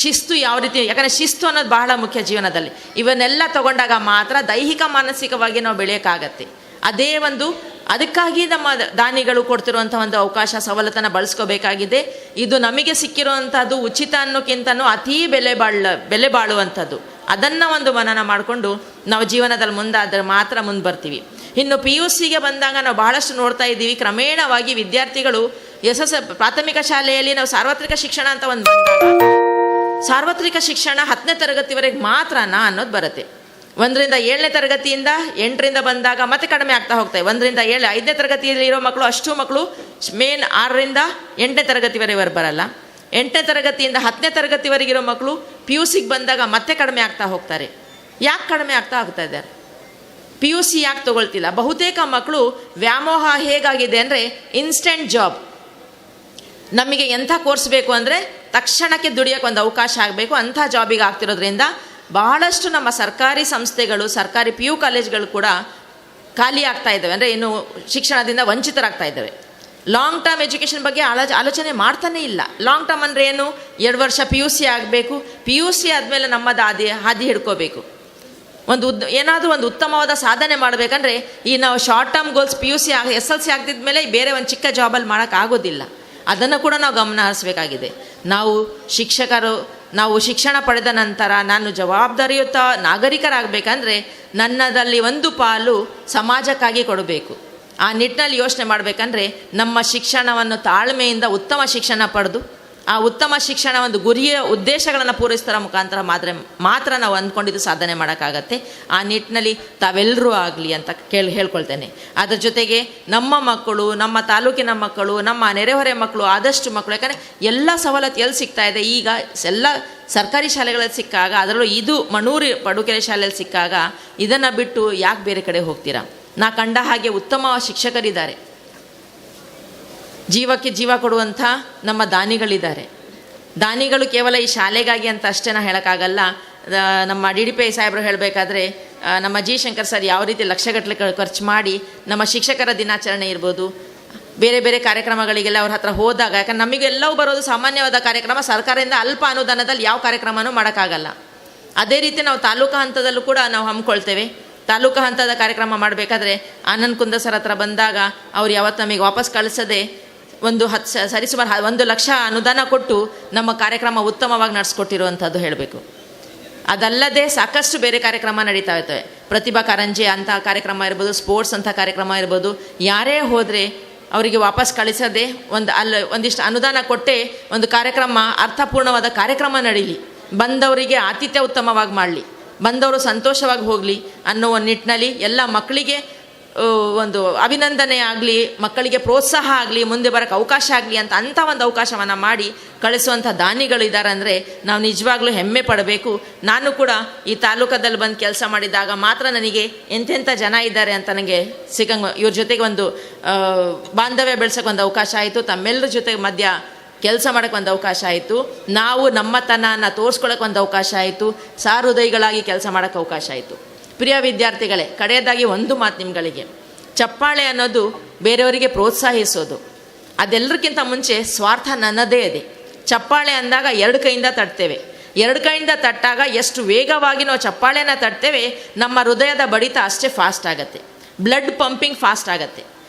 ಶಿಸ್ತು ಯಾವ ರೀತಿ, ಯಾಕಂದರೆ ಶಿಸ್ತು ಅನ್ನೋದು ಬಹಳ ಮುಖ್ಯ ಜೀವನದಲ್ಲಿ. ಇವನ್ನೆಲ್ಲ ತಗೊಂಡಾಗ ಮಾತ್ರ ದೈಹಿಕ ಮಾನಸಿಕವಾಗಿ ನಾವು ಬೆಳೆಯೋಕ್ಕಾಗತ್ತೆ. ಅದೇ ಒಂದು ಅದಕ್ಕಾಗಿ ನಮ್ಮ ದಾನಿಗಳು ಕೊಡ್ತಿರುವಂಥ ಒಂದು ಅವಕಾಶ ಸವಲತ್ತನ್ನು ಬಳಸ್ಕೋಬೇಕಾಗಿದೆ. ಇದು ನಮಗೆ ಸಿಕ್ಕಿರುವಂಥದ್ದು ಉಚಿತ ಅನ್ನೋಕ್ಕಿಂತನೂ ಅತೀ ಬೆಲೆ ಬಾಳುವಂಥದ್ದು. ಅದನ್ನು ಒಂದು ಮನನ ಮಾಡಿಕೊಂಡು ನಾವು ಜೀವನದಲ್ಲಿ ಮುಂದಾದರೆ ಮಾತ್ರ ಮುಂದೆ ಬರ್ತೀವಿ. ಇನ್ನು PUCಗೆ ಬಂದಾಗ ನಾವು ಬಹಳಷ್ಟು ನೋಡ್ತಾ ಇದ್ದೀವಿ, ಕ್ರಮೇಣವಾಗಿ ವಿದ್ಯಾರ್ಥಿಗಳು ಪ್ರಾಥಮಿಕ ಶಾಲೆಯಲ್ಲಿ ನಾವು ಸಾರ್ವತ್ರಿಕ ಶಿಕ್ಷಣ ಅಂತ ಒಂದು ಬಂದಾಗ ಸಾರ್ವತ್ರಿಕ ಶಿಕ್ಷಣ 10ನೇ ತರಗತಿವರೆಗೆ ಮಾತ್ರನಾ ಅನ್ನೋದು ಬರುತ್ತೆ. 1ರಿಂದ 7ನೇ ತರಗತಿಯಿಂದ 8ರಿಂದ ಬಂದಾಗ ಮತ್ತೆ ಕಡಿಮೆ ಆಗ್ತಾ ಹೋಗ್ತವೆ. 1ರಿಂದ 7 5ನೇ ತರಗತಿಯಲ್ಲಿ ಇರೋ ಮಕ್ಕಳು ಅಷ್ಟು ಮಕ್ಕಳು ಮೇನ್ 6ರಿಂದ 8ನೇ ತರಗತಿವರೆಗೆ ಬರಲ್ಲ. 8ನೇ ತರಗತಿಯಿಂದ 10ನೇ ತರಗತಿವರೆಗಿರೋ ಮಕ್ಕಳು PUCಗೆ ಬಂದಾಗ ಮತ್ತೆ ಕಡಿಮೆ ಆಗ್ತಾ ಹೋಗ್ತಾರೆ. ಯಾಕೆ ಕಡಿಮೆ ಆಗ್ತಾ ಇದ್ದಾರೆ? PUC ಯಾಕೆ ತಗೊಳ್ತಿಲ್ಲ? ಬಹುತೇಕ ಮಕ್ಕಳು ವ್ಯಾಮೋಹ ಹೇಗಾಗಿದೆ ಅಂದರೆ ಇನ್ಸ್ಟೆಂಟ್ ಜಾಬ್. ನಮಗೆ ಎಂಥ ಕೋರ್ಸ್ ಬೇಕು ಅಂದರೆ ತಕ್ಷಣಕ್ಕೆ ದುಡಿಯೋಕ್ಕೆ ಒಂದು ಅವಕಾಶ ಆಗಬೇಕು, ಅಂಥ ಜಾಬಿಗೆ ಆಗ್ತಿರೋದ್ರಿಂದ ಬಹಳಷ್ಟು ನಮ್ಮ ಸರ್ಕಾರಿ ಸಂಸ್ಥೆಗಳು, ಸರ್ಕಾರಿ PU ಕಾಲೇಜ್ಗಳು ಕೂಡ ಖಾಲಿ ಆಗ್ತಾ ಇದ್ದಾವೆ. ಅಂದರೆ ಇನ್ನು ಶಿಕ್ಷಣದಿಂದ ವಂಚಿತರಾಗ್ತಾ ಇದ್ದಾವೆ. ಲಾಂಗ್ ಟರ್ಮ್ ಎಜುಕೇಷನ್ ಬಗ್ಗೆ ಆಲೋಚನೆ ಮಾಡ್ತಾನೇ ಇಲ್ಲ. ಲಾಂಗ್ ಟರ್ಮ್ ಅಂದರೆ ಏನು? 2 ವರ್ಷ PUC ಆಗಬೇಕು, PUC ಆದಮೇಲೆ ನಮ್ಮದು ಹಾದಿ ಹಿಡ್ಕೋಬೇಕು. ಏನಾದರೂ ಒಂದು ಉತ್ತಮವಾದ ಸಾಧನೆ ಮಾಡಬೇಕಂದ್ರೆ ಈ ನಾವು short term goals PUC SLC ಆಗ್ತಿದ್ಮೇಲೆ ಬೇರೆ ಒಂದು ಚಿಕ್ಕ ಜಾಬಲ್ಲಿ ಮಾಡೋಕ್ಕಾಗೋದಿಲ್ಲ. ಅದನ್ನು ಕೂಡ ನಾವು ಗಮನ ಹರಿಸಬೇಕಾಗಿದೆ. ನಾವು ಶಿಕ್ಷಕರು, ನಾವು ಶಿಕ್ಷಣ ಪಡೆದ ನಂತರ ನಾನು ಜವಾಬ್ದಾರಿಯುತ ನಾಗರಿಕರಾಗಬೇಕಂದ್ರೆ ನನ್ನದಲ್ಲಿ ಒಂದು ಪಾಲು ಸಮಾಜಕ್ಕಾಗಿ ಕೊಡಬೇಕು. ಆ ನಿಟ್ಟಿನಲ್ಲಿ ಯೋಚನೆ ಮಾಡಬೇಕಂದ್ರೆ ನಮ್ಮ ಶಿಕ್ಷಣವನ್ನು ತಾಳ್ಮೆಯಿಂದ ಉತ್ತಮ ಶಿಕ್ಷಣ ಪಡೆದು ಆ ಉತ್ತಮ ಶಿಕ್ಷಣ ಒಂದು ಗುರಿಯ ಉದ್ದೇಶಗಳನ್ನು ಪೂರೈಸ್ತಾರ ಮುಖಾಂತರ ಮಾತ್ರ ನಾವು ಅಂದ್ಕೊಂಡಿದ್ದು ಸಾಧನೆ ಮಾಡೋಕ್ಕಾಗತ್ತೆ. ಆ ನಿಟ್ಟಿನಲ್ಲಿ ತಾವೆಲ್ಲರೂ ಆಗಲಿ ಅಂತ ಹೇಳ್ಕೊಳ್ತೇನೆ. ಅದರ ಜೊತೆಗೆ ನಮ್ಮ ಮಕ್ಕಳು, ನಮ್ಮ ತಾಲೂಕಿನ ಮಕ್ಕಳು, ನಮ್ಮ ನೆರೆಹೊರೆ ಮಕ್ಕಳು, ಆದಷ್ಟು ಮಕ್ಕಳು, ಯಾಕಂದರೆ ಎಲ್ಲ ಸವಲತ್ತು ಎಲ್ಲಿ ಸಿಗ್ತಾ ಇದೆ ಈಗ, ಎಲ್ಲ ಸರ್ಕಾರಿ ಶಾಲೆಗಳಲ್ಲಿ ಸಿಕ್ಕಾಗ, ಅದರಲ್ಲೂ ಇದು ಮಣೂರು ಪಡುಕೆರೆ ಶಾಲೆಯಲ್ಲಿ ಸಿಕ್ಕಾಗ ಇದನ್ನು ಬಿಟ್ಟು ಯಾಕೆ ಬೇರೆ ಕಡೆ ಹೋಗ್ತೀರಾ? ನಾ ಕಂಡ ಹಾಗೆ ಉತ್ತಮ ಶಿಕ್ಷಕರಿದ್ದಾರೆ, ಜೀವಕ್ಕೆ ಜೀವ ಕೊಡುವಂಥ ನಮ್ಮ ದಾನಿಗಳಿದ್ದಾರೆ. ದಾನಿಗಳು ಕೇವಲ ಈ ಶಾಲೆಗಾಗಿ ಅಂತ ಅಷ್ಟೇ ನಾ ಹೇಳೋಕ್ಕಾಗಲ್ಲ. ನಮ್ಮ DDPI ಸಾಹೇಬರು ಹೇಳಬೇಕಾದ್ರೆ ನಮ್ಮ ಜಿ ಶಂಕರ್ ಸರ್ ಯಾವ ರೀತಿ ಲಕ್ಷಗಟ್ಟಲೆ ಖರ್ಚು ಮಾಡಿ ನಮ್ಮ ಶಿಕ್ಷಕರ ದಿನಾಚರಣೆ ಇರ್ಬೋದು, ಬೇರೆ ಬೇರೆ ಕಾರ್ಯಕ್ರಮಗಳಿಗೆಲ್ಲ ಅವ್ರ ಹತ್ರ ಹೋದಾಗ, ಯಾಕಂದ್ರೆ ನಮಗೆಲ್ಲವೂ ಬರೋದು ಸಾಮಾನ್ಯವಾದ ಕಾರ್ಯಕ್ರಮ, ಸರ್ಕಾರದಿಂದ ಅಲ್ಪ ಅನುದಾನದಲ್ಲಿ ಯಾವ ಕಾರ್ಯಕ್ರಮನೂ ಮಾಡೋಕ್ಕಾಗಲ್ಲ. ಅದೇ ರೀತಿ ನಾವು ತಾಲೂಕು ಹಂತದಲ್ಲೂ ಕೂಡ ನಾವು ಹಮ್ಮಿಕೊಳ್ತೇವೆ. ತಾಲೂಕು ಹಂತದ ಕಾರ್ಯಕ್ರಮ ಮಾಡಬೇಕಾದ್ರೆ ಆನಂದ್ ಕುಂದರ್ ಸರ್ ಹತ್ರ ಬಂದಾಗ ಅವ್ರು ಯಾವತ್ತು ನಮಗೆ ವಾಪಸ್ ಕಳಿಸದೆ ಸರಿಸುಮಾರು 1 ಲಕ್ಷ ಅನುದಾನ ಕೊಟ್ಟು ನಮ್ಮ ಕಾರ್ಯಕ್ರಮ ಉತ್ತಮವಾಗಿ ನಡೆಸ್ಕೊಟ್ಟಿರುವಂಥದ್ದು ಹೇಳಬೇಕು. ಅದಲ್ಲದೆ ಸಾಕಷ್ಟು ಬೇರೆ ಕಾರ್ಯಕ್ರಮ ನಡೀತಾ ಇರ್ತವೆ. ಪ್ರತಿಭಾ ಕಾರಂಜಿ ಅಂತ ಕಾರ್ಯಕ್ರಮ ಇರ್ಬೋದು, ಸ್ಪೋರ್ಟ್ಸ್ ಅಂತ ಕಾರ್ಯಕ್ರಮ ಇರ್ಬೋದು. ಯಾರೇ ಹೋದರೆ ಅವರಿಗೆ ವಾಪಸ್ ಕಳಿಸದೆ ಒಂದಿಷ್ಟು ಅನುದಾನ ಕೊಟ್ಟೆ ಒಂದು ಕಾರ್ಯಕ್ರಮ, ಅರ್ಥಪೂರ್ಣವಾದ ಕಾರ್ಯಕ್ರಮ ನಡೀಲಿ, ಬಂದವರಿಗೆ ಆತಿಥ್ಯ ಉತ್ತಮವಾಗಿ ಮಾಡಲಿ, ಬಂದವರು ಸಂತೋಷವಾಗಿ ಹೋಗಲಿ ಅನ್ನೋ ಒಂದು ನಿಟ್ಟಿನಲ್ಲಿ ಎಲ್ಲ ಮಕ್ಕಳಿಗೆ ಒಂದು ಅಭಿನಂದನೆ ಆಗಲಿ, ಮಕ್ಕಳಿಗೆ ಪ್ರೋತ್ಸಾಹ ಆಗಲಿ, ಮುಂದೆ ಬರೋಕ್ಕೆ ಅವಕಾಶ ಆಗಲಿ ಅಂಥ ಒಂದು ಅವಕಾಶವನ್ನು ಮಾಡಿ ಕಳಿಸುವಂಥ ದಾನಿಗಳಿದ್ದಾರೆ ಅಂದರೆ ನಾವು ನಿಜವಾಗ್ಲೂ ಹೆಮ್ಮೆ ಪಡಬೇಕು. ನಾನು ಕೂಡ ಈ ತಾಲೂಕದಲ್ಲಿ ಬಂದು ಕೆಲಸ ಮಾಡಿದಾಗ ಮಾತ್ರ ನನಗೆ ಎಂತೆಂಥ ಜನ ಇದ್ದಾರೆ ಅಂತ ನನಗೆ ಇವ್ರ ಜೊತೆಗೆ ಒಂದು ಬಾಂಧವ್ಯ ಬೆಳೆಸೋಕೆ ಒಂದು ಅವಕಾಶ ಆಯಿತು. ತಮ್ಮೆಲ್ಲರ ಜೊತೆಗೆ ಮಧ್ಯ ಕೆಲಸ ಮಾಡೋಕ್ಕೆ ಒಂದು ಅವಕಾಶ ಆಯಿತು. ನಾವು ನಮ್ಮತನನ ತೋರಿಸ್ಕೊಳ್ಳೋಕೆ ಒಂದು ಅವಕಾಶ ಆಯಿತು. ಸಹೃದಯಿಗಳಾಗಿ ಕೆಲಸ ಮಾಡೋಕ್ಕೆ ಅವಕಾಶ ಆಯಿತು. ಪ್ರಿಯ ವಿದ್ಯಾರ್ಥಿಗಳೇ, ಕಡೆಯದಾಗಿ ಒಂದು ಮಾತು ನಿಮ್ಗಳಿಗೆ. ಚಪ್ಪಾಳೆ ಅನ್ನೋದು ಬೇರೆಯವರಿಗೆ ಪ್ರೋತ್ಸಾಹಿಸೋದು, ಅದೆಲ್ಲರಿಗಿಂತ ಮುಂಚೆ ಸ್ವಾರ್ಥ ನನ್ನದೇ ಇದೆ. ಚಪ್ಪಾಳೆ ಅಂದಾಗ 2 ಕೈಯಿಂದ ತಟ್ತೇವೆ. 2 ಕೈಯಿಂದ ತಟ್ಟಾಗ ಎಷ್ಟು ವೇಗವಾಗಿ ನಾವು ಚಪ್ಪಾಳೆನ ತಟ್ತೇವೆ, ನಮ್ಮ ಹೃದಯದ ಬಡಿತ ಅಷ್ಟೇ ಫಾಸ್ಟ್ ಆಗುತ್ತೆ, ಬ್ಲಡ್ ಪಂಪಿಂಗ್ ಫಾಸ್ಟ್ ಆಗುತ್ತೆ.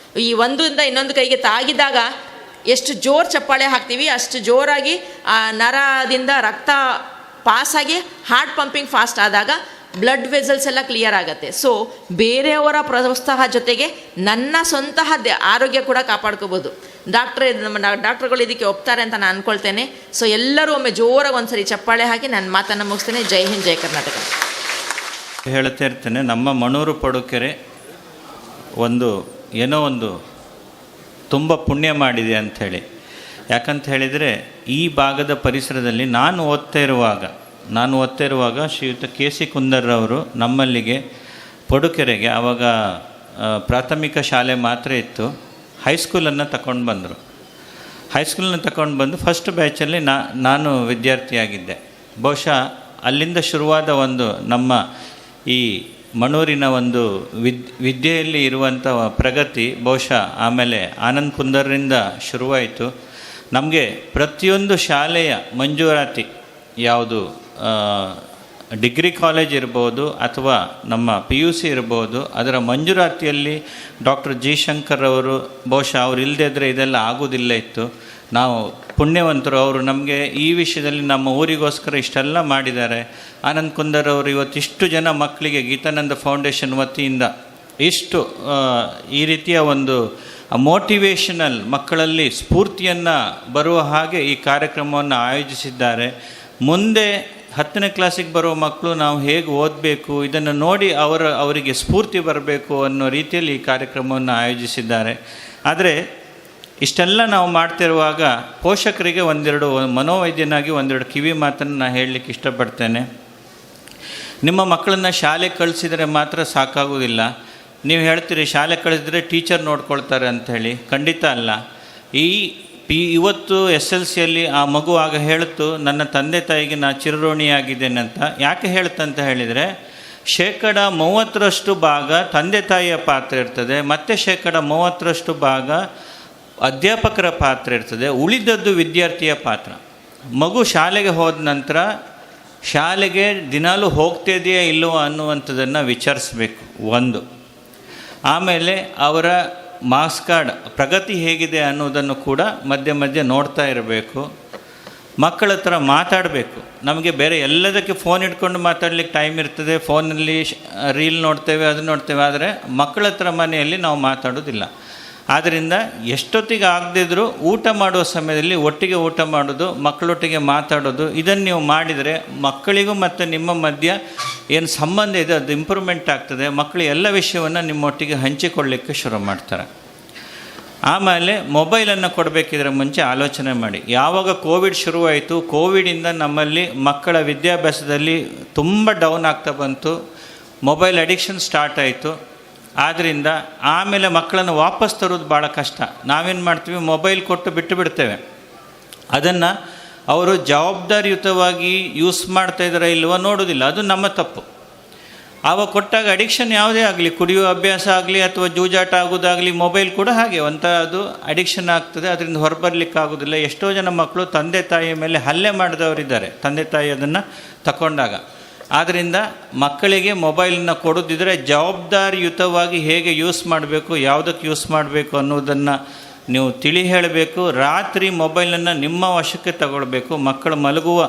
ಈ ಒಂದರಿಂದ ಇನ್ನೊಂದು ಕೈಗೆ ತಾಗಿದಾಗ ಎಷ್ಟು ಜೋರು ಚಪ್ಪಾಳೆ ಹಾಕ್ತೀವಿ, ಅಷ್ಟು ಜೋರಾಗಿ ಆ ನರದಿಂದ ರಕ್ತ ಪಾಸಾಗಿ ಹಾರ್ಟ್ ಪಂಪಿಂಗ್ ಫಾಸ್ಟ್ ಆದಾಗ ಬ್ಲಡ್ ವೆಸಲ್ಸ್ ಎಲ್ಲ ಕ್ಲಿಯರ್ ಆಗುತ್ತೆ. ಸೊ ಬೇರೆಯವರ ಪ್ರೋತ್ಸಾಹ ಜೊತೆಗೆ ನನ್ನ ಸ್ವಂತ ಆರೋಗ್ಯ ಕೂಡ ಕಾಪಾಡ್ಕೋಬೋದು. ನಮ್ಮ ಡಾಕ್ಟ್ರುಗಳು ಇದಕ್ಕೆ ಒಪ್ತಾರೆ ಅಂತ ನಾನು ಅಂದ್ಕೊಳ್ತೇನೆ. ಸೊ ಎಲ್ಲರೂ ಒಮ್ಮೆ ಜೋರಾಗಿ ಒಂದ್ಸರಿ ಚಪ್ಪಾಳೆ ಹಾಕಿ ನನ್ನ ಮಾತನ್ನು ಮುಗಿಸ್ತೇನೆ. ಜೈ ಹಿಂದ್, ಜೈ ಕರ್ನಾಟಕ. ಹೇಳ್ತಾ ಇರ್ತೇನೆ, ನಮ್ಮ ಮಣೂರು ಪಡುಕೆರೆ ಏನೋ ಒಂದು ತುಂಬ ಪುಣ್ಯ ಮಾಡಿದೆ ಅಂಥೇಳಿ. ಯಾಕಂತ ಹೇಳಿದರೆ ಈ ಭಾಗದ ಪರಿಸರದಲ್ಲಿ ನಾನು ಓದ್ತಾ ಇರುವಾಗ ಶ್ರೀಯುತ KC ಕುಂದರ್ರವರು ನಮ್ಮಲ್ಲಿಗೆ ಪಡುಕೆರೆಗೆ ಆವಾಗ ಪ್ರಾಥಮಿಕ ಶಾಲೆ ಮಾತ್ರ ಇತ್ತು, ಹೈಸ್ಕೂಲನ್ನು ತಗೊಂಡು ಬಂದರು. ಹೈಸ್ಕೂಲನ್ನು ತಗೊಂಡು ಬಂದು ಫಸ್ಟ್ ಬ್ಯಾಚಲ್ಲಿ ನಾನು ವಿದ್ಯಾರ್ಥಿಯಾಗಿದ್ದೆ. ಬಹುಶಃ ಅಲ್ಲಿಂದ ಶುರುವಾದ ನಮ್ಮ ಈ ಮಣೂರಿನ ವಿದ್ಯೆಯಲ್ಲಿ ಇರುವಂಥ ಪ್ರಗತಿ ಬಹುಶಃ ಆಮೇಲೆ ಆನಂದ್ ಕುಂದರ್ರಿಂದ ಶುರುವಾಯಿತು. ನಮಗೆ ಪ್ರತಿಯೊಂದು ಶಾಲೆಯ ಮಂಜೂರಾತಿ, ಯಾವುದು ಡಿಗ್ರಿ ಕಾಲೇಜ್ ಇರ್ಬೋದು ಅಥವಾ ನಮ್ಮ PUC ಇರ್ಬೋದು, ಅದರ ಮಂಜೂರಾತಿಯಲ್ಲಿ ಡಾಕ್ಟರ್ ಜಿ ಶಂಕರ್ ಅವರು ಬಹುಶಃ ಅವ್ರು ಇಲ್ಲದೇ ಇದ್ದರೆ ಇದೆಲ್ಲ ಆಗೋದಿಲ್ಲ ಇತ್ತು. ನಾವು ಪುಣ್ಯವಂತರು. ಅವರು ನಮಗೆ ಈ ವಿಷಯದಲ್ಲಿ ನಮ್ಮ ಊರಿಗೋಸ್ಕರ ಇಷ್ಟೆಲ್ಲ ಮಾಡಿದ್ದಾರೆ. ಆನಂದ್ ಕುಂದರ್ ಅವರು ಇವತ್ತಿಷ್ಟು ಜನ ಮಕ್ಕಳಿಗೆ ಗೀತಾನಂದ ಫೌಂಡೇಶನ್ ವತಿಯಿಂದ ಇಷ್ಟು ಈ ರೀತಿಯ ಮೋಟಿವೇಶನಲ್, ಮಕ್ಕಳಲ್ಲಿ ಸ್ಫೂರ್ತಿಯನ್ನು ಬರುವ ಹಾಗೆ ಈ ಕಾರ್ಯಕ್ರಮವನ್ನು ಆಯೋಜಿಸಿದ್ದಾರೆ. ಮುಂದೆ 10ನೇ ಕ್ಲಾಸಿಗೆ ಬರೋ ಮಕ್ಕಳು ನಾವು ಹೇಗೆ ಓದಬೇಕು ಇದನ್ನು ನೋಡಿ ಅವರಿಗೆ ಸ್ಫೂರ್ತಿ ಬರಬೇಕು ಅನ್ನೋ ರೀತಿಯಲ್ಲಿ ಈ ಕಾರ್ಯಕ್ರಮವನ್ನು ಆಯೋಜಿಸಿದ್ದಾರೆ. ಆದರೆ ಇಷ್ಟೆಲ್ಲ ನಾವು ಮಾಡ್ತಿರುವಾಗ ಪೋಷಕರಿಗೆ ಮನೋವೈದ್ಯನಾಗಿ ಒಂದೆರಡು ಕಿವಿ ಮಾತನ್ನು ನಾನು ಹೇಳಲಿಕ್ಕೆ ಇಷ್ಟಪಡ್ತೇನೆ. ನಿಮ್ಮ ಮಕ್ಕಳನ್ನು ಶಾಲೆಗೆ ಕಳಿಸಿದರೆ ಮಾತ್ರ ಸಾಕಾಗೋದಿಲ್ಲ. ನೀವು ಹೇಳ್ತೀರಿ ಶಾಲೆ ಕಳಿಸಿದ್ರೆ ಟೀಚರ್ ನೋಡ್ಕೊಳ್ತಾರೆ ಅಂಥೇಳಿ. ಖಂಡಿತ ಅಲ್ಲ. ಇವತ್ತು SLCಯಲ್ಲಿ ಆ ಮಗು ಆಗ ಹೇಳ್ತು, ನನ್ನ ತಂದೆ ತಾಯಿಗೆ ನಾನು ಚಿರಋಣಿಯಾಗಿದ್ದೇನೆ ಅಂತ. ಯಾಕೆ ಹೇಳ್ತಂತ ಹೇಳಿದರೆ, 30% ಭಾಗ ತಂದೆ ತಾಯಿಯ ಪಾತ್ರ ಇರ್ತದೆ, ಮತ್ತು 30% ಭಾಗ ಅಧ್ಯಾಪಕರ ಪಾತ್ರ ಇರ್ತದೆ, ಉಳಿದದ್ದು ವಿದ್ಯಾರ್ಥಿಯ ಪಾತ್ರ. ಮಗು ಶಾಲೆಗೆ ಹೋದ ನಂತರ ಶಾಲೆಗೆ ದಿನಾಲೂ ಹೋಗ್ತಿದೆಯಾ ಇಲ್ಲವೋ ಅನ್ನುವಂಥದ್ದನ್ನು ವಿಚಾರಿಸಬೇಕು. ಆಮೇಲೆ ಅವರ ಮಾರ್ಕ್ಸ್ ಕಾರ್ಡ್ ಪ್ರಗತಿ ಹೇಗಿದೆ ಅನ್ನೋದನ್ನು ಕೂಡ ಮಧ್ಯೆ ಮಧ್ಯೆ ನೋಡ್ತಾ ಇರಬೇಕು. ಮಕ್ಕಳ ಹತ್ರ ಮಾತಾಡಬೇಕು. ನಮಗೆ ಬೇರೆ ಎಲ್ಲದಕ್ಕೆ ಫೋನ್ ಇಟ್ಕೊಂಡು ಮಾತಾಡ್ಲಿಕ್ಕೆ ಟೈಮ್ ಇರ್ತದೆ, ಫೋನಲ್ಲಿ ರೀಲ್ ನೋಡ್ತೇವೆ, ಅದು ನೋಡ್ತೇವೆ. ಆದರೆ ಮಕ್ಕಳ ಹತ್ರ ಮನೆಯಲ್ಲಿ ನಾವು ಮಾತಾಡೋದಿಲ್ಲ. ಆದ್ದರಿಂದ ಎಷ್ಟೊತ್ತಿಗೆ ಆಗದಿದ್ರೂ ಊಟ ಮಾಡುವ ಸಮಯದಲ್ಲಿ ಒಟ್ಟಿಗೆ ಊಟ ಮಾಡೋದು, ಮಕ್ಕಳೊಟ್ಟಿಗೆ ಮಾತಾಡೋದು, ಇದನ್ನು ನೀವು ಮಾಡಿದರೆ ಮಕ್ಕಳಿಗೂ ಮತ್ತು ನಿಮ್ಮ ಮಧ್ಯ ಏನು ಸಂಬಂಧ ಇದೆ ಅದು ಇಂಪ್ರೂವ್ಮೆಂಟ್ ಆಗ್ತದೆ. ಮಕ್ಕಳು ಎಲ್ಲ ವಿಷಯವನ್ನು ನಿಮ್ಮೊಟ್ಟಿಗೆ ಹಂಚಿಕೊಳ್ಳಿಕ್ಕೆ ಶುರು ಮಾಡ್ತಾರೆ. ಆಮೇಲೆ ಮೊಬೈಲನ್ನು ಕೊಡಬೇಕಿದ್ರೆ ಮುಂಚೆ ಆಲೋಚನೆ ಮಾಡಿ. ಯಾವಾಗ ಕೋವಿಡ್ ಶುರುವಾಯಿತು, ಕೋವಿಡಿಂದ ನಮ್ಮಲ್ಲಿ ಮಕ್ಕಳ ವಿದ್ಯಾಭ್ಯಾಸದಲ್ಲಿ ತುಂಬ ಡೌನ್ ಆಗ್ತಾ ಬಂತು, ಮೊಬೈಲ್ ಅಡಿಕ್ಷನ್ ಸ್ಟಾರ್ಟ್ ಆಯಿತು. ಆದ್ದರಿಂದ ಆಮೇಲೆ ಮಕ್ಕಳನ್ನು ವಾಪಸ್ ತರೋದು ಭಾಳ ಕಷ್ಟ. ನಾವೇನು ಮಾಡ್ತೀವಿ, ಮೊಬೈಲ್ ಕೊಟ್ಟು ಬಿಟ್ಟು ಬಿಡ್ತೇವೆ. ಅದನ್ನು ಅವರು ಜವಾಬ್ದಾರಿಯುತವಾಗಿ ಯೂಸ್ ಮಾಡ್ತಾಯಿದ್ದಾರೋ ಇಲ್ವೋ ನೋಡೋದಿಲ್ಲ, ಅದು ನಮ್ಮ ತಪ್ಪು. ಆವಾಗ ಕೊಟ್ಟಾಗ ಅಡಿಕ್ಷನ್ ಯಾವುದೇ ಆಗಲಿ, ಕುಡಿಯುವ ಅಭ್ಯಾಸ ಆಗಲಿ ಅಥವಾ ಜೂಜಾಟ ಆಗೋದಾಗಲಿ, ಮೊಬೈಲ್ ಕೂಡ ಹಾಗೆ ಅದು ಅಡಿಕ್ಷನ್ ಆಗ್ತದೆ. ಅದರಿಂದ ಹೊರಬರಲಿಕ್ಕೆ ಆಗೋದಿಲ್ಲ. ಎಷ್ಟೋ ಜನ ಮಕ್ಕಳು ತಂದೆ ತಾಯಿಯ ಮೇಲೆ ಹಲ್ಲೆ ಮಾಡಿದವರಿದ್ದಾರೆ, ತಂದೆ ತಾಯಿ ಅದನ್ನು ತಗೊಂಡಾಗ. ಆದ್ದರಿಂದ ಮಕ್ಕಳಿಗೆ ಮೊಬೈಲನ್ನು ಕೊಡೋದಿದ್ರೆ ಜವಾಬ್ದಾರಿಯುತವಾಗಿ ಹೇಗೆ ಯೂಸ್ ಮಾಡಬೇಕು, ಯಾವುದಕ್ಕೆ ಯೂಸ್ ಮಾಡಬೇಕು ಅನ್ನೋದನ್ನು ನೀವು ತಿಳಿ ಹೇಳಬೇಕು. ರಾತ್ರಿ ಮೊಬೈಲನ್ನು ನಿಮ್ಮ ವಶಕ್ಕೆ ತಗೊಳ್ಬೇಕು. ಮಕ್ಕಳು ಮಲಗುವ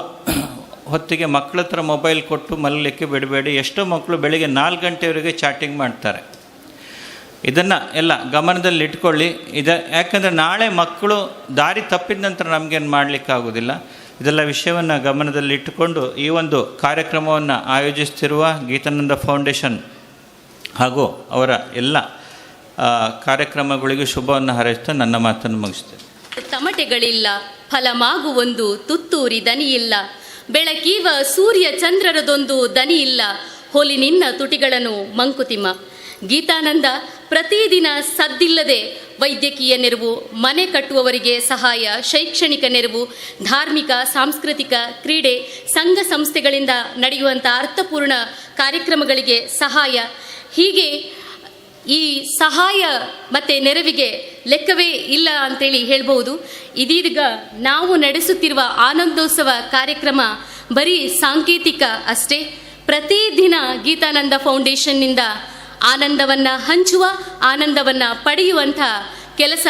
ಹೊತ್ತಿಗೆ ಮಕ್ಕಳ ಹತ್ರ ಮೊಬೈಲ್ ಕೊಟ್ಟು ಮಲಗಲಿಕ್ಕೆ ಬಿಡಬೇಡಿ. ಎಷ್ಟೋ ಮಕ್ಕಳು ಬೆಳಿಗ್ಗೆ 4 ಗಂಟೆವರೆಗೆ ಚಾಟಿಂಗ್ ಮಾಡ್ತಾರೆ. ಇದನ್ನು ಎಲ್ಲ ಗಮನದಲ್ಲಿ ಇಟ್ಕೊಳ್ಳಿ. ಯಾಕಂದರೆ ನಾಳೆ ಮಕ್ಕಳು ದಾರಿ ತಪ್ಪಿದ ನಂತರ ನಮಗೇನು ಮಾಡಲಿಕ್ಕಾಗೋದಿಲ್ಲ. ಇದೆಲ್ಲ ವಿಷಯವನ್ನು ಗಮನದಲ್ಲಿ ಇಟ್ಟುಕೊಂಡು ಈ ಒಂದು ಕಾರ್ಯಕ್ರಮವನ್ನು ಆಯೋಜಿಸ್ತಿರುವ ಗೀತಾನಂದ ಫೌಂಡೇಶನ್ ಹಾಗೂ ಅವರ ಎಲ್ಲ ಕಾರ್ಯಕ್ರಮಗಳಿಗೂ ಶುಭವನ್ನು ಹಾರೈಸ್ತಾ ನನ್ನ ಮಾತನ್ನು ಮುಗಿಸ್ತೇನೆ. ತಮಟೆಗಳಿಲ್ಲ, ಫಲಮಾಗುವೊಂದು ತುತ್ತೂರಿ ದನಿಯಿಲ್ಲ, ಬೆಳಕೀವ ಸೂರ್ಯ ಚಂದ್ರರದೊಂದು ದನಿಯಿಲ್ಲ, ಹೋಲಿ ನಿನ್ನ ತುಟಿಗಳನ್ನು ಮಂಕುತಿಮ್ಮ. ಗೀತಾನಂದ ಪ್ರತಿದಿನ ಸದ್ದಿಲ್ಲದೆ ವೈದ್ಯಕೀಯ ನೆರವು, ಮನೆ ಕಟ್ಟುವವರಿಗೆ ಸಹಾಯ, ಶೈಕ್ಷಣಿಕ ನೆರವು, ಧಾರ್ಮಿಕ, ಸಾಂಸ್ಕೃತಿಕ, ಕ್ರೀಡೆ, ಸಂಘ ಸಂಸ್ಥೆಗಳಿಂದ ನಡೆಯುವಂಥ ಅರ್ಥಪೂರ್ಣ ಕಾರ್ಯಕ್ರಮಗಳಿಗೆ ಸಹಾಯ, ಹೀಗೆ ಈ ಸಹಾಯ ಮತ್ತು ನೆರವಿಗೆ ಲೆಕ್ಕವೇ ಇಲ್ಲ ಅಂತೇಳಿ ಹೇಳ್ಬೋದು. ಇದೀಗ ನಾವು ನಡೆಸುತ್ತಿರುವ ಆನಂದೋತ್ಸವ ಕಾರ್ಯಕ್ರಮ ಬರೀ ಸಾಂಕೇತಿಕ ಅಷ್ಟೇ. ಪ್ರತಿದಿನ ಗೀತಾನಂದ ಫೌಂಡೇಶನ್ನಿಂದ ಆನಂದವನ್ನು ಹಂಚುವ, ಆನಂದವನ್ನು ಪಡೆಯುವಂಥ ಕೆಲಸ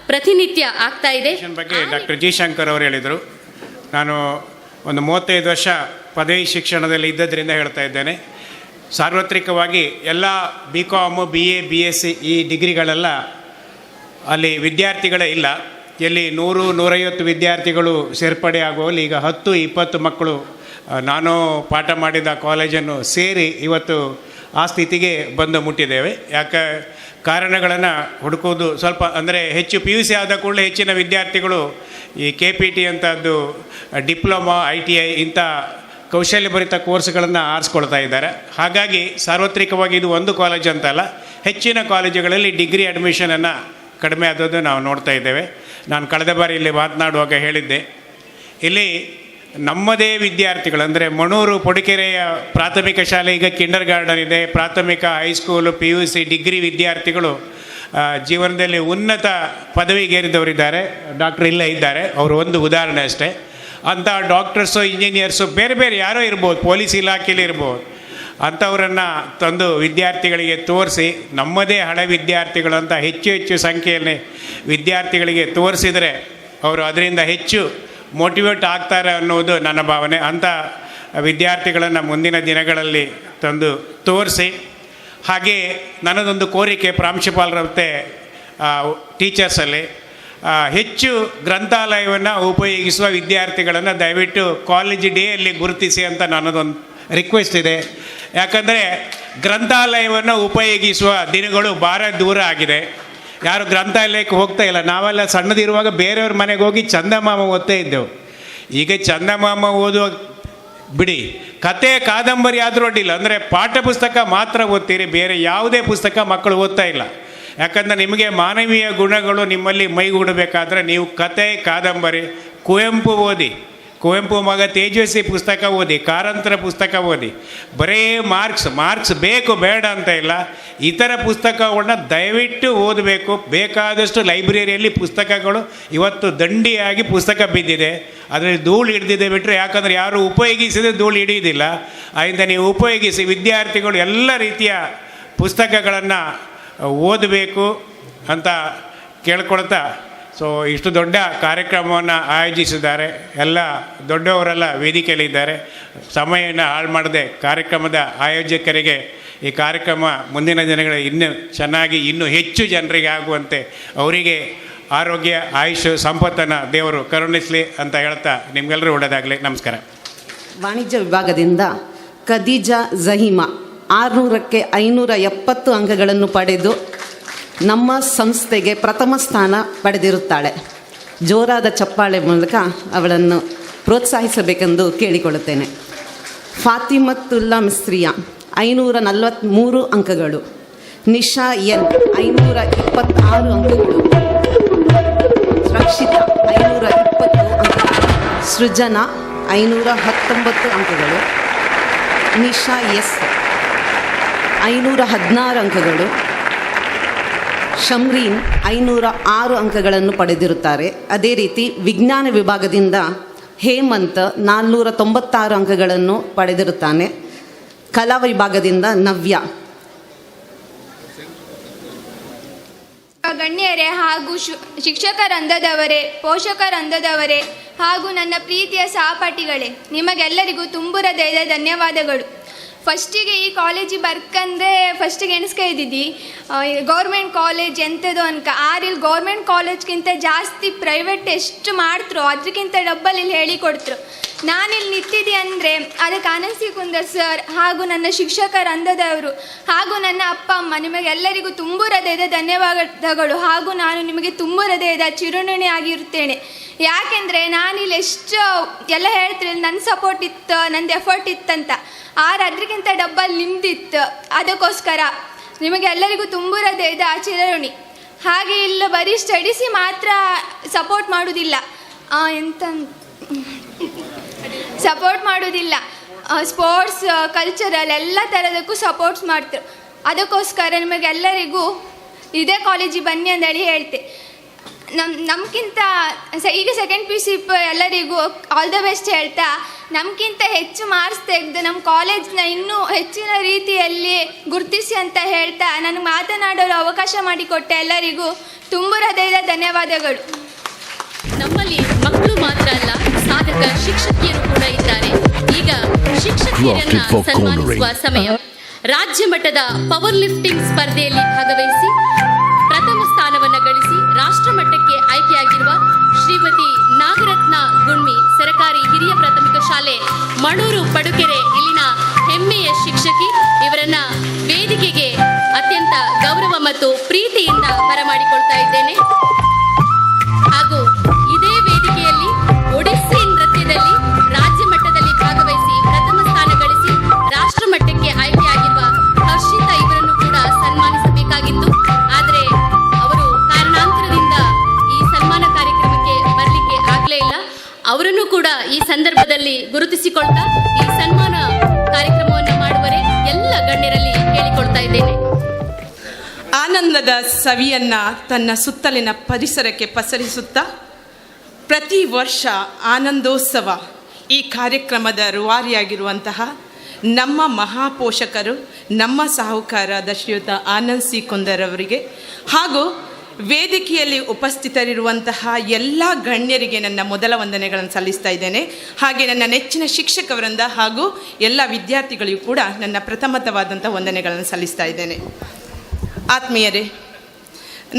ಪ್ರತಿನಿತ್ಯ ಆಗ್ತಾ ಇದೆ. ಬಗ್ಗೆ ಡಾಕ್ಟರ್ ಜಿ ಶಂಕರ್ ಅವರು ಹೇಳಿದರು. ನಾನು ಒಂದು 35 ವರ್ಷ ಪದವಿ ಶಿಕ್ಷಣದಲ್ಲಿ ಇದ್ದದ್ರಿಂದ ಹೇಳ್ತಾ ಇದ್ದೇನೆ. ಸಾರ್ವತ್ರಿಕವಾಗಿ ಎಲ್ಲ BCom, BA, BSc ಈ ಡಿಗ್ರಿಗಳೆಲ್ಲ ಅಲ್ಲಿ ವಿದ್ಯಾರ್ಥಿಗಳೇ ಇಲ್ಲ. ಎಲ್ಲಿ 100-150 ವಿದ್ಯಾರ್ಥಿಗಳು ಸೇರ್ಪಡೆ ಆಗುವಲ್ಲಿ ಈಗ 10-20 ಮಕ್ಕಳು ನಾನು ಪಾಠ ಮಾಡಿದ ಕಾಲೇಜನ್ನು ಸೇರಿ ಇವತ್ತು ಆ ಸ್ಥಿತಿಗೆ ಬಂದು ಮುಟ್ಟಿದ್ದೇವೆ. ಯಾಕೆ ಕಾರಣಗಳನ್ನು ಹುಡುಕೋದು ಸ್ವಲ್ಪ ಅಂದರೆ ಹೆಚ್ಚು PUC ಆದ ಕೂಡಲೇ ಹೆಚ್ಚಿನ ವಿದ್ಯಾರ್ಥಿಗಳು ಈ KPT ಅಂತದ್ದು, ಡಿಪ್ಲೊಮಾ, ITI ಇಂಥ ಕೌಶಲ್ಯಭರಿತ ಕೋರ್ಸ್ಗಳನ್ನು ಆರಿಸ್ಕೊಳ್ತಾ ಇದ್ದಾರೆ. ಹಾಗಾಗಿ ಸಾರ್ವತ್ರಿಕವಾಗಿ ಇದು ಒಂದು ಕಾಲೇಜ್ ಅಂತಲ್ಲ, ಹೆಚ್ಚಿನ ಕಾಲೇಜುಗಳಲ್ಲಿ ಡಿಗ್ರಿ ಅಡ್ಮಿಷನನ್ನು ಕಡಿಮೆ ಆದದ್ದು ನಾವು ನೋಡ್ತಾ ಇದ್ದೇವೆ. ನಾನು ಕಳೆದ ಬಾರಿ ಇಲ್ಲಿ ಮಾತನಾಡುವಾಗ ಹೇಳಿದ್ದೆ, ಇಲ್ಲಿ ನಮ್ಮದೇ ವಿದ್ಯಾರ್ಥಿಗಳು ಅಂದರೆ ಮಣೂರು ಪೊಡಿಕೆರೆಯ ಪ್ರಾಥಮಿಕ ಶಾಲೆ ಈಗ ಕಿಂಡರ್ ಗಾರ್ಡನ್ ಇದೆ, ಪ್ರಾಥಮಿಕ, ಹೈಸ್ಕೂಲು, PUC, ಡಿಗ್ರಿ ವಿದ್ಯಾರ್ಥಿಗಳು ಜೀವನದಲ್ಲಿ ಉನ್ನತ ಪದವಿಗೇರಿದವರಿದ್ದಾರೆ. ಡಾಕ್ಟರ್ ಇಲ್ಲೇ ಇದ್ದಾರೆ, ಅವರು ಒಂದು ಉದಾಹರಣೆ ಅಷ್ಟೇ. ಅಂಥ ಡಾಕ್ಟರ್ಸು, ಇಂಜಿನಿಯರ್ಸು, ಬೇರೆ ಬೇರೆ ಯಾರೋ ಇರ್ಬೋದು, ಪೊಲೀಸ್ ಇಲಾಖೆಯಲ್ಲಿ ಇರ್ಬೋದು, ಅಂಥವರನ್ನು ತಂದು ವಿದ್ಯಾರ್ಥಿಗಳಿಗೆ ತೋರಿಸಿ ನಮ್ಮದೇ ಹಳೆ ವಿದ್ಯಾರ್ಥಿಗಳು ಅಂತ ಹೆಚ್ಚು ಸಂಖ್ಯೆಯಲ್ಲಿ ವಿದ್ಯಾರ್ಥಿಗಳಿಗೆ ತೋರಿಸಿದರೆ ಅವರು ಅದರಿಂದ ಹೆಚ್ಚು ಮೋಟಿವೇಟ್ ಆಗ್ತಾರೆ ಅನ್ನೋದು ನನ್ನ ಭಾವನೆ. ಅಂಥ ವಿದ್ಯಾರ್ಥಿಗಳನ್ನು ಮುಂದಿನ ದಿನಗಳಲ್ಲಿ ತಂದು ತೋರಿಸಿ, ಹಾಗೆ ನನ್ನದೊಂದು ಕೋರಿಕೆ ಪ್ರಾಂಶುಪಾಲರಂತೆ ಟೀಚರ್ಸಲ್ಲಿ ಹೆಚ್ಚು ಗ್ರಂಥಾಲಯವನ್ನು ಉಪಯೋಗಿಸುವ ವಿದ್ಯಾರ್ಥಿಗಳನ್ನು ದಯವಿಟ್ಟು ಕಾಲೇಜ್ ಡೇಯಲ್ಲಿ ಗುರುತಿಸಿ ಅಂತ ನನ್ನದೊಂದು ರಿಕ್ವೆಸ್ಟ್ ಇದೆ. ಯಾಕಂದರೆ ಗ್ರಂಥಾಲಯವನ್ನು ಉಪಯೋಗಿಸುವ ದಿನಗಳು ಭಾಳ ದೂರ ಆಗಿದೆ. ಯಾರು ಗ್ರಂಥಾಲಯಕ್ಕೆ ಹೋಗ್ತಾ ಇಲ್ಲ. ನಾವೆಲ್ಲ ಸಣ್ಣದಿರುವಾಗ ಬೇರೆಯವ್ರ ಮನೆಗೆ ಹೋಗಿ ಚಂದಮಾಮ ಓದ್ತಾ ಇದ್ದೆವು. ಈಗ ಚಂದಮಾಮ ಓದುವ ಬಿಡಿ, ಕತೆ ಕಾದಂಬರಿ ಆದರೂ ಅಡ್ಡಿಲ್ಲ, ಅಂದರೆ ಪಾಠ ಪುಸ್ತಕ ಮಾತ್ರ ಓದ್ತೀರಿ, ಬೇರೆ ಯಾವುದೇ ಪುಸ್ತಕ ಮಕ್ಕಳು ಓದ್ತಾ ಇಲ್ಲ. ಯಾಕಂದರೆ ನಿಮಗೆ ಮಾನವೀಯ ಗುಣಗಳು ನಿಮ್ಮಲ್ಲಿ ಮೈಗೂಡಬೇಕಾದ್ರೆ ನೀವು ಕತೆ, ಕಾದಂಬರಿ, ಕುವೆಂಪು ಓದಿ, ಕುವೆಂಪು ಮಗ ತೇಜಸ್ವಿ ಪುಸ್ತಕ ಓದಿ, ಕಾರಂತರ ಪುಸ್ತಕ ಓದಿ. ಬರೀ ಮಾರ್ಕ್ಸ್ ಬೇಕು ಬೇಡ ಅಂತ ಇಲ್ಲ, ಇತರ ಪುಸ್ತಕಗಳನ್ನ ದಯವಿಟ್ಟು ಓದಬೇಕು. ಬೇಕಾದಷ್ಟು ಲೈಬ್ರರಿಯಲ್ಲಿ ಪುಸ್ತಕಗಳು ಇವತ್ತು ದಂಡಿಯಾಗಿ ಪುಸ್ತಕ ಬಿದ್ದಿದೆ, ಅದರಲ್ಲಿ ಧೂಳು ಹಿಡಿದಿದೆ ಬಿಟ್ಟರೆ, ಯಾಕಂದರೆ ಯಾರು ಉಪಯೋಗಿಸಿದರೆ ಧೂಳು ಹಿಡಿಯೋದಿಲ್ಲ. ಅದರಿಂದ ನೀವು ಉಪಯೋಗಿಸಿ ವಿದ್ಯಾರ್ಥಿಗಳು ಎಲ್ಲ ರೀತಿಯ ಪುಸ್ತಕಗಳನ್ನು ಓದಬೇಕು ಅಂತ ಕೇಳ್ಕೊಳ್ತಾ, ಸೊ ಇಷ್ಟು ದೊಡ್ಡ ಕಾರ್ಯಕ್ರಮವನ್ನು ಆಯೋಜಿಸಿದ್ದಾರೆ. ಎಲ್ಲ ದೊಡ್ಡವರೆಲ್ಲ ವೇದಿಕೆಯಲ್ಲಿದ್ದಾರೆ. ಸಮಯವನ್ನು ಹಾಳು ಮಾಡದೆ ಕಾರ್ಯಕ್ರಮದ ಆಯೋಜಕರಿಗೆ ಈ ಕಾರ್ಯಕ್ರಮ ಮುಂದಿನ ದಿನಗಳ ಇನ್ನೂ ಚೆನ್ನಾಗಿ ಇನ್ನೂ ಹೆಚ್ಚು ಜನರಿಗೆ ಆಗುವಂತೆ ಅವರಿಗೆ ಆರೋಗ್ಯ ಆಯುಷ್ ಸಂಪತ್ತನ್ನು ದೇವರು ಕರುಣಿಸಲಿ ಅಂತ ಹೇಳ್ತಾ ನಿಮಗೆಲ್ಲರೂ ಒಳ್ಳೆಯದಾಗಲಿ. ನಮಸ್ಕಾರ. ವಾಣಿಜ್ಯ ವಿಭಾಗದಿಂದ ಖದೀಜಾ ಜಹೀಮಾ 600ಕ್ಕೆ 570 ಅಂಕಗಳನ್ನು ಪಡೆದು ನಮ್ಮ ಸಂಸ್ಥೆಗೆ ಪ್ರಥಮ ಸ್ಥಾನ ಪಡೆದಿರುತ್ತಾಳೆ. ಜೋರಾದ ಚಪ್ಪಾಳೆ ಮೂಲಕ ಅವಳನ್ನು ಪ್ರೋತ್ಸಾಹಿಸಬೇಕೆಂದು ಕೇಳಿಕೊಳ್ಳುತ್ತೇನೆ. ಫಾತಿಮತುಲ್ಲಾ ಮಿಸ್ರಿಯಾ 543 ಅಂಕಗಳು. ನಿಶಾ ಎನ್ 526 ಅಂಕಗಳು. ರಕ್ಷಿತಾ 520 ಅಂಕಗಳು. ಸೃಜನಾ 519 ಅಂಕಗಳು. ನಿಶಾ ಎಸ್ 516 ಅಂಕಗಳು. ಶಮ್ರೀನ್ 506 ಅಂಕಗಳನ್ನು ಪಡೆದಿರುತ್ತಾರೆ. ಅದೇ ರೀತಿ ವಿಜ್ಞಾನ ವಿಭಾಗದಿಂದ ಹೇಮಂತ್ 496 ಅಂಕಗಳನ್ನು ಪಡೆದಿರುತ್ತಾನೆ. ಕಲಾ ವಿಭಾಗದಿಂದ ನವ್ಯ. ಗಣ್ಯರೇ ಹಾಗೂ ಶಿಕ್ಷಕರಂದದವರೇ, ಪೋಷಕರಂದದವರೇ ಹಾಗೂ ನನ್ನ ಪ್ರೀತಿಯ ಸಹಪಾಠಿಗಳೇ, ನಿಮಗೆಲ್ಲರಿಗೂ ತುಂಬ ಹೃದಯದ ಧನ್ಯವಾದಗಳು. ಫಸ್ಟಿಗೆ ಈ ಕಾಲೇಜಿಗೆ ಬರ್ಕಂದ್ರೆ ಫಸ್ಟಿಗೆ ಎಣಿಸ್ತಾ ಇದ್ದಿದ್ದು ಗೌರ್ಮೆಂಟ್ ಕಾಲೇಜ್ ಎಂಥದ್ದು ಅನ್ಕ. ಇಲ್ಲಿ ಗೌರ್ಮೆಂಟ್ ಕಾಲೇಜ್ಗಿಂತ ಜಾಸ್ತಿ ಪ್ರೈವೇಟ್ ಎಷ್ಟು ಮಾಡ್ತರೋ ಅದಕ್ಕಿಂತ ಡಬ್ಬಲ್ ಇಲ್ಲಿ ಹೇಳಿಕೊಡ್ತರು. ನಾನಿಲ್ಲಿ ನಿಂತಿದ್ದೆ ಅಂದರೆ ಅದಕ್ಕೆ ಆನಂದ್ ಸಿ ಕುಂದರ್ ಸರ್ ಹಾಗೂ ನನ್ನ ಶಿಕ್ಷಕರಂದದವರು ಹಾಗೂ ನನ್ನ ಅಪ್ಪ ಅಮ್ಮ ನಿಮಗೆಲ್ಲರಿಗೂ ತುಂಬ ಹೃದಯದ ಧನ್ಯವಾದಗಳು. ಹಾಗೂ ನಾನು ನಿಮಗೆ ತುಂಬ ಹೃದಯದ ಚಿರುಣಿ ಆಗಿರುತ್ತೇನೆ. ಯಾಕೆಂದರೆ ನಾನಿಲ್ಲಿ ಎಷ್ಟು ಎಲ್ಲ ಹೇಳ್ತೀನಿ, ನನ್ನ ಸಪೋರ್ಟ್ ಇತ್ತು, ನಂದು ಎಫರ್ಟ್ ಇತ್ತಂತ. ಅದಕ್ಕಿಂತ ಡಬ್ಬಲ್ ನಿಮ್ದಿತ್ತು. ಅದಕ್ಕೋಸ್ಕರ ನಿಮಗೆಲ್ಲರಿಗೂ ತುಂಬ ಹೃದಯದ ಚಿರುಣಿ. ಹಾಗೆ ಇಲ್ಲ ಬರೀ ಸ್ಟಡೀಸಿ ಮಾತ್ರ ಸಪೋರ್ಟ್ ಮಾಡೋದಿಲ್ಲ, ಸಪೋರ್ಟ್ ಮಾಡೋದಿಲ್ಲ, ಸ್ಪೋರ್ಟ್ಸ್, ಕಲ್ಚರಲ್ ಎಲ್ಲ ಥರದಕ್ಕೂ ಸಪೋರ್ಟ್ಸ್ ಮಾಡ್ತಾರೆ. ಅದಕ್ಕೋಸ್ಕರ ನಿಮಗೆಲ್ಲರಿಗೂ ಇದೇ ಕಾಲೇಜಿಗೆ ಬನ್ನಿ ಅಂತೇಳಿ ಹೇಳ್ತೆ. ನಮ್ಗಿಂತ ಈಗ ಸೆಕೆಂಡ್ PUC ಎಲ್ಲರಿಗೂ ಆಲ್ ದ ಬೆಸ್ಟ್ ಹೇಳ್ತಾ, ನಮಗಿಂತ ಹೆಚ್ಚು ಮಾರ್ಕ್ಸ್ ತೆಗೆದು ನಮ್ಮ ಕಾಲೇಜ್ನ ಇನ್ನೂ ಹೆಚ್ಚಿನ ರೀತಿಯಲ್ಲಿ ಗುರುತಿಸಿ ಅಂತ ಹೇಳ್ತಾ ನನಗೆ ಮಾತನಾಡಲು ಅವಕಾಶ ಮಾಡಿಕೊಟ್ಟೆ ಎಲ್ಲರಿಗೂ ತುಂಬ ಹೃದಯದ ಧನ್ಯವಾದಗಳು. ನಮ್ಮಲ್ಲಿ ಮಕ್ಕಳು ಮಾತ್ರ ಅಲ್ಲ, ಸಾಧಕ ಶಿಕ್ಷಕಿಯರು ಕೂಡ ಇದ್ದಾರೆ. ಈಗ ಶಿಕ್ಷಕಿಯರನ್ನ ಸನ್ಮಾನಿಸುವ ಸಮಯ. ರಾಜ್ಯ ಮಟ್ಟದ ಪವರ್ ಲಿಫ್ಟಿಂಗ್ ಸ್ಪರ್ಧೆಯಲ್ಲಿ ಭಾಗವಹಿಸಿ ಪ್ರಥಮ ಸ್ಥಾನವನ್ನು ಗಳಿಸಿ ರಾಷ್ಟ್ರ ಮಟ್ಟಕ್ಕೆ ಆಯ್ಕೆಯಾಗಿರುವ ಶ್ರೀಮತಿ ನಾಗರತ್ನ ಗುಣ್ಮಿ, ಸರಕಾರಿ ಹಿರಿಯ ಪ್ರಾಥಮಿಕ ಶಾಲೆ ಮಣೂರು ಪಡುಕೆರೆ ಇಲ್ಲಿನ ಹೆಮ್ಮೆಯ ಶಿಕ್ಷಕಿ. ಇವರನ್ನ ವೇದಿಕೆಗೆ ಅತ್ಯಂತ ಗೌರವ ಮತ್ತು ಪ್ರೀತಿಯಿಂದ ಬರಮಾಡಿಕೊಳ್ತಾ ಇದ್ದೇನೆ. ಹಾಗೂ ಇದೇ ವೇದಿಕೆಯಲ್ಲಿ ಒಡಿಸ್ಸಿ ನೃತ್ಯದಲ್ಲಿ ರಾಜ್ಯ ಮಟ್ಟದಲ್ಲಿ ಭಾಗವಹಿಸಿ ಪ್ರಥಮ ಸ್ಥಾನ ಗಳಿಸಿ ರಾಷ್ಟ್ರ ಮಟ್ಟಕ್ಕೆ ಆಯ್ಕೆಯಾಗಿರುವ ಹರ್ಷಿತಾ ಇವರನ್ನು ಕೂಡ ಸನ್ಮಾನಿಸಬೇಕಾಗಿತ್ತು. ಆದರೆ ಅವರು ಕಾರಣಾಂತರದಿಂದ ಈ ಸನ್ಮಾನ ಕಾರ್ಯಕ್ರಮಕ್ಕೆ ಬರಲಿಕ್ಕೆ ಆಗಲೇ ಇಲ್ಲ. ಅವರನ್ನು ಕೂಡ ಈ ಸಂದರ್ಭದಲ್ಲಿ ಗುರುತಿಸಿಕೊಳ್ತಾ ಈ ಸನ್ಮಾನ ಕಾರ್ಯಕ್ರಮವನ್ನು ಮಾಡುವರೆ ಎಲ್ಲ ಗಣ್ಯರಲ್ಲಿ ಕೇಳಿಕೊಳ್ತಾ ಇದ್ದೇನೆ. ಆನಂದದ ಸವಿಯನ್ನ ತನ್ನ ಸುತ್ತಲಿನ ಪರಿಸರಕ್ಕೆ ಪಸರಿಸುತ್ತಾ ಪ್ರತಿ ವರ್ಷ ಆನಂದೋತ್ಸವ ಈ ಕಾರ್ಯಕ್ರಮದ ರೂವಾರಿಯಾಗಿರುವಂತಹ ನಮ್ಮ ಮಹಾಪೋಷಕರು, ನಮ್ಮ ಸಾಹುಕಾರಾದ ಶ್ರೀಯುತ ಆನಂದ್ ಸಿ ಕುಂದರ್ ಅವರಿಗೆ ಹಾಗೂ ವೇದಿಕೆಯಲ್ಲಿ ಉಪಸ್ಥಿತರಿರುವಂತಹ ಎಲ್ಲ ಗಣ್ಯರಿಗೆ ನನ್ನ ಮೊದಲ ವಂದನೆಗಳನ್ನು ಸಲ್ಲಿಸ್ತಾ ಇದ್ದೇನೆ. ಹಾಗೆ ನನ್ನ ನೆಚ್ಚಿನ ಶಿಕ್ಷಕವರಿಂದ ಹಾಗೂ ಎಲ್ಲ ವಿದ್ಯಾರ್ಥಿಗಳಿಗೂ ಕೂಡ ನನ್ನ ಪ್ರಥಮತವಾದಂಥ ವಂದನೆಗಳನ್ನು ಸಲ್ಲಿಸ್ತಾ ಇದ್ದೇನೆ. ಆತ್ಮೀಯರೇ,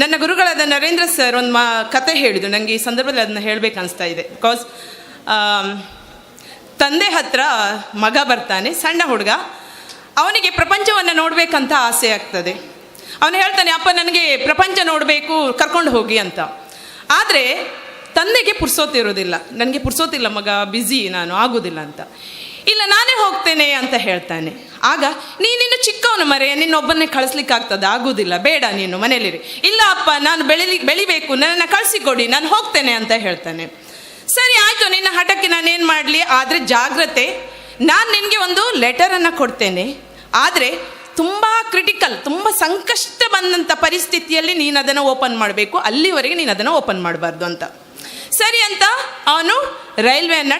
ನನ್ನ ಗುರುಗಳಾದ ನರೇಂದ್ರ ಸರ್ ಒಂದು ಕತೆ ಹೇಳಿದ್ರು. ನನಗೆ ಈ ಸಂದರ್ಭದಲ್ಲಿ ಅದನ್ನು ಹೇಳಬೇಕು ಅನಿಸ್ತಾ ಇದೆ. ಬಿಕಾಸ್ ತಂದೆ ಹತ್ರ ಮಗ ಬರ್ತಾನೆ, ಸಣ್ಣ ಹುಡುಗ. ಅವನಿಗೆ ಪ್ರಪಂಚವನ್ನು ನೋಡಬೇಕಂತ ಆಸೆ ಆಗ್ತದೆ. ಅವನು ಹೇಳ್ತಾನೆ, ಅಪ್ಪ ನನಗೆ ಪ್ರಪಂಚ ನೋಡಬೇಕು, ಕರ್ಕೊಂಡು ಹೋಗಿ ಅಂತ. ಆದರೆ ತಂದೆಗೆ ಪುರ್ಸೋತಿರೋದಿಲ್ಲ. ನನಗೆ ಪುರ್ಸೋತಿಲ್ಲ ಮಗ, ಬ್ಯುಸಿ, ನಾನು ಆಗೋದಿಲ್ಲ ಅಂತ. ಇಲ್ಲ, ನಾನೇ ಹೋಗ್ತೇನೆ ಅಂತ ಹೇಳ್ತಾನೆ. ಆಗ ನೀನಿನ್ನು ಚಿಕ್ಕವನು ಮರೆ, ನಿನ್ನೊಬ್ಬನ್ನೇ ಕಳಿಸ್ಲಿಕ್ಕಾಗ್ತದೆ, ಆಗೋದಿಲ್ಲ, ಬೇಡ, ನೀನು ಮನೇಲಿರಿ. ಇಲ್ಲ ಅಪ್ಪ, ನಾನು ಬೆಳಿಬೇಕು, ನನ್ನನ್ನು ಕಳಿಸಿಕೊಡಿ, ನಾನು ಹೋಗ್ತೇನೆ ಅಂತ ಹೇಳ್ತಾನೆ. ಸರಿ ಆಯಿತು, ನಿನ್ನ ಹಠಕ್ಕೆ ನಾನೇನು ಮಾಡಲಿ, ಆದರೆ ಜಾಗ್ರತೆ, ನಾನು ನಿನಗೆ ಒಂದು ಲೆಟರನ್ನು ಕೊಡ್ತೇನೆ. ಆದರೆ ತುಂಬ ಕ್ರಿಟಿಕಲ್, ತುಂಬ ಸಂಕಷ್ಟ ಬಂದಂಥ ಪರಿಸ್ಥಿತಿಯಲ್ಲಿ ನೀನು ಅದನ್ನು ಓಪನ್ ಮಾಡಬೇಕು, ಅಲ್ಲಿವರೆಗೆ ನೀನು ಅದನ್ನು ಓಪನ್ ಮಾಡಬಾರ್ದು ಅಂತ. ಸರಿ ಅಂತ ಅವನು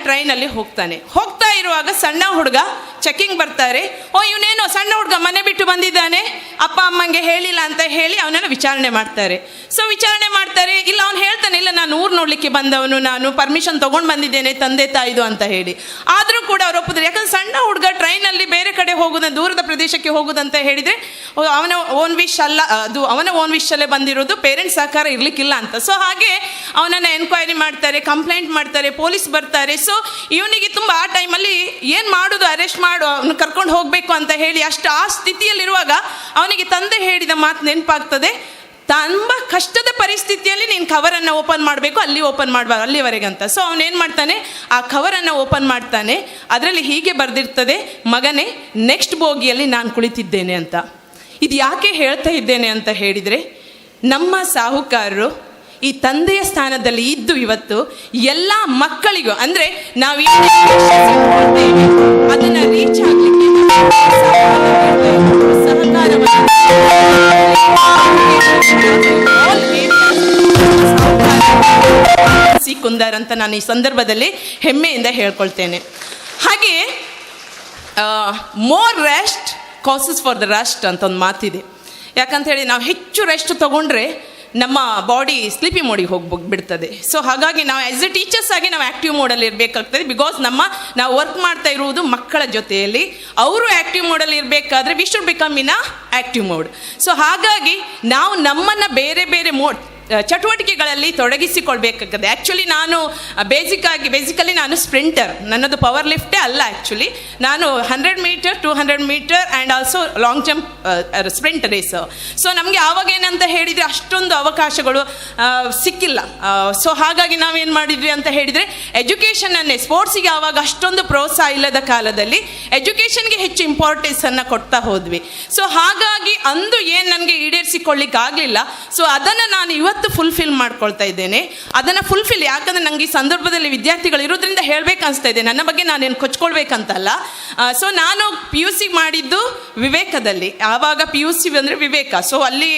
ಟ್ರೈನಲ್ಲಿ ಹೋಗ್ತಾನೆ. ಹೋಗ್ತಾ ಇರುವಾಗ ಸಣ್ಣ ಹುಡುಗ ಚೆಕಿಂಗ್ ಬರ್ತಾರೆ, ಓ ಇವನೇನೋ ಸಣ್ಣ ಹುಡುಗ ಮನೆ ಬಿಟ್ಟು ಬಂದಿದ್ದಾನೆ, ಅಪ್ಪ ಅಮ್ಮಂಗೆ ಹೇಳಿಲ್ಲ ಅಂತ ಹೇಳಿ ಅವನನ್ನು ವಿಚಾರಣೆ ಮಾಡ್ತಾರೆ. ಸೊ ವಿಚಾರಣೆ ಮಾಡ್ತಾರೆ, ಇಲ್ಲ ಅವ್ನು ಹೇಳ್ತಾನೆ, ಇಲ್ಲ ನಾನು ಊರು ನೋಡಲಿಕ್ಕೆ ಬಂದವನು, ನಾನು ಪರ್ಮಿಷನ್ ತೊಗೊಂಡು ಬಂದಿದ್ದೇನೆ ತಂದೆ ತಾಯಿದು ಅಂತ ಹೇಳಿ. ಆದರೂ ಕೂಡ ಅವ್ರು ಒಪ್ಪಿದ್ರು. ಯಾಕಂದ್ರೆ ಸಣ್ಣ ಹುಡುಗ ಟ್ರೈನಲ್ಲಿ ಬೇರೆ ಕಡೆ ಹೋಗೋದು, ದೂರದ ಪ್ರದೇಶಕ್ಕೆ ಹೋಗೋದಂತ ಹೇಳಿದರೆ ಅವನ ಓನ್ ವಿಶ್ ಅಲ್ಲ, ಅದು ಅವನ ಓನ್ ವಿಶಲ್ಲೇ ಬಂದಿರೋದು, ಪೇರೆಂಟ್ಸ್ ಸಹಕಾರ ಇರಲಿಕ್ಕಿಲ್ಲ ಅಂತ. ಸೊ ಹಾಗೆ ಅವನನ್ನು ಎನ್ಕ್ವೈರಿ ಮಾಡ್ತಾರೆ, ಕಂಪ್ಲೇಂಟ್ ಮಾಡ್ತಾರೆ, ಪೊಲೀಸ್ ಬರ್ತಾರೆ. ಸೊ ಇವನಿಗೆ ತುಂಬ ಆ ಟೈಮಲ್ಲಿ ಏನು ಮಾಡೋದು, ಅರೆಸ್ಟ್ ಮಾಡು, ಅವನು ಕರ್ಕೊಂಡು ಹೋಗಬೇಕು ಅಂತ ಹೇಳಿ ಅಷ್ಟು ಆ ಸ್ಥಿತಿಯಲ್ಲಿರುವಾಗ ಅವನಿಗೆ ತಂದೆ ಹೇಳಿದ ಮಾತು ನೆನಪಾಗ್ತದೆ, ತುಂಬ ಕಷ್ಟದ ಪರಿಸ್ಥಿತಿಯಲ್ಲಿ ನೀನು ಕವರನ್ನು ಓಪನ್ ಮಾಡಬೇಕು, ಅಲ್ಲಿ ಓಪನ್ ಮಾಡಬಾರ್ದು ಅಲ್ಲಿವರೆಗೆ ಅಂತ. ಸೊ ಅವನೇನು ಮಾಡ್ತಾನೆ, ಆ ಕವರನ್ನು ಓಪನ್ ಮಾಡ್ತಾನೆ. ಅದರಲ್ಲಿ ಹೀಗೆ ಬರೆದಿರ್ತದೆ, ಮಗನೇ ನೆಕ್ಸ್ಟ್ ಬೋಗಿಯಲ್ಲಿ ನಾನು ಕುಳಿತಿದ್ದೇನೆ ಅಂತ. ಇದು ಯಾಕೆ ಹೇಳ್ತಾ ಇದ್ದೇನೆ ಅಂತ ಹೇಳಿದರೆ, ನಮ್ಮ ಸಾಹುಕಾರರು ಈ ತಂದೆಯ ಸ್ಥಾನದಲ್ಲಿ ಇದ್ದು ಇವತ್ತು ಎಲ್ಲ ಮಕ್ಕಳಿಗೂ, ಅಂದರೆ ನಾವು ಅದನ್ನು ರೀಚ್ ಆಗಲಿಕ್ಕೆ ಕುಂದರ್ ಅಂತ ನಾನು ಈ ಸಂದರ್ಭದಲ್ಲಿ ಹೆಮ್ಮೆಯಿಂದ ಹೇಳ್ಕೊಳ್ತೇನೆ. ಹಾಗೆಯೇ more rest causes for the Rust ಅಂತ ಒಂದು ಮಾತಿದೆ. ಯಾಕಂತ ಹೇಳಿ ನಾವು ಹೆಚ್ಚು ರೆಸ್ಟ್ ತಗೊಂಡ್ರೆ ನಮ್ಮ ಬಾಡಿ ಸ್ಲೀಪಿ ಮೋಡಿಗೆ ಬಿಡ್ತದೆ. ಸೊ ಹಾಗಾಗಿ ನಾವು ಆ್ಯಸ್ ಎ ಟೀಚರ್ಸ್ ಆಗಿ ನಾವು ಆ್ಯಕ್ಟಿವ್ ಮೋಡಲ್ಲಿ ಇರಬೇಕಾಗ್ತದೆ. ಬಿಕಾಸ್ ನಾವು ವರ್ಕ್ ಮಾಡ್ತಾ ಇರುವುದು ಮಕ್ಕಳ ಜೊತೆಯಲ್ಲಿ, ಅವರು ಆ್ಯಕ್ಟಿವ್ ಮೋಡಲ್ಲಿ ಇರಬೇಕಾದ್ರೆ we should become in a active mode. So ಹಾಗಾಗಿ ನಾವು ನಮ್ಮನ್ನು ಬೇರೆ ಬೇರೆ ಚಟುವಟಿಕೆಗಳಲ್ಲಿ ತೊಡಗಿಸಿಕೊಳ್ಬೇಕಾಗ್ತದೆ. ಆ್ಯಕ್ಚುಲಿ ನಾನು ಬೇಸಿಕಲಿ ನಾನು ಸ್ಪ್ರಿಂಟರ್, ನನ್ನದು ಪವರ್ ಲಿಫ್ಟೇ ಅಲ್ಲ. ಆ್ಯಕ್ಚುಲಿ ನಾನು 100 metre 200 metre and also long jump sprint race. So ನಮಗೆ ಆವಾಗ ಏನಂತ ಹೇಳಿದರೆ ಅಷ್ಟೊಂದು ಅವಕಾಶಗಳು ಸಿಕ್ಕಿಲ್ಲ. ಸೊ ಹಾಗಾಗಿ ನಾವೇನು ಮಾಡಿದ್ವಿ ಅಂತ ಹೇಳಿದರೆ ಎಜುಕೇಷನನ್ನೇ, ಸ್ಪೋರ್ಟ್ಸಿಗೆ ಆವಾಗ ಅಷ್ಟೊಂದು ಪ್ರೋತ್ಸಾಹ ಇಲ್ಲದ ಕಾಲದಲ್ಲಿ ಎಜುಕೇಷನ್ಗೆ ಹೆಚ್ಚು ಇಂಪಾರ್ಟೆನ್ಸನ್ನು ಕೊಡ್ತಾ ಹೋದ್ವಿ. ಸೊ ಹಾಗಾಗಿ ಅಂದು ಏನು ನನಗೆ ಈಡೇರಿಸಿಕೊಳ್ಳಿಕ್ಕೆ ಆಗಲಿಲ್ಲ. ಸೊ ಅದನ್ನು ನಾನು ಇವತ್ತು ಫುಲ್ಫಿಲ್ ಮಾಡ್ಕೊಳ್ತಾ ಇದ್ದೇನೆ. ಅದನ್ನು ಯಾಕಂದರೆ ನನಗೆ ಈ ಸಂದರ್ಭದಲ್ಲಿ ವಿದ್ಯಾರ್ಥಿಗಳು ಇರೋದ್ರಿಂದ ಹೇಳಬೇಕು ಅನಿಸ್ತಾ ಇದೆ, ನನ್ನ ಬಗ್ಗೆ ನಾನೇನು ಕೊಚ್ಕೊಳ್ಬೇಕಂತಲ್ಲ. ಸೊ ನಾನು PUC ಮಾಡಿದ್ದು ವಿವೇಕದಲ್ಲಿ. ಆವಾಗ PUC ಅಂದರೆ ವಿವೇಕ. ಸೊ ಅಲ್ಲಿ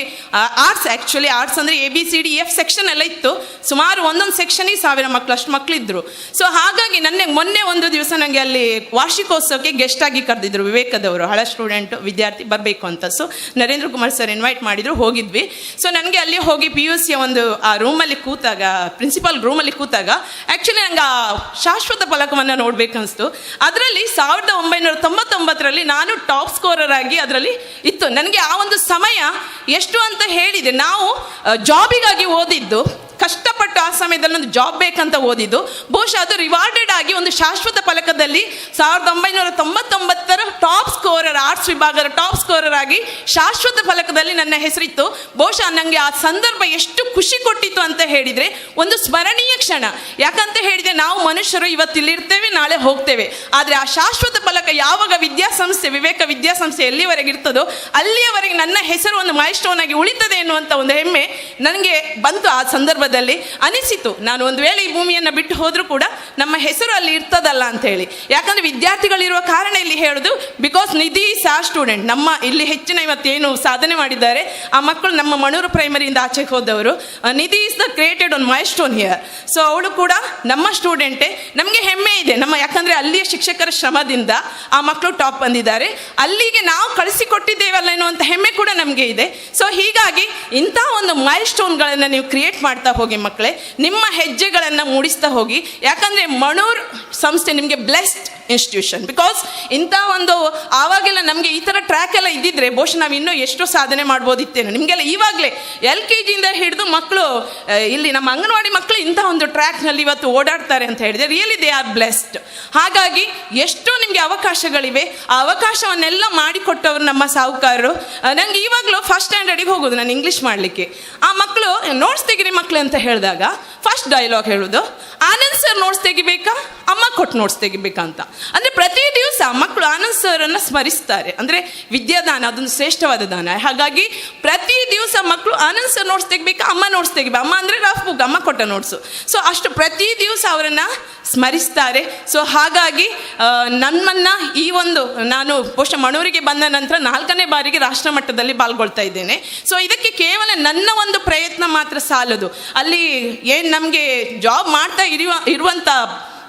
ಆರ್ಟ್ಸ್, ಆ್ಯಕ್ಚುಲಿ ಆರ್ಟ್ಸ್ ಅಂದರೆ ABCDEF ಸೆಕ್ಷನ್ ಎಲ್ಲ ಇತ್ತು. ಸುಮಾರು ಒಂದೊಂದು ಸೆಕ್ಷನಿಗೆ 1000 ಮಕ್ಕಳು, ಅಷ್ಟು ಮಕ್ಕಳಿದ್ರು. ಸೊ ಹಾಗಾಗಿ ಮೊನ್ನೆ ಒಂದು ದಿವಸ ನನಗೆ ಅಲ್ಲಿ ವಾರ್ಷಿಕೋತ್ಸವಕ್ಕೆ ಗೆಸ್ಟ್ ಆಗಿ ಕರೆದಿದ್ರು ವಿವೇಕದವರು, ಹಳೆ ಸ್ಟೂಡೆಂಟ್ ವಿದ್ಯಾರ್ಥಿ ಬರಬೇಕು ಅಂತ. So Narendra Kumar sir invite ಮಾಡಿದ್ರು, ಹೋಗಿದ್ವಿ. ಸೊ ನನಗೆ ಅಲ್ಲಿ ಹೋಗಿ PUC ಒಂದು ಆ ರೂಮಲ್ಲಿ ಕೂತಾಗ, ಪ್ರಿನ್ಸಿಪಾಲ್ ರೂಮಲ್ಲಿ ಕೂತಾಗ ಆ್ಯಕ್ಚುಲಿ ನಂಗೆ ಆ ಶಾಶ್ವತ ಫಲಕವನ್ನು ನೋಡಬೇಕನ್ನಿಸ್ತು. ಅದರಲ್ಲಿ 1999ರಲ್ಲಿ ನಾನು ಟಾಪ್ ಸ್ಕೋರರ್ ಆಗಿ ಅದರಲ್ಲಿ ಇತ್ತು. ನನಗೆ ಆ ಒಂದು ಸಮಯ ಎಷ್ಟು ಅಂತ ಹೇಳಿದೆ, ನಾವು ಜಾಬಿಗಾಗಿ ಓದಿದ್ದು, ಕಷ್ಟಪಟ್ಟು ಆ ಸಮಯದಲ್ಲಿ ಒಂದು ಜಾಬ್ ಬೇಕಂತ ಓದಿದ್ದು, ಬಹುಶಃ ಅದು ರಿವಾರ್ಡೆಡ್ ಆಗಿ ಒಂದು ಶಾಶ್ವತ ಫಲಕದಲ್ಲಿ 1999ರ ಟಾಪ್ ಸ್ಕೋರರ್, ಆರ್ಟ್ಸ್ ವಿಭಾಗದ ಟಾಪ್ ಸ್ಕೋರರ್ ಆಗಿ ಶಾಶ್ವತ ಫಲಕದಲ್ಲಿ ನನ್ನ ಹೆಸರಿತ್ತು. ಬಹುಶಃ ನನಗೆ ಆ ಸಂದರ್ಭ ಎಷ್ಟು ಖುಷಿ ಕೊಟ್ಟಿತ್ತು ಅಂತ ಹೇಳಿದರೆ ಒಂದು ಸ್ಮರಣೀಯ ಕ್ಷಣ. ಯಾಕಂತ ಹೇಳಿದರೆ ನಾವು ಮನುಷ್ಯರು ಇವತ್ತು ಇಲ್ಲಿರ್ತೇವೆ, ನಾಳೆ ಹೋಗ್ತೇವೆ. ಆದರೆ ಆ ಶಾಶ್ವತ ಫಲಕ ಯಾವಾಗ ವಿದ್ಯಾಸಂಸ್ಥೆ, ವಿವೇಕ ವಿದ್ಯಾಸಂಸ್ಥೆ ಎಲ್ಲಿವರೆಗೆ ಇರ್ತದೋ ಅಲ್ಲಿಯವರೆಗೆ ನನ್ನ ಹೆಸರು ಒಂದು ಮೈಲ್ ಸ್ಟೋನ್ ಆಗಿ ಉಳಿತದೆ ಎನ್ನುವಂಥ ಒಂದು ಹೆಮ್ಮೆ ನನಗೆ ಬಂತು. ಆ ಸಂದರ್ಭ ಅನಿಸಿತು, ನಾನು ಒಂದು ವೇಳೆ ಈ ಭೂಮಿಯನ್ನು ಬಿಟ್ಟು ಹೋದರೂ ಕೂಡ ನಮ್ಮ ಹೆಸರು ಅಲ್ಲಿ ಇರ್ತದಲ್ಲ ಅಂತ ಹೇಳಿ. ಯಾಕಂದ್ರೆ ವಿದ್ಯಾರ್ಥಿಗಳಿರುವ ಕಾರಣ ಇಲ್ಲಿ ಹೇಳೋದು, ಬಿಕಾಸ್ ನಿಧಿ ಸಾ ಸ್ಟೂಡೆಂಟ್, ನಮ್ಮ ಇಲ್ಲಿ ಹೆಚ್ಚಿನ ಇವತ್ತೇನು ಸಾಧನೆ ಮಾಡಿದ್ದಾರೆ ಆ ಮಕ್ಕಳು ನಮ್ಮ ಮಣೂರು ಪ್ರೈಮರಿಯಿಂದ ಆಚೆಗೆ ಹೋದವರು. Nidhi is the created one milestone here. So ಅವಳು ಕೂಡ ನಮ್ಮ ಸ್ಟೂಡೆಂಟೇ. ನಮಗೆ ಹೆಮ್ಮೆ ಇದೆ ಯಾಕಂದ್ರೆ ಅಲ್ಲಿಯ ಶಿಕ್ಷಕರ ಶ್ರಮದಿಂದ ಆ ಮಕ್ಕಳು ಟಾಪ್ ಬಂದಿದ್ದಾರೆ, ಅಲ್ಲಿಗೆ ನಾವು ಕಳಿಸಿಕೊಟ್ಟಿದ್ದೇವಲ್ಲ ಎನ್ನುವಂಥ ಹೆಮ್ಮೆ ಕೂಡ ನಮಗೆ ಇದೆ. ಸೊ ಹೀಗಾಗಿ ಇಂಥ ಒಂದು ಮೈಲ್ ಸ್ಟೋನ್ಗಳನ್ನು ನೀವು ಕ್ರಿಯೇಟ್ ಮಾಡ್ತಾ ಹೋಗಿ ಮಕ್ಕಳೇ, ನಿಮ್ಮ ಹೆಜ್ಜೆಗಳನ್ನು ಮೂಡಿಸ್ತಾ ಹೋಗಿ. ಯಾಕಂದರೆ ಮಣೂರ್ ಸಂಸ್ಥೆ ನಿಮಗೆ ಬ್ಲೆಸ್ಡ್ ಇನ್ಸ್ಟಿಟ್ಯೂಷನ್. ಬಿಕಾಸ್ ಇಂಥ ಒಂದು ಆವಾಗೆಲ್ಲ ನಮಗೆ ಈ ಥರ ಟ್ರ್ಯಾಕ್ ಎಲ್ಲ ಇದ್ದಿದ್ರೆ ಬಹುಶಃ ನಾವು ಇನ್ನೂ ಎಷ್ಟೋ ಸಾಧನೆ ಮಾಡ್ಬೋದಿತ್ತೇನೋ. ನಿಮಗೆಲ್ಲ ಇವಾಗಲೇ LKGಯಿಂದ ಹಿಡಿದು ಮಕ್ಕಳು, ಇಲ್ಲಿ ನಮ್ಮ ಅಂಗನವಾಡಿ ಮಕ್ಕಳು ಇಂಥ ಒಂದು ಟ್ರ್ಯಾಕ್ನಲ್ಲಿ ಇವತ್ತು ಓಡಾಡ್ತಾರೆ ಅಂತ ಹೇಳಿದರೆ ರಿಯಲಿ ದೇ ಆರ್ ಬ್ಲೆಸ್ಡ್. ಹಾಗಾಗಿ ಎಷ್ಟೋ ನಿಮಗೆ ಅವಕಾಶಗಳಿವೆ. ಆ ಅವಕಾಶವನ್ನೆಲ್ಲ ಮಾಡಿಕೊಟ್ಟವರು ನಮ್ಮ ಸಾಹುಕಾರರು. ನನಗೆ ಇವಾಗಲೂ ಫಸ್ಟ್ ಸ್ಟ್ಯಾಂಡರ್ಡಿಗೆ ಹೋಗೋದು ನಾನು ಇಂಗ್ಲೀಷ್ ಮಾಡಲಿಕ್ಕೆ. ಆ ಮಕ್ಕಳು ನೋಟ್ಸ್ ತೆಗಿರಿ ಮಕ್ಕಳು ಅಂತ ಹೇಳಿದಾಗ ಫಸ್ಟ್ ಡೈಲಾಗ್ ಹೇಳೋದು, ಆನಂದ್ ಸರ್ ನೋಟ್ಸ್ ತೆಗಿಬೇಕಾ, ಅಮ್ಮ ಕೊಟ್ಟು ನೋಟ್ಸ್ ತೆಗಿಬೇಕಾ ಅಂತ. ಅಂದರೆ ಪ್ರತಿ ದಿವಸ ಮಕ್ಕಳು ಆನಂದ್ ಸರನ್ನು ಸ್ಮರಿಸ್ತಾರೆ. ಅಂದರೆ ವಿದ್ಯಾದಾನ ಅದೊಂದು ಶ್ರೇಷ್ಠವಾದ ದಾನ. ಹಾಗಾಗಿ ಪ್ರತಿ ದಿವಸ ಮಕ್ಕಳು ಆನಂದ್ ಸರ್ ನೋಟ್ಸ್ ತೆಗಿಬೇಕಾ, ಅಮ್ಮ ನೋಟ್ಸ್ ತೆಗಿಬೇಕು. ಅಮ್ಮ ಅಂದರೆ ರಫ್ ಬುಕ್, ಅಮ್ಮ ಕೊಟ್ಟ ನೋಟ್ಸು. ಸೊ ಅಷ್ಟು ಪ್ರತಿ ದಿವಸ ಅವರನ್ನು ಸ್ಮರಿಸ್ತಾರೆ. ಸೊ ಹಾಗಾಗಿ ನಮ್ಮನ್ನು ಈ ಒಂದು, ನಾನು ಬಹುಶಃ ಮಣೂರಿಗೆ ಬಂದ ನಂತರ 4ನೇ ಬಾರಿಗೆ ರಾಷ್ಟ್ರ ಮಟ್ಟದಲ್ಲಿ ಪಾಲ್ಗೊಳ್ತಾ ಇದ್ದೇನೆ. ಸೊ ಇದಕ್ಕೆ ಕೇವಲ ನನ್ನ ಒಂದು ಪ್ರಯತ್ನ ಮಾತ್ರ ಸಾಲದು. ಅಲ್ಲಿ ಏನು ನಮಗೆ ಜಾಬ್ ಮಾಡ್ತಾ ಇರುವಂಥ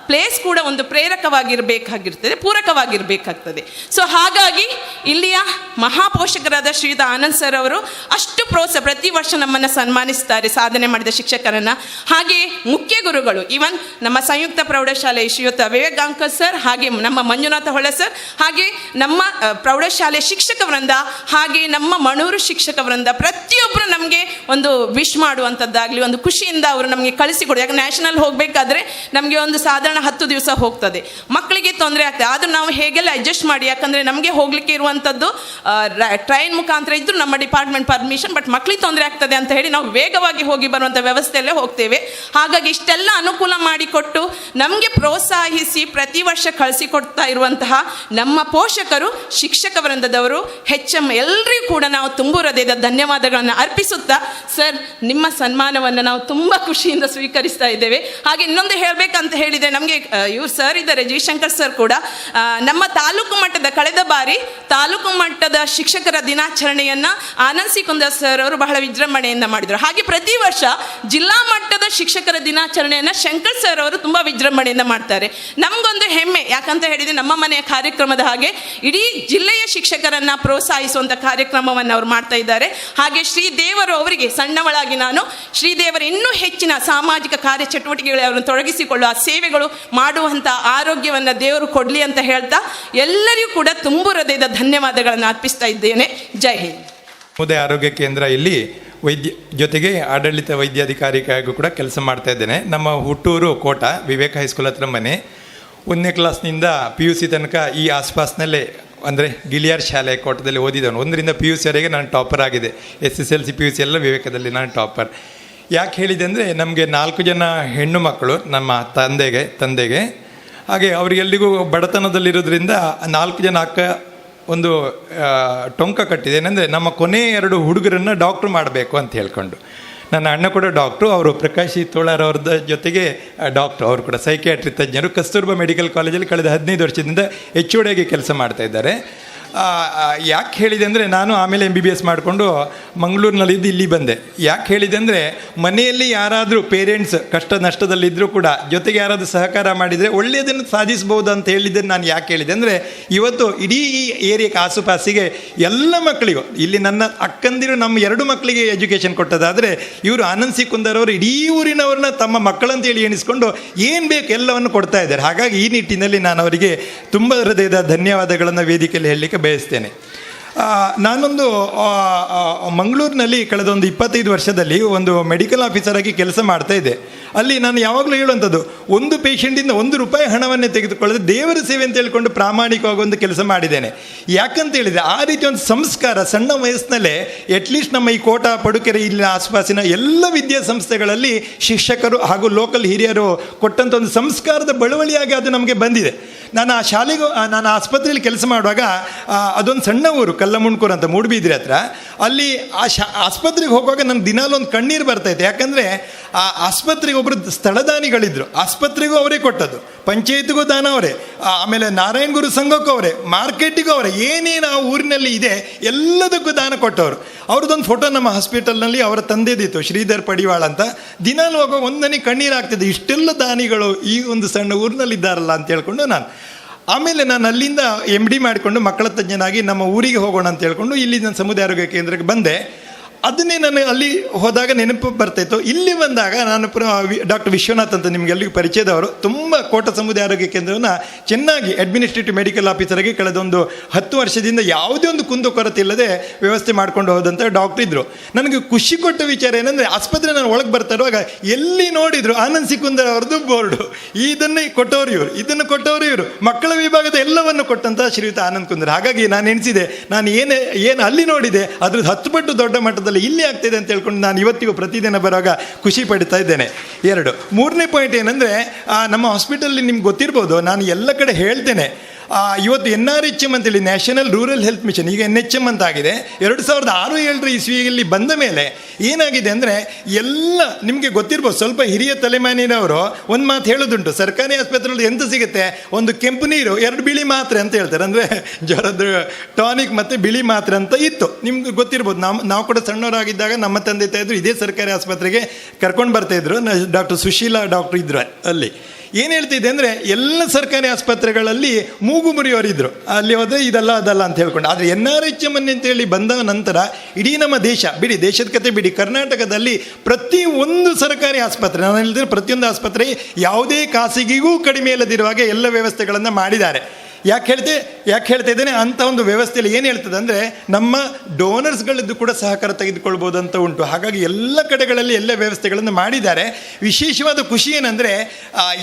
ಪ್ಲೇಸ್ ಕೂಡ ಒಂದು ಪ್ರೇರಕವಾಗಿರಬೇಕಾಗಿರ್ತದೆ, ಪೂರಕವಾಗಿರಬೇಕಾಗ್ತದೆ. ಸೊ ಹಾಗಾಗಿ ಇಲ್ಲಿಯ ಮಹಾಪೋಷಕರಾದ ಶ್ರೀಯುತ ಆನಂದ್ ಸರ್ ಅವರು ಅಷ್ಟು ಪ್ರತಿ ವರ್ಷ ನಮ್ಮನ್ನು ಸನ್ಮಾನಿಸ್ತಾರೆ ಸಾಧನೆ ಮಾಡಿದ ಶಿಕ್ಷಕರನ್ನು. ಹಾಗೆ ಮುಖ್ಯ ಗುರುಗಳು, ಇವನ್ ನಮ್ಮ ಸಂಯುಕ್ತ ಪ್ರೌಢಶಾಲೆ ಶ್ರೀಯುತ ವಿವೇಕಾಂಕ ಸರ್, ಹಾಗೆ ನಮ್ಮ ಮಂಜುನಾಥ ಹೊಳೆ ಸರ್, ಹಾಗೆ ನಮ್ಮ ಪ್ರೌಢಶಾಲೆ ಶಿಕ್ಷಕ ವೃಂದ, ಹಾಗೆ ನಮ್ಮ ಮಣೂರು ಶಿಕ್ಷಕ ವೃಂದ, ಪ್ರತಿಯೊಬ್ಬರು ನಮಗೆ ಒಂದು ವಿಶ್ ಮಾಡುವಂಥದ್ದಾಗಲಿ, ಒಂದು ಖುಷಿಯಿಂದ ಅವರು ನಮಗೆ ಕಳಿಸಿಕೊಡು. ಯಾಕೆ ನ್ಯಾಷನಲ್ ಹೋಗಬೇಕಾದ್ರೆ ನಮಗೆ ಒಂದು ಸಾಧಾರಣ 10 ದಿವಸ ಹೋಗ್ತದೆ, ಮಕ್ಕಳಿಗೆ ತೊಂದರೆ ಆಗ್ತದೆ. ಆದರೂ ನಾವು ಹೇಗೆಲ್ಲ ಅಡ್ಜಸ್ಟ್ ಮಾಡಿ, ಯಾಕಂದರೆ ನಮಗೆ ಹೋಗಲಿಕ್ಕೆ ಇರುವಂಥದ್ದು ಟ್ರೈನ್ ಮುಖಾಂತರ ಇದ್ದರೂ ನಮ್ಮ ಡಿಪಾರ್ಟ್ಮೆಂಟ್ ಪರ್ಮಿಷನ್, ಬಟ್ ಮಕ್ಕಳಿಗೆ ತೊಂದರೆ ಆಗ್ತದೆ ಅಂತ ಹೇಳಿ ನಾವು ವೇಗವಾಗಿ ಹೋಗಿ ಬರುವಂಥ ವ್ಯವಸ್ಥೆಯಲ್ಲೇ ಹೋಗ್ತೇವೆ. ಹಾಗಾಗಿ ಇಷ್ಟೆಲ್ಲ ಅನುಕೂಲ ಮಾಡಿಕೊಟ್ಟು ನಮಗೆ ಪ್ರೋತ್ಸಾಹಿಸಿ ಪ್ರತಿ ವರ್ಷ ಕಳಿಸಿಕೊಡ್ತಾ ಇರುವಂತಹ ನಮ್ಮ ಪೋಷಕರು, ಶಿಕ್ಷಕ ವೃಂದದವರು, HM ಎಲ್ಲರಿಗೂ ಕೂಡ ನಾವು ತುಂಬು ಹೃದಯದ ಧನ್ಯವಾದಗಳನ್ನು ಅರ್ಪಿಸುತ್ತಾ, ಸರ್ ನಿಮ್ಮ ಸನ್ಮಾನವನ್ನು ನಾವು ತುಂಬ ಖುಷಿಯಿಂದ ಸ್ವೀಕರಿಸ್ತಾ ಇದ್ದೇವೆ. ಹಾಗೆ ಇನ್ನೊಂದು ಹೇಳಬೇಕಂತ ಹೇಳಿದರೆ, ನಮಗೆ ಇವ್ರು ಸರ್ ಇದ್ದಾರೆ, ಜಯಶಂಕರ್ ಸರ್ ಕೂಡ ನಮ್ಮ ತಾಲೂಕು ಮಟ್ಟದ ಕಳೆದ ಬಾರಿ ತಾಲೂಕು ಮಟ್ಟದ ಶಿಕ್ಷಕರ ದಿನಾಚರಣೆಯನ್ನು ಆನಂದ್ ಸಿ ಕುಂದರ್ ಸರ್ ಅವರು ಬಹಳ ವಿಜೃಂಭಣೆಯಿಂದ ಮಾಡಿದರು. ಹಾಗೆ ಪ್ರತಿ ವರ್ಷ ಜಿಲ್ಲಾ ಮಟ್ಟದ ಶಿಕ್ಷಕರ ದಿನಾಚರಣೆಯನ್ನು ಶಂಕರ್ ಸರ್ ಅವರು ತುಂಬ ವಿಜೃಂಭಣೆಯಿಂದ ಮಾಡ್ತಾರೆ. ನಮಗೊಂದು ಹೆಮ್ಮೆ, ಯಾಕಂತ ಹೇಳಿದರೆ ನಮ್ಮ ಮನೆಯ ಕಾರ್ಯಕ್ರಮದ ಹಾಗೆ ಇಡೀ ಜಿಲ್ಲೆಯ ಶಿಕ್ಷಕರನ್ನು ಪ್ರೋತ್ಸಾಹಿಸುವಂಥ ಕಾರ್ಯಕ್ರಮವನ್ನು ಅವರು ಮಾಡ್ತಾ ಇದ್ದಾರೆ. ಹಾಗೆ ಶ್ರೀದೇವರು ಅವರಿಗೆ ಸಣ್ಣವಳಾಗಿ ನಾನು ಶ್ರೀದೇವರ ಇನ್ನೂ ಹೆಚ್ಚಿನ ಸಾಮಾಜಿಕ ಕಾರ್ಯಚಟುವಟಿಕೆಗಳಲ್ಲಿ ಅವರನ್ನು ತೊಡಗಿಸಿಕೊಳ್ಳುವ ಸೇವೆಗಳು ಮಾಡುವಂಥ ಆರೋಗ್ಯವನ್ನು ದೇವರು ಕೊಡಲಿ ಅಂತ ಹೇಳ್ತಾ ಎಲ್ಲರಿಗೂ ಕೂಡ ತುಂಬು ಹೃದಯದ ಧನ್ಯವಾದಗಳನ್ನು ಅರ್ಪಿಸ್ತಾ ಇದ್ದೇನೆ. ಜೈ ಹಿಂದ್. ಸಮುದಾಯ ಆರೋಗ್ಯ ಕೇಂದ್ರ ಇಲ್ಲಿ ಜೊತೆಗೆ ಆಡಳಿತ ವೈದ್ಯಾಧಿಕಾರಿಯಾಗೂ ಕೂಡ ಕೆಲಸ ಮಾಡ್ತಾ ಇದ್ದೇನೆ. ನಮ್ಮ ಹುಟ್ಟೂರು ಕೋಟ, ವಿವೇಕ ಹೈಸ್ಕೂಲ್ ಹತ್ರ ಮನೆ. 1ನೇ ಕ್ಲಾಸ್ನಿಂದ PUC ತನಕ ಈ ಆಸ್ಪಾಸ್ನಲ್ಲೇ, ಅಂದರೆ ಗಿಳಿಯಾರ್ ಶಾಲೆ ಕೋಟದಲ್ಲಿ ಓದಿದವನು. 1ರಿಂದ PUC ವರೆಗೆ ನಾನು ಟಾಪರ್ ಆಗಿದೆ. SSLC PUC ಎಲ್ಲ ವಿವೇಕದಲ್ಲಿ ನಾನು ಟಾಪರ್. ಯಾಕೆ ಹೇಳಿದೆ ಅಂದರೆ, ನಮಗೆ 4 ಜನ ಹೆಣ್ಣು ಮಕ್ಕಳು ನಮ್ಮ ತಂದೆಗೆ. ಹಾಗೆ ಅವರಿಗೆಲ್ಲಿಗೂ ಬಡತನದಲ್ಲಿರೋದ್ರಿಂದ 4 ಜನ ಅಕ್ಕ ಒಂದು ಟೊಂಕ ಕಟ್ಟಿದೆ. ಏನಂದರೆ, ನಮ್ಮ ಕೊನೆ 2 ಹುಡುಗರನ್ನು ಡಾಕ್ಟ್ರು ಮಾಡಬೇಕು ಅಂತ ಹೇಳ್ಕೊಂಡು. ನನ್ನ ಅಣ್ಣ ಕೂಡ ಡಾಕ್ಟ್ರು, ಅವರು ಪ್ರಕಾಶ್ ತೋಳಾರ್ ಅವ್ರದ ಜೊತೆಗೆ ಡಾಕ್ಟ್ರು, ಅವರು ಕೂಡ ಸೈಕಿಯಾಟ್ರಿ ತಜ್ಞರು. ಕಸ್ತೂರ್ಬಾ ಮೆಡಿಕಲ್ ಕಾಲೇಜಲ್ಲಿ ಕಳೆದ 15 ವರ್ಷದಿಂದ HOD ಆಗಿ ಕೆಲಸ ಮಾಡ್ತಾ ಇದ್ದಾರೆ. ಯಾಕೆ ಹೇಳಿದೆ ಅಂದರೆ, ನಾನು ಆಮೇಲೆ MBBS ಮಾಡಿಕೊಂಡು ಮಂಗಳೂರಿನಲ್ಲಿದ್ದು ಇಲ್ಲಿ ಬಂದೆ. ಯಾಕೆ ಹೇಳಿದೆ ಅಂದರೆ, ಮನೆಯಲ್ಲಿ ಯಾರಾದರೂ ಪೇರೆಂಟ್ಸ್ ಕಷ್ಟ ನಷ್ಟದಲ್ಲಿದ್ದರೂ ಕೂಡ ಜೊತೆಗೆ ಯಾರಾದರೂ ಸಹಕಾರ ಮಾಡಿದರೆ ಒಳ್ಳೆಯದನ್ನು ಸಾಧಿಸ್ಬೋದು ಅಂತ ಹೇಳಿದ್ದನ್ನು ನಾನು ಯಾಕೆ ಹೇಳಿದೆ ಅಂದರೆ, ಇವತ್ತು ಇಡೀ ಈ ಏರಿಯಾಕ್ಕೆ ಆಸುಪಾಸಿಗೆ ಎಲ್ಲ ಮಕ್ಕಳಿಗೂ, ಇಲ್ಲಿ ನನ್ನ ಅಕ್ಕಂದಿರು ನಮ್ಮ 2 ಮಕ್ಕಳಿಗೆ ಎಜುಕೇಷನ್ ಕೊಟ್ಟದಾದರೆ, ಇವರು ಆನಂದ್ ಸಿ ಕುಂದರ್ ಅವರು ಇಡೀ ಊರಿನವ್ರನ್ನ ತಮ್ಮ ಮಕ್ಕಳಂತೇಳಿ ಎಣಿಸ್ಕೊಂಡು ಏನು ಬೇಕು ಎಲ್ಲವನ್ನು ಕೊಡ್ತಾ ಇದ್ದಾರೆ. ಹಾಗಾಗಿ ಈ ನಿಟ್ಟಿನಲ್ಲಿ ನಾನು ಅವರಿಗೆ ತುಂಬ ಹೃದಯದ ಧನ್ಯವಾದಗಳನ್ನು ವೇದಿಕೆಯಲ್ಲಿ ಹೇಳಲಿಕ್ಕೆ ಬಯಸ್ತೇನೆ. ನಾನೊಂದು ಮಂಗಳೂರಿನಲ್ಲಿ ಕಳೆದ ಒಂದು 25 ವರ್ಷದಲ್ಲಿ ಒಂದು ಮೆಡಿಕಲ್ ಆಫೀಸರ್ ಆಗಿ ಕೆಲಸ ಮಾಡ್ತಾ ಇದ್ದೆ. ಅಲ್ಲಿ ನಾನು ಯಾವಾಗಲೂ ಹೇಳುವಂಥದ್ದು, ಒಂದು ಪೇಷಂಟಿಂದ ₹1 ಹಣವನ್ನೇ ತೆಗೆದುಕೊಳ್ಳದೆ ದೇವರ ಸೇವೆ ಅಂತ ಹೇಳ್ಕೊಂಡು ಪ್ರಾಮಾಣಿಕವಾಗಿ ಒಂದು ಕೆಲಸ ಮಾಡಿದ್ದೇನೆ. ಯಾಕಂತ ಹೇಳಿದರೆ, ಆ ರೀತಿ ಒಂದು ಸಂಸ್ಕಾರ ಸಣ್ಣ ವಯಸ್ಸಿನಲ್ಲೇ ಅಟ್ಲೀಸ್ಟ್ ನಮ್ಮ ಈ ಕೋಟ, ಪಡುಕೆರೆ, ಇಲ್ಲಿನ ಆಸುಪಾಸಿನ ಎಲ್ಲ ವಿದ್ಯಾಸಂಸ್ಥೆಗಳಲ್ಲಿ ಶಿಕ್ಷಕರು ಹಾಗೂ ಲೋಕಲ್ ಹಿರಿಯರು ಕೊಟ್ಟಂಥ ಒಂದು ಸಂಸ್ಕಾರದ ಬಳುವಳಿಯಾಗಿ ಅದು ನಮಗೆ ಬಂದಿದೆ. ನಾನು ಆ ಶಾಲೆಗೂ, ನಾನು ಆಸ್ಪತ್ರೆಯಲ್ಲಿ ಕೆಲಸ ಮಾಡುವಾಗ, ಅದೊಂದು ಸಣ್ಣ ಊರು ಕಲ್ಲಮುಣ್ಕೂರು ಅಂತ, ಮೂಡುಬಿದ್ರೆ ಹತ್ರ. ಅಲ್ಲಿ ಆಸ್ಪತ್ರೆಗೆ ಹೋಗುವಾಗ ನನ್ನ ದಿನಾಲೊಂದು ಕಣ್ಣೀರು ಬರ್ತೈತೆ. ಯಾಕಂದರೆ ಆ ಆಸ್ಪತ್ರೆಗೆ ಒಬ್ಬರು ಸ್ಥಳದಾನಿಗಳಿದ್ದರು, ಆಸ್ಪತ್ರೆಗೂ ಅವರೇ ಕೊಟ್ಟದ್ದು, ಪಂಚಾಯತ್ಗೂ ದಾನ ಅವರೇ, ಆಮೇಲೆ ನಾರಾಯಣ ಗುರು ಸಂಘಕ್ಕೂ ಅವರೇ, ಮಾರ್ಕೆಟಿಗೂ ಅವರೇ, ಏನೇನು ಆ ಊರಿನಲ್ಲಿ ಇದೆ ಎಲ್ಲದಕ್ಕೂ ದಾನ ಕೊಟ್ಟವರು. ಅವ್ರದ್ದೊಂದು ಫೋಟೋ ನಮ್ಮ ಹಾಸ್ಪಿಟಲ್ನಲ್ಲಿ ಅವರ ತಂದೆದಿತ್ತು, ಶ್ರೀಧರ್ ಪಡಿವಾಳ ಅಂತ. ದಿನಾಲು ಹೋಗೋ ಒಂದನೇ ಕಣ್ಣೀರಾಗ್ತಿದೆ, ಇಷ್ಟೆಲ್ಲ ದಾನಿಗಳು ಈ ಒಂದು ಸಣ್ಣ ಊರಿನಲ್ಲಿದ್ದಾರಲ್ಲ ಅಂತ ಹೇಳ್ಕೊಂಡು ಆಮೇಲೆ ನಾನು ಅಲ್ಲಿಂದ MD ಮಾಡಿಕೊಂಡು ಮಕ್ಕಳ ತಜ್ಞನಾಗಿ ನಮ್ಮ ಊರಿಗೆ ಹೋಗೋಣ ಅಂತ ಹೇಳ್ಕೊಂಡು ಇಲ್ಲಿ ನಾನು ಸಮುದಾಯ ಆರೋಗ್ಯ ಕೇಂದ್ರಕ್ಕೆ ಬಂದೆ. ಅದನ್ನೇ ನಾನು ಅಲ್ಲಿ ಹೋದಾಗ ನೆನಪು ಬರ್ತಾಯಿತ್ತು. ಇಲ್ಲಿ ಬಂದಾಗ ನಾನು ಡಾಕ್ಟರ್ ವಿಶ್ವನಾಥ್ ಅಂತ ನಿಮಗೆಲ್ಲರಿಗೂ ಪರಿಚಯದವರು, ತುಂಬ ಕೋಟ ಸಮುದಾಯ ಆರೋಗ್ಯ ಕೇಂದ್ರವನ್ನು ಚೆನ್ನಾಗಿ ಅಡ್ಮಿನಿಸ್ಟ್ರೇಟಿವ್ ಮೆಡಿಕಲ್ ಆಫೀಸರಾಗಿ ಕಳೆದ ಒಂದು 10 ವರ್ಷದಿಂದ ಯಾವುದೇ ಒಂದು ಕುಂದುಕೊರತೆ ಇಲ್ಲದೆ ವ್ಯವಸ್ಥೆ ಮಾಡ್ಕೊಂಡು ಹೋದಂಥ ಡಾಕ್ಟ್ರ್ ಇದ್ದರು. ನನಗೆ ಖುಷಿ ಕೊಟ್ಟ ವಿಚಾರ ಏನಂದರೆ, ಆಸ್ಪತ್ರೆ ನಾನು ಒಳಗೆ ಬರ್ತಾ ಇರುವಾಗ ಎಲ್ಲಿ ನೋಡಿದ್ರು ಆನಂದ್ ಸಿ ಕುಂದರ್ ಅವ್ರದ್ದು ಬೋರ್ಡು, ಇದನ್ನು ಕೊಟ್ಟವರು ಇವರು, ಇದನ್ನು ಕೊಟ್ಟವರು ಇವರು, ಮಕ್ಕಳ ವಿಭಾಗದ ಎಲ್ಲವನ್ನು ಕೊಟ್ಟಂಥ ಶ್ರೀಯುತ ಆನಂದ್ ಕುಂದರ್. ಹಾಗಾಗಿ ನಾನು ಎಣಿಸಿದೆ, ನಾನು ಏನು ಅಲ್ಲಿ ನೋಡಿದೆ ಅದ್ರದ್ದು 10 ಪಟ್ಟು ದೊಡ್ಡ ಮಟ್ಟದಲ್ಲಿ ಇಲ್ಲಿ ಆಗ್ತಿದೆ ಅಂತ ಹೇಳ್ಕೊಂಡು ನಾನು ಇವತ್ತಿಗೂ ಪ್ರತಿದಿನ ಬರುವಾಗ ಖುಷಿ ಪಡ್ತಾ ಇದ್ದೇನೆ. 2 3ನೇ ಪಾಯಿಂಟ್ ಏನಂದರೆ, ನಮ್ಮ ಹಾಸ್ಪಿಟಲ್ಲಿ ನಿಮ್ಗೆ ಗೊತ್ತಿರ್ಬೋದು, ನಾನು ಎಲ್ಲ ಕಡೆ ಹೇಳ್ತೇನೆ, ಇವತ್ತು NRHM ಅಂತೇಳಿ ನ್ಯಾಷನಲ್ ರೂರಲ್ ಹೆಲ್ತ್ ಮಿಷನ್, ಈಗ NHM ಅಂತ ಆಗಿದೆ. 2006-7 ಇಸ್ವಿಯಲ್ಲಿ ಬಂದ ಮೇಲೆ ಏನಾಗಿದೆ ಅಂದರೆ, ಎಲ್ಲ ನಿಮಗೆ ಗೊತ್ತಿರ್ಬೋದು, ಸ್ವಲ್ಪ ಹಿರಿಯ ತಲೆಮಾನಿನವರು ಒಂದು ಮಾತು ಹೇಳೋದುಂಟು, ಸರ್ಕಾರಿ ಆಸ್ಪತ್ರೆಯಲ್ಲಿ ಎಂತ ಸಿಗುತ್ತೆ, ಒಂದು ಕೆಂಪು ನೀರು, 2 ಬಿಳಿ ಮಾತ್ರೆ ಅಂತ ಹೇಳ್ತಾರೆ, ಅಂದರೆ ಜ್ವರದ ಟಾನಿಕ್ ಮತ್ತು ಬಿಳಿ ಮಾತ್ರೆ ಅಂತ ಇತ್ತು. ನಿಮ್ಗೆ ಗೊತ್ತಿರ್ಬೋದು, ನಾವು ಕೂಡ ಸಣ್ಣವರಾಗಿದ್ದಾಗ ನಮ್ಮ ತಂದೆ ತಾಯಿದ್ರು ಇದೇ ಸರ್ಕಾರಿ ಆಸ್ಪತ್ರೆಗೆ ಕರ್ಕೊಂಡು ಬರ್ತಾಯಿದ್ರು. ಡಾಕ್ಟರ್ ಸುಶೀಲಾ ಡಾಕ್ಟ್ರು ಇದ್ರು ಅಲ್ಲಿ. ಏನು ಹೇಳ್ತಿದ್ದೆ ಅಂದರೆ ಎಲ್ಲ ಸರ್ಕಾರಿ ಆಸ್ಪತ್ರೆಗಳಲ್ಲಿ ಮೂಗು ಮುರಿಯೋರಿದ್ರು, ಅಲ್ಲಿ ಹೋದರೆ ಇದಲ್ಲ ಅದಲ್ಲ ಅಂತ ಹೇಳ್ಕೊಂಡು. ಆದರೆ NRHM ಅಂತೇಳಿ ಬಂದ ನಂತರ ಇಡೀ ನಮ್ಮ ದೇಶ ಬಿಡಿ, ದೇಶದ ಕತೆ ಬಿಡಿ, ಕರ್ನಾಟಕದಲ್ಲಿ ಪ್ರತಿಯೊಂದು ಸರ್ಕಾರಿ ಆಸ್ಪತ್ರೆ, ನಾನು ಹೇಳಿದ್ರೆ ಪ್ರತಿಯೊಂದು ಆಸ್ಪತ್ರೆ ಯಾವುದೇ ಖಾಸಗಿಗೂ ಕಡಿಮೆ ಇಲ್ಲದಿರುವಾಗ ಎಲ್ಲ ವ್ಯವಸ್ಥೆಗಳನ್ನು ಮಾಡಿದ್ದಾರೆ. ಯಾಕೆ ಹೇಳ್ತಾ ಇದ್ದೇನೆ, ಅಂಥ ಒಂದು ವ್ಯವಸ್ಥೆಯಲ್ಲಿ ಏನು ಹೇಳ್ತದೆ ಅಂದರೆ ನಮ್ಮ ಡೋನರ್ಸ್ಗಳದ್ದು ಕೂಡ ಸಹಕಾರ ತೆಗೆದುಕೊಳ್ಬೋದು ಅಂತ ಉಂಟು. ಹಾಗಾಗಿ ಎಲ್ಲ ಕಡೆಗಳಲ್ಲಿ ಎಲ್ಲ ವ್ಯವಸ್ಥೆಗಳನ್ನು ಮಾಡಿದ್ದಾರೆ. ವಿಶೇಷವಾದ ಖುಷಿ ಏನಂದರೆ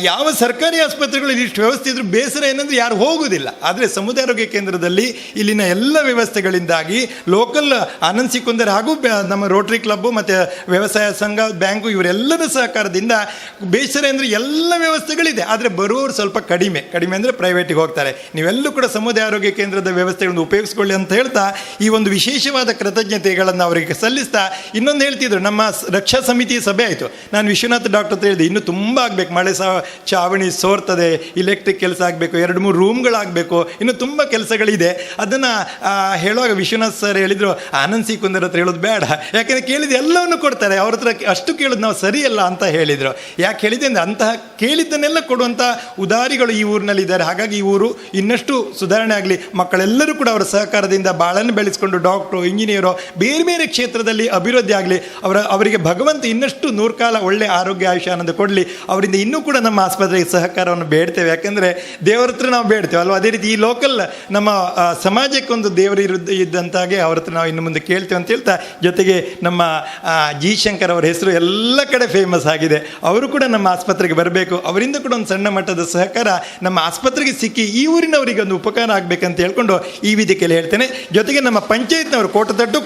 ಯಾವ ಸರ್ಕಾರಿ ಆಸ್ಪತ್ರೆಗಳಲ್ಲಿ ಇಷ್ಟು ವ್ಯವಸ್ಥೆ ಇದ್ರೂ ಬೇಸರ ಏನಂದರೆ ಯಾರು ಹೋಗುವುದಿಲ್ಲ. ಆದರೆ ಸಮುದಾಯ ಆರೋಗ್ಯ ಕೇಂದ್ರದಲ್ಲಿ ಇಲ್ಲಿನ ಎಲ್ಲ ವ್ಯವಸ್ಥೆಗಳಿಂದಾಗಿ ಲೋಕಲ್ ಆನಂದ್ ಸಿಕುಂದರ್ ಹಾಗೂ ನಮ್ಮ ರೋಟರಿ ಕ್ಲಬ್ಬು ಮತ್ತು ವ್ಯವಸಾಯ ಸಂಘ, ಬ್ಯಾಂಕು ಇವರೆಲ್ಲರ ಸಹಕಾರದಿಂದ ಬೇಸರ ಅಂದರೆ ಎಲ್ಲ ವ್ಯವಸ್ಥೆಗಳಿದೆ. ಆದರೆ ಬರುವವರು ಸ್ವಲ್ಪ ಕಡಿಮೆ ಅಂದರೆ ಪ್ರೈವೇಟಿಗೆ ಹೋಗ್ತಾರೆ. ನೀವೆಲ್ಲೂ ಕೂಡ ಸಮುದಾಯ ಆರೋಗ್ಯ ಕೇಂದ್ರದ ವ್ಯವಸ್ಥೆಗಳನ್ನು ಉಪಯೋಗಿಸ್ಕೊಳ್ಳಿ ಅಂತ ಹೇಳ್ತಾ ಈ ಒಂದು ವಿಶೇಷವಾದ ಕೃತಜ್ಞತೆಗಳನ್ನು ಅವರಿಗೆ ಸಲ್ಲಿಸ್ತಾ ಇನ್ನೊಂದು ಹೇಳ್ತಿದ್ರು, ನಮ್ಮ ರಕ್ಷಾ ಸಮಿತಿ ಸಭೆ ಆಯಿತು. ನಾನು ವಿಶ್ವನಾಥ್ ಡಾಕ್ಟರ್ ಅಂತ ಹೇಳಿದೆ, ಇನ್ನೂ ತುಂಬ ಆಗಬೇಕು, ಮಳೆ ಚಾವಣಿ ಸೋರ್ತದೆ, ಇಲೆಕ್ಟ್ರಿಕ್ ಕೆಲಸ ಆಗಬೇಕು, 2-3 ರೂಮ್ಗಳಾಗಬೇಕು, ಇನ್ನೂ ತುಂಬ ಕೆಲಸಗಳಿದೆ. ಅದನ್ನು ಹೇಳುವಾಗ ವಿಶ್ವನಾಥ್ ಸರ್ ಹೇಳಿದರು, ಆನಂದ್ ಸಿಕುಂದರ್ ಹತ್ರ ಹೇಳೋದು ಬೇಡ, ಯಾಕೆಂದರೆ ಕೇಳಿದ ಎಲ್ಲವನ್ನು ಕೊಡ್ತಾರೆ, ಅವ್ರ ಹತ್ರ ಅಷ್ಟು ಕೇಳೋದು ನಾವು ಸರಿಯಲ್ಲ ಅಂತ ಹೇಳಿದರು. ಯಾಕೆ ಹೇಳಿದೆ ಅಂದರೆ ಅಂತಹ ಕೇಳಿದ್ದನ್ನೆಲ್ಲ ಕೊಡುವಂಥ ಉದಾರಿಗಳು ಈ ಊರಿನಲ್ಲಿದ್ದಾರೆ. ಹಾಗಾಗಿ ಈ ಊರು ಇನ್ನಷ್ಟು ಸುಧಾರಣೆ ಆಗಲಿ, ಮಕ್ಕಳೆಲ್ಲರೂ ಕೂಡ ಅವರ ಸಹಕಾರದಿಂದ ಬಾಳನ್ನು ಬೆಳೆಸ್ಕೊಂಡು ಡಾಕ್ಟ್ರು, ಇಂಜಿನಿಯರು, ಬೇರೆ ಬೇರೆ ಕ್ಷೇತ್ರದಲ್ಲಿ ಅಭಿವೃದ್ಧಿ ಆಗಲಿ, ಅವರಿಗೆ ಭಗವಂತ ಇನ್ನಷ್ಟು 100 ಕಾಲ ಒಳ್ಳೆ ಆರೋಗ್ಯ ಆಯುಷ್ಯ ಆನಂದ ಕೊಡಲಿ. ಅವರಿಂದ ಇನ್ನೂ ಕೂಡ ನಮ್ಮ ಆಸ್ಪತ್ರೆಗೆ ಸಹಕಾರವನ್ನು ಬೇಡ್ತೇವೆ, ಯಾಕೆಂದರೆ ದೇವರ ಹತ್ರ ನಾವು ಬೇಡ್ತೇವೆ ಅಲ್ವ. ಅದೇ ರೀತಿ ಈ ಲೋಕಲ್ ನಮ್ಮ ಸಮಾಜಕ್ಕೊಂದು ದೇವರು ಇದ್ದಂತಾಗೆ ಅವ್ರ ಹತ್ರ ನಾವು ಇನ್ನು ಮುಂದೆ ಕೇಳ್ತೇವೆ ಅಂತ ಹೇಳ್ತಾ, ಜೊತೆಗೆ ನಮ್ಮ ಜಿ ಶಂಕರ್ ಅವರ ಹೆಸರು ಎಲ್ಲ ಕಡೆ ಫೇಮಸ್ ಆಗಿದೆ, ಅವರು ಕೂಡ ನಮ್ಮ ಆಸ್ಪತ್ರೆಗೆ ಬರಬೇಕು, ಅವರಿಂದ ಕೂಡ ಒಂದು ಸಣ್ಣ ಮಟ್ಟದ ಸಹಕಾರ ನಮ್ಮ ಆಸ್ಪತ್ರೆಗೆ ಸಿಕ್ಕಿ ಈ ಊರಿನವರಿಗೆ ಒಂದು ಉಪಕಾರ ಆಗಬೇಕಂತ ಹೇಳ್ಕೊಂಡು ಈ ವೇದಿಕೆಯಲ್ಲಿ ಹೇಳ್ತೇನೆ. ಜೊತೆಗೆ ನಮ್ಮ ಪಂಚಾಯತ್ನವರು,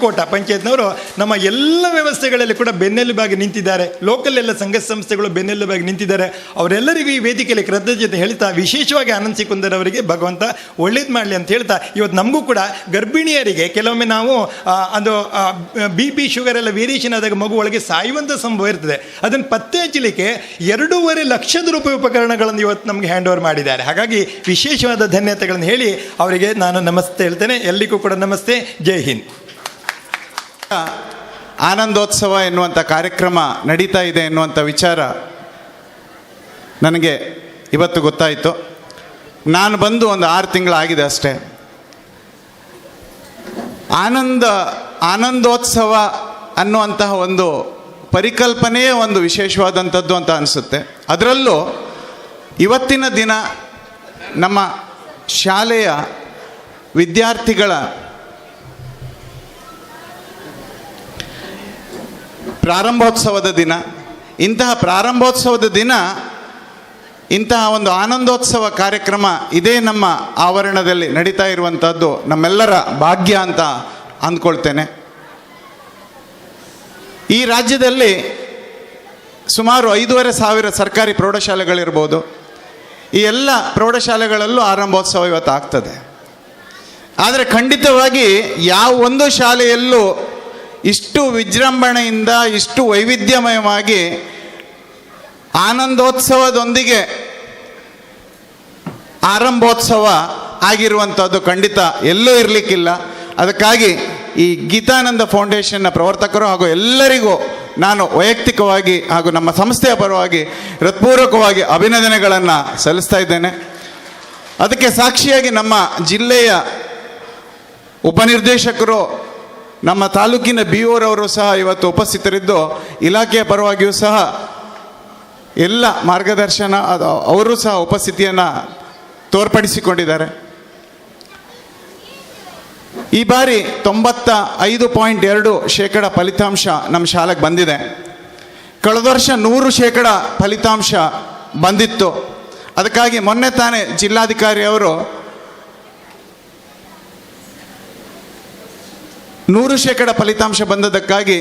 ಕೋಟ ಪಂಚಾಯತ್ನವರು ನಮ್ಮ ಎಲ್ಲ ವ್ಯವಸ್ಥೆಗಳಲ್ಲಿ ಕೂಡ ಬೆನ್ನೆಲುಬಾಗಿ ನಿಂತಿದ್ದಾರೆ. ಲೋಕಲ್ ಎಲ್ಲ ಸಂಘ ಸಂಸ್ಥೆಗಳು ಬೆನ್ನೆಲುಬಾಗಿ ನಿಂತಿದ್ದಾರೆ. ಅವರೆಲ್ಲರಿಗೂ ಈ ವೇದಿಕೆಯಲ್ಲಿ ಕೃತಜ್ಞತೆ ಹೇಳ್ತಾ, ವಿಶೇಷವಾಗಿ ಆನಂದ್ ಸಿಕುಂದರ್ ಅವರಿಗೆ ಭಗವಂತ ಒಳ್ಳೇದು ಮಾಡಲಿ ಅಂತ ಹೇಳ್ತಾ, ಇವತ್ತು ನಮಗೂ ಕೂಡ ಗರ್ಭಿಣಿಯರಿಗೆ ಕೆಲವೊಮ್ಮೆ ನಾವು ಅದು BP ಶುಗರ್ ಎಲ್ಲ ವೇರಿಯೇಷನ್ ಆದಾಗ ಮಗು ಒಳಗೆ ಸಾಯುವಂಥ ಸಂಭವ ಇರ್ತದೆ. ಅದನ್ನು ಪತ್ತೆ ಹಚ್ಚಲಿಕ್ಕೆ 2.5 ಲಕ್ಷದ ರೂಪಾಯಿ ಉಪಕರಣಗಳನ್ನು ಇವತ್ತು ನಮಗೆ ಹ್ಯಾಂಡ್ ಓವರ್ ಮಾಡಿದ್ದಾರೆ. ಹಾಗಾಗಿ ವಿಶೇಷವಾದ ಧನ್ಯತೆಗಳನ್ನು ಹೇಳಿ ಅವರಿಗೆ ನಾನು ನಮಸ್ತೆ ಹೇಳ್ತೇನೆ. ಎಲ್ಲಿಗೂ ಕೂಡ ನಮಸ್ತೆ, ಜೈ ಹಿಂದ್. ಆನಂದೋತ್ಸವ ಎನ್ನುವಂಥ ಕಾರ್ಯಕ್ರಮ ನಡೀತಾ ಇದೆ ಎನ್ನುವಂಥ ವಿಚಾರ ನನಗೆ ಇವತ್ತು ಗೊತ್ತಾಯಿತು. ನಾನು ಬಂದು ಒಂದು 6 ತಿಂಗಳಾಗಿದೆ ಅಷ್ಟೇ. ಆನಂದೋತ್ಸವ ಅನ್ನುವಂತಹ ಒಂದು ಪರಿಕಲ್ಪನೆಯೇ ಒಂದು ವಿಶೇಷವಾದಂಥದ್ದು ಅಂತ ಅನಿಸುತ್ತೆ. ಅದರಲ್ಲೂ ಇವತ್ತಿನ ದಿನ ನಮ್ಮ ಶಾಲೆಯ ವಿದ್ಯಾರ್ಥಿಗಳ ಪ್ರಾರಂಭೋತ್ಸವದ ದಿನ, ಇಂತಹ ಪ್ರಾರಂಭೋತ್ಸವದ ದಿನ ಇಂತಹ ಒಂದು ಆನಂದೋತ್ಸವ ಕಾರ್ಯಕ್ರಮ ಇದೇ ನಮ್ಮ ಆವರಣದಲ್ಲಿ ನಡೀತಾ ಇರುವಂಥದ್ದು ನಮ್ಮೆಲ್ಲರ ಭಾಗ್ಯ ಅಂತ ಅಂದ್ಕೊಳ್ತೇನೆ. ಈ ರಾಜ್ಯದಲ್ಲಿ ಸುಮಾರು 5,500 ಸರ್ಕಾರಿ ಪ್ರೌಢಶಾಲೆಗಳಿರ್ಬೋದು. ಈ ಎಲ್ಲ ಪ್ರೌಢಶಾಲೆಗಳಲ್ಲೂ ಆರಂಭೋತ್ಸವ ಇವತ್ತು ಆಗ್ತದೆ. ಆದರೆ ಖಂಡಿತವಾಗಿ ಯಾವ ಒಂದು ಶಾಲೆಯಲ್ಲೂ ಇಷ್ಟು ವಿಜೃಂಭಣೆಯಿಂದ, ಇಷ್ಟು ವೈವಿಧ್ಯಮಯವಾಗಿ ಆನಂದೋತ್ಸವದೊಂದಿಗೆ ಆರಂಭೋತ್ಸವ ಆಗಿರುವಂಥದ್ದು ಖಂಡಿತ ಎಲ್ಲೂ ಇರಲಿಕ್ಕಿಲ್ಲ. ಅದಕ್ಕಾಗಿ ಈ ಗೀತಾನಂದ ಫೌಂಡೇಶನ್ನ ಪ್ರವರ್ತಕರು ಹಾಗೂ ಎಲ್ಲರಿಗೂ ನಾನು ವೈಯಕ್ತಿಕವಾಗಿ ಹಾಗೂ ನಮ್ಮ ಸಂಸ್ಥೆಯ ಪರವಾಗಿ ಹೃತ್ಪೂರ್ವಕವಾಗಿ ಅಭಿನಂದನೆಗಳನ್ನು ಸಲ್ಲಿಸ್ತಾ ಇದ್ದೇನೆ. ಅದಕ್ಕೆ ಸಾಕ್ಷಿಯಾಗಿ ನಮ್ಮ ಜಿಲ್ಲೆಯ ಉಪನಿರ್ದೇಶಕರು, ನಮ್ಮ ತಾಲೂಕಿನ BO ರವರು ಸಹ ಇವತ್ತು ಉಪಸ್ಥಿತರಿದ್ದು ಇಲಾಖೆಯ ಪರವಾಗಿಯೂ ಸಹ ಎಲ್ಲ ಮಾರ್ಗದರ್ಶನ ಅವರು ಸಹ ಉಪಸ್ಥಿತಿಯನ್ನು ತೋರ್ಪಡಿಸಿಕೊಂಡಿದ್ದಾರೆ. ಈ ಬಾರಿ 95.2% ಫಲಿತಾಂಶ ನಮ್ಮ ಶಾಲೆಗೆ ಬಂದಿದೆ. ಕಳೆದ ವರ್ಷ 100% ಫಲಿತಾಂಶ ಬಂದಿತ್ತು. ಅದಕ್ಕಾಗಿ ಮೊನ್ನೆ ತಾನೇ ಜಿಲ್ಲಾಧಿಕಾರಿ ಅವರು 100% ಫಲಿತಾಂಶ ಬಂದದಕ್ಕಾಗಿ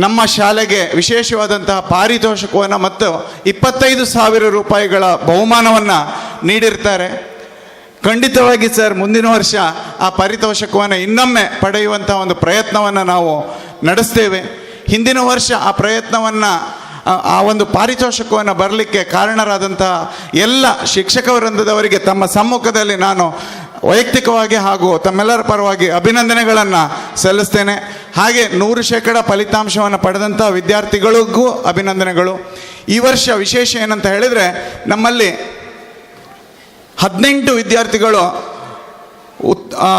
ನಮ್ಮ ಶಾಲೆಗೆ ವಿಶೇಷವಾದಂತಹ ಪಾರಿತೋಷಕವನ್ನು ಮತ್ತು 25,000 ರೂಪಾಯಿಗಳ ಬಹುಮಾನವನ್ನು ನೀಡಿರ್ತಾರೆ. ಖಂಡಿತವಾಗಿ ಸರ್, ಮುಂದಿನ ವರ್ಷ ಆ ಪಾರಿತೋಷಕವನ್ನು ಇನ್ನೊಮ್ಮೆ ಪಡೆಯುವಂಥ ಒಂದು ಪ್ರಯತ್ನವನ್ನು ನಾವು ನಡೆಸ್ತೇವೆ. ಹಿಂದಿನ ವರ್ಷ ಆ ಪ್ರಯತ್ನವನ್ನು, ಆ ಒಂದು ಪಾರಿತೋಷಕವನ್ನು ಬರಲಿಕ್ಕೆ ಕಾರಣರಾದಂತಹ ಎಲ್ಲ ಶಿಕ್ಷಕ ವೃಂದದವರಿಗೆ ತಮ್ಮ ಸಮ್ಮುಖದಲ್ಲಿ ನಾನು ವೈಯಕ್ತಿಕವಾಗಿ ಹಾಗೂ ತಮ್ಮೆಲ್ಲರ ಪರವಾಗಿ ಅಭಿನಂದನೆಗಳನ್ನು ಸಲ್ಲಿಸ್ತೇನೆ. ಹಾಗೆ 100% ಫಲಿತಾಂಶವನ್ನು ಪಡೆದಂಥ ವಿದ್ಯಾರ್ಥಿಗಳಿಗೂ ಅಭಿನಂದನೆಗಳು. ಈ ವರ್ಷ ವಿಶೇಷ ಏನಂತ ಹೇಳಿದರೆ, ನಮ್ಮಲ್ಲಿ 18 ವಿದ್ಯಾರ್ಥಿಗಳು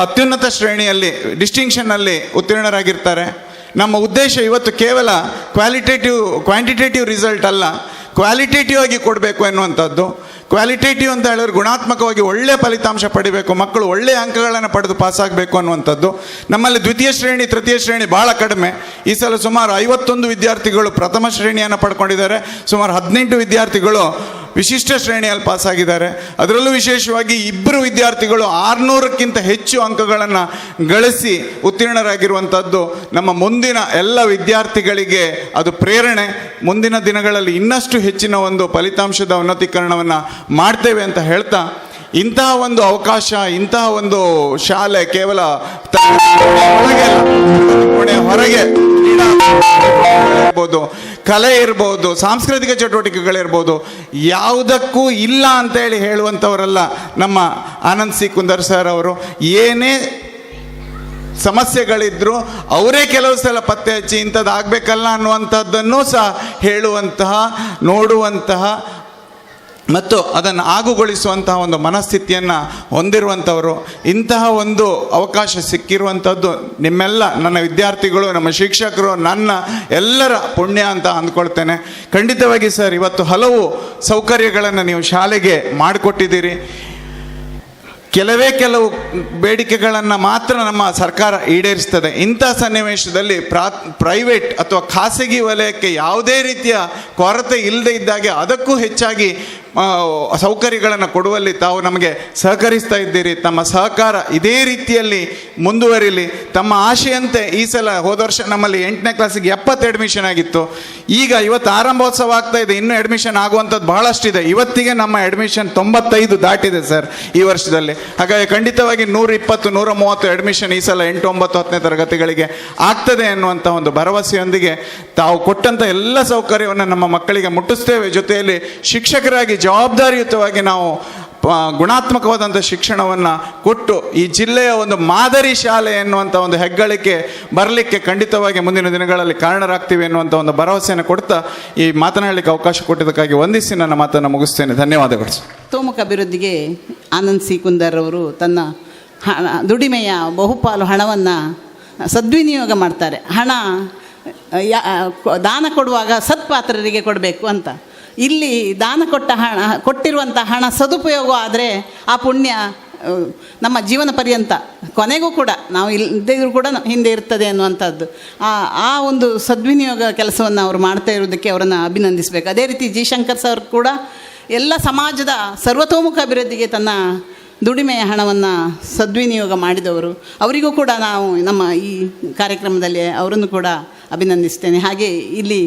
ಅತ್ಯುನ್ನತ ಶ್ರೇಣಿಯಲ್ಲಿ ಡಿಸ್ಟಿಂಕ್ಷನ್ನಲ್ಲಿ ಉತ್ತೀರ್ಣರಾಗಿರ್ತಾರೆ. ನಮ್ಮ ಉದ್ದೇಶ ಇವತ್ತು ಕೇವಲ ಕ್ವಾಂಟಿಟೇಟಿವ್ ರಿಸಲ್ಟ್ ಅಲ್ಲ, ಕ್ವಾಲಿಟೇಟಿವ್ ಆಗಿ ಕೊಡಬೇಕು ಎನ್ನುವಂಥದ್ದು. ಕ್ವಾಲಿಟೇಟಿವ್ ಅಂತ ಹೇಳಿದ್ರೆ ಗುಣಾತ್ಮಕವಾಗಿ ಒಳ್ಳೆಯ ಫಲಿತಾಂಶ ಪಡಿಬೇಕು, ಮಕ್ಕಳು ಒಳ್ಳೆಯ ಅಂಕಗಳನ್ನು ಪಡೆದು ಪಾಸಾಗಬೇಕು ಅನ್ನುವಂಥದ್ದು. ನಮ್ಮಲ್ಲಿ ದ್ವಿತೀಯ ಶ್ರೇಣಿ ತೃತೀಯ ಶ್ರೇಣಿ ಭಾಳ ಕಡಿಮೆ. ಈ ಸಲ ಸುಮಾರು 51 ವಿದ್ಯಾರ್ಥಿಗಳು ಪ್ರಥಮ ಶ್ರೇಣಿಯನ್ನು ಪಡ್ಕೊಂಡಿದ್ದಾರೆ, ಸುಮಾರು 18 ವಿದ್ಯಾರ್ಥಿಗಳು ವಿಶಿಷ್ಟ ಶ್ರೇಣಿಯಲ್ಲಿ ಪಾಸಾಗಿದ್ದಾರೆ. ಅದರಲ್ಲೂ ವಿಶೇಷವಾಗಿ 2 ವಿದ್ಯಾರ್ಥಿಗಳು 600ಕ್ಕಿಂತ ಹೆಚ್ಚು ಅಂಕಗಳನ್ನು ಗಳಿಸಿ ಉತ್ತೀರ್ಣರಾಗಿರುವಂಥದ್ದು ನಮ್ಮ ಮುಂದಿನ ಎಲ್ಲ ವಿದ್ಯಾರ್ಥಿಗಳಿಗೆ ಅದು ಪ್ರೇರಣೆ. ಮುಂದಿನ ದಿನಗಳಲ್ಲಿ ಇನ್ನಷ್ಟು ಹೆಚ್ಚಿನ ಒಂದು ಫಲಿತಾಂಶದ ಉನ್ನತೀಕರಣವನ್ನು ಮಾಡ್ತೇವೆ ಅಂತ ಹೇಳ್ತಾ, ಇಂತಹ ಒಂದು ಅವಕಾಶ, ಇಂತಹ ಒಂದು ಶಾಲೆ ಕೇವಲ ಹೊರಗೆ ಇರ್ಬೋದು, ಕಲೆ ಇರ್ಬೋದು, ಸಾಂಸ್ಕೃತಿಕ ಚಟುವಟಿಕೆಗಳಿರ್ಬೋದು, ಯಾವುದಕ್ಕೂ ಇಲ್ಲ ಅಂತೇಳಿ ಹೇಳುವಂಥವರಲ್ಲ ನಮ್ಮ ಆನಂದ್ ಸಿ ಕುಂದರ್ ಸರ್ ಅವರು. ಏನೇ ಸಮಸ್ಯೆಗಳಿದ್ದರೂ ಅವರೇ ಕೆಲವು ಸಲ ಪತ್ತೆ ಹಚ್ಚಿ ಇಂಥದ್ದು ಆಗಬೇಕಲ್ಲ ಅನ್ನುವಂಥದ್ದನ್ನು ಸಹ ಹೇಳುವಂತಹ, ನೋಡುವಂತಹ ಮತ್ತು ಅದನ್ನು ಆಗುಗೊಳಿಸುವಂತಹ ಒಂದು ಮನಸ್ಥಿತಿಯನ್ನು ಹೊಂದಿರುವಂಥವರು. ಇಂತಹ ಒಂದು ಅವಕಾಶ ಸಿಕ್ಕಿರುವಂಥದ್ದು ನಿಮ್ಮೆಲ್ಲ ನನ್ನ ವಿದ್ಯಾರ್ಥಿಗಳು, ನಮ್ಮ ಶಿಕ್ಷಕರು, ನನ್ನ ಎಲ್ಲರ ಪುಣ್ಯ ಅಂತ ಅಂದ್ಕೊಳ್ತೇನೆ. ಖಂಡಿತವಾಗಿ ಸರ್, ಇವತ್ತು ಹಲವು ಸೌಕರ್ಯಗಳನ್ನು ನೀವು ಶಾಲೆಗೆ ಮಾಡಿಕೊಟ್ಟಿದ್ದೀರಿ. ಕೆಲವು ಬೇಡಿಕೆಗಳನ್ನು ಮಾತ್ರ ನಮ್ಮ ಸರ್ಕಾರ ಈಡೇರಿಸ್ತದೆ. ಇಂಥ ಸನ್ನಿವೇಶದಲ್ಲಿ ಪ್ರೈವೇಟ್ ಅಥವಾ ಖಾಸಗಿ ವಲಯಕ್ಕೆ ಯಾವುದೇ ರೀತಿಯ ಕೊರತೆ ಇಲ್ಲದೆ ಇದ್ದಾಗೆ ಅದಕ್ಕೂ ಹೆಚ್ಚಾಗಿ ಸೌಕರ್ಯಗಳನ್ನು ಕೊಡುವಲ್ಲಿ ತಾವು ನಮಗೆ ಸಹಕರಿಸ್ತಾ ಇದ್ದೀರಿ. ತಮ್ಮ ಸಹಕಾರ ಇದೇ ರೀತಿಯಲ್ಲಿ ಮುಂದುವರಿಲಿ. ತಮ್ಮ ಆಶೆಯಂತೆ ಈ ಸಲ ಹೋದ ವರ್ಷ ನಮ್ಮಲ್ಲಿ 8ನೇ ಕ್ಲಾಸಿಗೆ 70 ಅಡ್ಮಿಷನ್ ಆಗಿತ್ತು. ಈಗ ಇವತ್ತು ಆರಂಭೋತ್ಸವ ಆಗ್ತಾ ಇದೆ, ಇನ್ನೂ ಅಡ್ಮಿಷನ್ ಆಗುವಂಥದ್ದು ಬಹಳಷ್ಟಿದೆ. ಇವತ್ತಿಗೆ ನಮ್ಮ ಅಡ್ಮಿಷನ್ 95 ದಾಟಿದೆ ಸರ್ ಈ ವರ್ಷದಲ್ಲಿ. ಹಾಗಾಗಿ ಖಂಡಿತವಾಗಿ 120, 130 ಅಡ್ಮಿಷನ್ ಈ ಸಲ 8, 9, 10ನೇ ತರಗತಿಗಳಿಗೆ ಆಗ್ತದೆ ಅನ್ನುವಂಥ ಒಂದು ಭರವಸೆಯೊಂದಿಗೆ ತಾವು ಕೊಟ್ಟಂಥ ಎಲ್ಲ ಸೌಕರ್ಯವನ್ನು ನಮ್ಮ ಮಕ್ಕಳಿಗೆ ಮುಟ್ಟಿಸ್ತೇವೆ. ಜೊತೆಯಲ್ಲಿ ಶಿಕ್ಷಕರಾಗಿ ಜವಾಬ್ದಾರಿಯುತವಾಗಿ ನಾವು ಗುಣಾತ್ಮಕವಾದಂಥ ಶಿಕ್ಷಣವನ್ನು ಕೊಟ್ಟು ಈ ಜಿಲ್ಲೆಯ ಒಂದು ಮಾದರಿ ಶಾಲೆ ಎನ್ನುವಂಥ ಒಂದು ಹೆಗ್ಗಳಿಕೆ ಬರಲಿಕ್ಕೆ ಖಂಡಿತವಾಗಿ ಮುಂದಿನ ದಿನಗಳಲ್ಲಿ ಕಾರಣರಾಗ್ತೀವಿ ಎನ್ನುವಂಥ ಒಂದು ಭರವಸೆಯನ್ನು ಕೊಡ್ತಾ ಈ ಮಾತನಾಡಲಿಕ್ಕೆ ಅವಕಾಶ ಕೊಟ್ಟಿದ್ದಕ್ಕಾಗಿ ವಂದಿಸಿ ನನ್ನ ಮಾತನ್ನು ಮುಗಿಸ್ತೇನೆ. ಧನ್ಯವಾದಗಳು. ತೋಮುಖ ಅಭಿವೃದ್ಧಿಗೆ ಆನಂದ್ ಸಿ ಕುಂದರ್ ಅವರು ತನ್ನ ದುಡಿಮೆಯ ಬಹುಪಾಲು ಹಣವನ್ನು ಸದ್ವಿನಿಯೋಗ ಮಾಡ್ತಾರೆ. ಹಣ ದಾನ ಕೊಡುವಾಗ ಸತ್ಪಾತ್ರರಿಗೆ ಕೊಡಬೇಕು ಅಂತ. ಇಲ್ಲಿ ದಾನ ಕೊಟ್ಟಿರುವಂಥ ಹಣ ಸದುಪಯೋಗ ಆದರೆ ಆ ಪುಣ್ಯ ನಮ್ಮ ಜೀವನ ಪರ್ಯಂತ ಕೊನೆಗೂ ಕೂಡ ನಾವು ಇಲ್ಲದಿದ್ರೂ ಕೂಡ ಹಿಂದೆ ಇರ್ತದೆ ಅನ್ನುವಂಥದ್ದು. ಆ ಒಂದು ಸದ್ವಿನಿಯೋಗ ಕೆಲಸವನ್ನು ಅವರು ಮಾಡ್ತಾ ಇರೋದಕ್ಕೆ ಅವರನ್ನು ಅಭಿನಂದಿಸಬೇಕು. ಅದೇ ರೀತಿ ಜಿ ಶಂಕರ್ ಸರ್ ಕೂಡ ಎಲ್ಲ ಸಮಾಜದ ಸರ್ವತೋಮುಖ ಅಭಿವೃದ್ಧಿಗೆ ತನ್ನ ದುಡಿಮೆಯ ಹಣವನ್ನು ಸದ್ವಿನಿಯೋಗ ಮಾಡಿದವರು. ಅವರಿಗೂ ಕೂಡ ನಾವು ನಮ್ಮ ಈ ಕಾರ್ಯಕ್ರಮದಲ್ಲಿ ಅವರನ್ನು ಕೂಡ ಅಭಿನಂದಿಸ್ತೇನೆ. ಹಾಗೆ ಇಲ್ಲಿ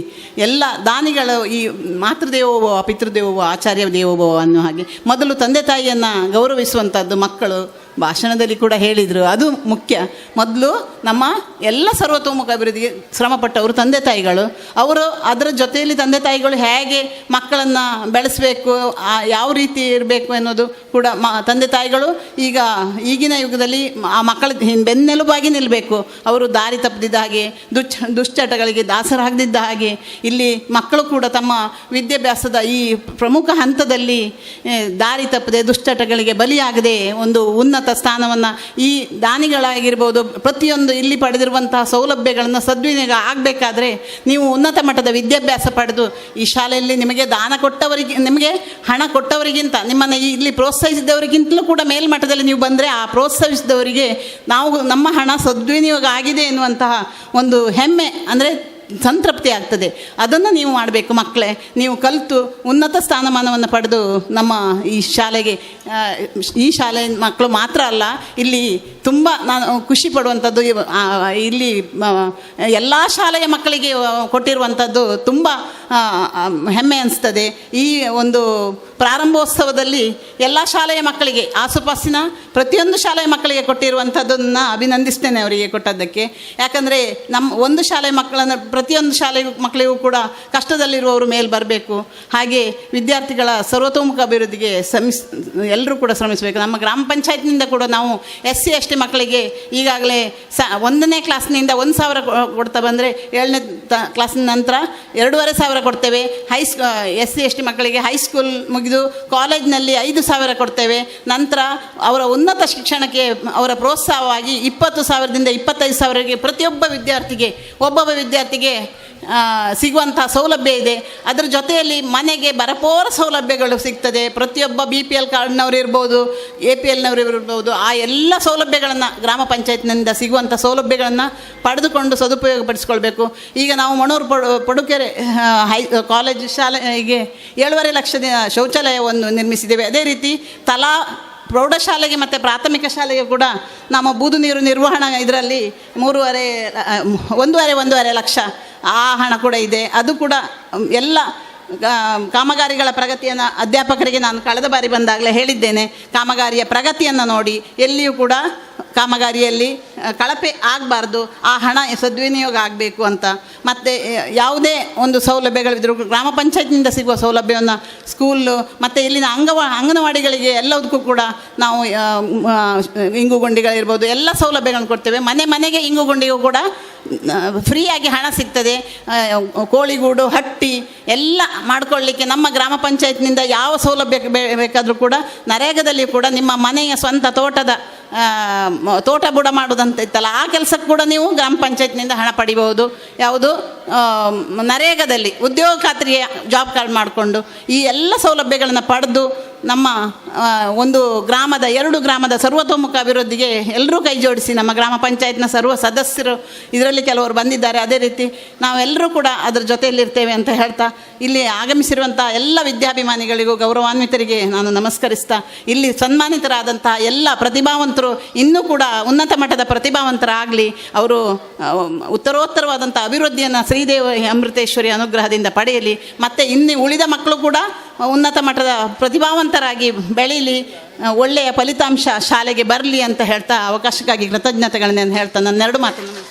ಎಲ್ಲ ದಾನಿಗಳು ಈ ಮಾತೃದೇವೋಭವ, ಪಿತೃದೇವೋಭವ, ಆಚಾರ್ಯ ದೇವೋಭವ ಅನ್ನೋ ಹಾಗೆ ಮೊದಲು ತಂದೆ ತಾಯಿಯನ್ನು ಗೌರವಿಸುವಂಥದ್ದು ಮಕ್ಕಳು ಭಾಷಣದಲ್ಲಿ ಕೂಡ ಹೇಳಿದರು. ಅದು ಮುಖ್ಯ. ಮೊದಲು ನಮ್ಮ ಎಲ್ಲ ಸರ್ವತೋಮುಖ ಅಭಿವೃದ್ಧಿಗೆ ಶ್ರಮಪಟ್ಟವರು ತಂದೆ ತಾಯಿಗಳು. ಅವರು ಅದರ ಜೊತೆಯಲ್ಲಿ ತಂದೆ ತಾಯಿಗಳು ಹೇಗೆ ಮಕ್ಕಳನ್ನು ಬೆಳೆಸಬೇಕು, ಯಾವ ರೀತಿ ಇರಬೇಕು ಅನ್ನೋದು ಕೂಡ ತಂದೆ ತಾಯಿಗಳು ಈಗಿನ ಯುಗದಲ್ಲಿ ಆ ಮಕ್ಕಳ ಬೆನ್ನೆಲುಬಾಗಿ ನಿಲ್ಲಬೇಕು. ಅವರು ದಾರಿ ತಪ್ಪದಿದ್ದ ಹಾಗೆ, ದುಶ್ಚಟಗಳಿಗೆ ದಾಸರಾಗದಿದ್ದ ಹಾಗೆ, ಇಲ್ಲಿ ಮಕ್ಕಳು ಕೂಡ ತಮ್ಮ ವಿದ್ಯಾಭ್ಯಾಸದ ಈ ಪ್ರಮುಖ ಹಂತದಲ್ಲಿ ದಾರಿ ತಪ್ಪದೆ ದುಶ್ಚಟಗಳಿಗೆ ಬಲಿಯಾಗದೆ ಒಂದು ಉನ್ನತ ಸ್ಥಾನವನ್ನು ಈ ದಾನಿಗಳಾಗಿರ್ಬೋದು ಪ್ರತಿಯೊಂದು ಇಲ್ಲಿ ಪಡೆದಿರುವಂತಹ ಸೌಲಭ್ಯಗಳನ್ನು ಸದ್ವಿನಿಯೋಗ ಆಗಬೇಕಾದ್ರೆ ನೀವು ಉನ್ನತ ಮಟ್ಟದ ವಿದ್ಯಾಭ್ಯಾಸ ಪಡೆದು ಈ ಶಾಲೆಯಲ್ಲಿ ನಿಮಗೆ ದಾನ ಕೊಟ್ಟವರಿಗೆ, ನಿಮಗೆ ಹಣ ಕೊಟ್ಟವರಿಗಿಂತ, ನಿಮ್ಮನ್ನು ಇಲ್ಲಿ ಪ್ರೋತ್ಸಾಹಿಸಿದವರಿಗಿಂತಲೂ ಕೂಡ ಮೇಲ್ಮಟ್ಟದಲ್ಲಿ ನೀವು ಬಂದರೆ ಆ ಪ್ರೋತ್ಸಾಹಿಸಿದವರಿಗೆ ನಮ್ಮ ಹಣ ಸದ್ವಿನಿಯೋಗ ಆಗಿದೆ ಎನ್ನುವಂತಹ ಒಂದು ಹೆಮ್ಮೆ, ಅಂದರೆ ಸಂತೃಪ್ತಿ ಆಗ್ತದೆ. ಅದನ್ನು ನೀವು ಮಾಡಬೇಕು ಮಕ್ಕಳೇ. ನೀವು ಕಲಿತು ಉನ್ನತ ಸ್ಥಾನಮಾನವನ್ನು ಪಡೆದು ನಮ್ಮ ಈ ಶಾಲೆಗೆ, ಈ ಶಾಲೆ ಮಕ್ಕಳು ಮಾತ್ರ ಅಲ್ಲ, ಇಲ್ಲಿ ತುಂಬ ನಾನು ಖುಷಿ ಪಡುವಂಥದ್ದು ಇಲ್ಲಿ ಎಲ್ಲ ಶಾಲೆಯ ಮಕ್ಕಳಿಗೆ ಕೊಟ್ಟಿರುವಂಥದ್ದು ತುಂಬ ಹೆಮ್ಮೆ ಅನಿಸ್ತದೆ. ಈ ಒಂದು ಪ್ರಾರಂಭೋತ್ಸವದಲ್ಲಿ ಎಲ್ಲ ಶಾಲೆಯ ಮಕ್ಕಳಿಗೆ, ಆಸುಪಾಸಿನ ಪ್ರತಿಯೊಂದು ಶಾಲೆಯ ಮಕ್ಕಳಿಗೆ ಕೊಟ್ಟಿರುವಂಥದ್ದನ್ನು ಅಭಿನಂದಿಸ್ತೇನೆ ಅವರಿಗೆ ಕೊಟ್ಟದ್ದಕ್ಕೆ. ಯಾಕಂದರೆ ನಮ್ಮ ಒಂದು ಶಾಲೆಯ ಮಕ್ಕಳನ್ನು ಪ್ರತಿಯೊಂದು ಶಾಲೆ ಮಕ್ಕಳಿಗೂ ಕೂಡ ಕಷ್ಟದಲ್ಲಿರುವವರು ಮೇಲೆ ಬರಬೇಕು. ಹಾಗೆ ವಿದ್ಯಾರ್ಥಿಗಳ ಸರ್ವತೋಮುಖ ಅಭಿವೃದ್ಧಿಗೆ ಎಲ್ಲರೂ ಕೂಡ ಶ್ರಮಿಸಬೇಕು. ನಮ್ಮ ಗ್ರಾಮ ಪಂಚಾಯತ್ನಿಂದ ಕೂಡ ನಾವು SC ST ಮಕ್ಕಳಿಗೆ ಈಗಾಗಲೇ 1ನೇ ಕ್ಲಾಸ್ನಿಂದ 1,000 ಕೊಡ್ತಾ ಬಂದರೆ 7ನೇ ಕ್ಲಾಸಿನ ನಂತರ 2,500 ಕೊಡ್ತೇವೆ. SC ST ಮಕ್ಕಳಿಗೆ ಹೈಸ್ಕೂಲ್ ಮುಗಿದು ಕಾಲೇಜ್ನಲ್ಲಿ 5,000 ಕೊಡ್ತೇವೆ. ನಂತರ ಅವರ ಉನ್ನತ ಶಿಕ್ಷಣಕ್ಕೆ ಅವರ ಪ್ರೋತ್ಸಾಹವಾಗಿ 20,000ದಿಂದ 25,000ಗೆ ಪ್ರತಿಯೊಬ್ಬ ವಿದ್ಯಾರ್ಥಿಗೆ ಒಬ್ಬೊಬ್ಬ ವಿದ್ಯಾರ್ಥಿಗೆ ಸಿಗುವಂಥ ಸೌಲಭ್ಯ ಇದೆ. ಅದರ ಜೊತೆಯಲ್ಲಿ ಮನೆಗೆ ಬರಪೋರ ಸೌಲಭ್ಯಗಳು ಸಿಗ್ತದೆ. ಪ್ರತಿಯೊಬ್ಬ BPL ಕಾರ್ಡ್ನವರು ಇರ್ಬೋದು, APLನವರು ಇರ್ಬೋದು, ಆ ಎಲ್ಲ ಸೌಲಭ್ಯಗಳನ್ನು ಗ್ರಾಮ ಪಂಚಾಯತ್ನಿಂದ ಸಿಗುವಂಥ ಸೌಲಭ್ಯಗಳನ್ನು ಪಡೆದುಕೊಂಡು ಸದುಪಯೋಗಪಡಿಸ್ಕೊಳ್ಬೇಕು. ಈಗ ನಾವು ಮಣೂರು ಪಡುಕೆರೆ ಕಾಲೇಜ್ ಶಾಲೆಗೆ 7.5 ಲಕ್ಷದ ಶೌಚಾಲಯವನ್ನು ನಿರ್ಮಿಸಿದ್ದೇವೆ. ಅದೇ ರೀತಿ ತಲಾ ಪ್ರೌಢಶಾಲೆಗೆ ಮತ್ತು ಪ್ರಾಥಮಿಕ ಶಾಲೆಗೆ ಕೂಡ ನಮ್ಮ ಬೂದು ನೀರು ನಿರ್ವಹಣಾ ಇದರಲ್ಲಿ 1.5 ಲಕ್ಷ ಆ ಹಣ ಕೂಡ ಇದೆ. ಅದು ಕೂಡ ಎಲ್ಲ ಕಾಮಗಾರಿಗಳ ಪ್ರಗತಿಯನ್ನು ಅಧ್ಯಾಪಕರಿಗೆ ನಾನು ಕಳೆದ ಬಾರಿ ಬಂದಾಗಲೇ ಹೇಳಿದ್ದೇನೆ. ಕಾಮಗಾರಿಯ ಪ್ರಗತಿಯನ್ನು ನೋಡಿ ಎಲ್ಲಿಯೂ ಕೂಡ ಕಾಮಗಾರಿಯಲ್ಲಿ ಕಳಪೆ ಆಗಬಾರ್ದು, ಆ ಹಣ ಸದ್ವಿನಿಯೋಗ ಆಗಬೇಕು ಅಂತ. ಮತ್ತು ಯಾವುದೇ ಒಂದು ಸೌಲಭ್ಯಗಳಿದ್ದರೂ ಗ್ರಾಮ ಪಂಚಾಯತ್ನಿಂದ ಸಿಗುವ ಸೌಲಭ್ಯವನ್ನು ಸ್ಕೂಲು ಮತ್ತು ಇಲ್ಲಿನ ಅಂಗನವಾಡಿಗಳಿಗೆ ಎಲ್ಲದಕ್ಕೂ ಕೂಡ ನಾವು ಇಂಗುಗುಂಡಿಗಳಿರ್ಬೋದು ಎಲ್ಲ ಸೌಲಭ್ಯಗಳನ್ನು ಕೊಡ್ತೇವೆ. ಮನೆಗೆ ಇಂಗುಗುಂಡಿಗೂ ಕೂಡ ಫ್ರೀಯಾಗಿ ಹಣ ಸಿಗ್ತದೆ. ಕೋಳಿಗೂಡು, ಹಟ್ಟಿ ಎಲ್ಲ ಮಾಡ್ಕೊಳ್ಳಿಕ್ಕೆ ನಮ್ಮ ಗ್ರಾಮ ಪಂಚಾಯತ್ನಿಂದ ಯಾವ ಸೌಲಭ್ಯ ಬೇಕಾದರೂ ಕೂಡ ನರೇಗಾದಲ್ಲಿ ಕೂಡ ನಿಮ್ಮ ಮನೆಯ ಸ್ವಂತ ತೋಟ ಬುಡ ಮಾಡೋದಂತ ಇತ್ತಲ್ಲ, ಆ ಕೆಲಸಕ್ಕೆ ಕೂಡ ನೀವು ಗ್ರಾಮ ಪಂಚಾಯತ್ನಿಂದ ಹಣ ಪಡಿಬಹುದು. ಯಾವುದು ನರೇಗಾದಲ್ಲಿ ಉದ್ಯೋಗ ಖಾತ್ರಿಯ ಜಾಬ್ ಕಾರ್ಡ್ ಮಾಡಿಕೊಂಡು ಈ ಎಲ್ಲ ಸೌಲಭ್ಯಗಳನ್ನು ಪಡೆದು ನಮ್ಮ ಒಂದು ಗ್ರಾಮದ 2 ಗ್ರಾಮದ ಸರ್ವತೋಮುಖ ಅಭಿವೃದ್ಧಿಗೆ ಎಲ್ಲರೂ ಕೈ ಜೋಡಿಸಿ, ನಮ್ಮ ಗ್ರಾಮ ಪಂಚಾಯತ್ನ ಸರ್ವ ಸದಸ್ಯರು ಇದರಲ್ಲಿ ಕೆಲವರು ಬಂದಿದ್ದಾರೆ, ಅದೇ ರೀತಿ ನಾವೆಲ್ಲರೂ ಕೂಡ ಅದರ ಜೊತೆಯಲ್ಲಿರ್ತೇವೆ ಅಂತ ಹೇಳ್ತಾ, ಇಲ್ಲಿ ಆಗಮಿಸಿರುವಂಥ ಎಲ್ಲ ವಿದ್ಯಾಭಿಮಾನಿಗಳಿಗೂ ಗೌರವಾನ್ವಿತರಿಗೆ ನಾನು ನಮಸ್ಕರಿಸ್ತಾ, ಇಲ್ಲಿ ಸನ್ಮಾನಿತರಾದಂಥ ಎಲ್ಲ ಪ್ರತಿಭಾವಂತರು ಇನ್ನೂ ಕೂಡ ಉನ್ನತ ಮಟ್ಟದ ಪ್ರತಿಭಾವಂತರಾಗಲಿ, ಅವರು ಉತ್ತರೋತ್ತರವಾದಂಥ ಅಭಿವೃದ್ಧಿಯನ್ನು ಶ್ರೀದೇವ ಅಮೃತೇಶ್ವರಿ ಅನುಗ್ರಹದಿಂದ ಪಡೆಯಲಿ, ಮತ್ತು ಇನ್ನು ಉಳಿದ ಮಕ್ಕಳು ಕೂಡ ಉನ್ನತ ಮಟ್ಟದ ಪ್ರತಿಭಾವಂತರಾಗಿ ಬೆಳೀಲಿ, ಒಳ್ಳೆಯ ಫಲಿತಾಂಶ ಶಾಲೆಗೆ ಬರಲಿ ಅಂತ ಹೇಳ್ತಾ ಅವಕಾಶಕ್ಕಾಗಿ ಕೃತಜ್ಞತೆಗಳನ್ನ ಹೇಳ್ತಾ ನನ್ನ 2 ಮಾತನ್ನು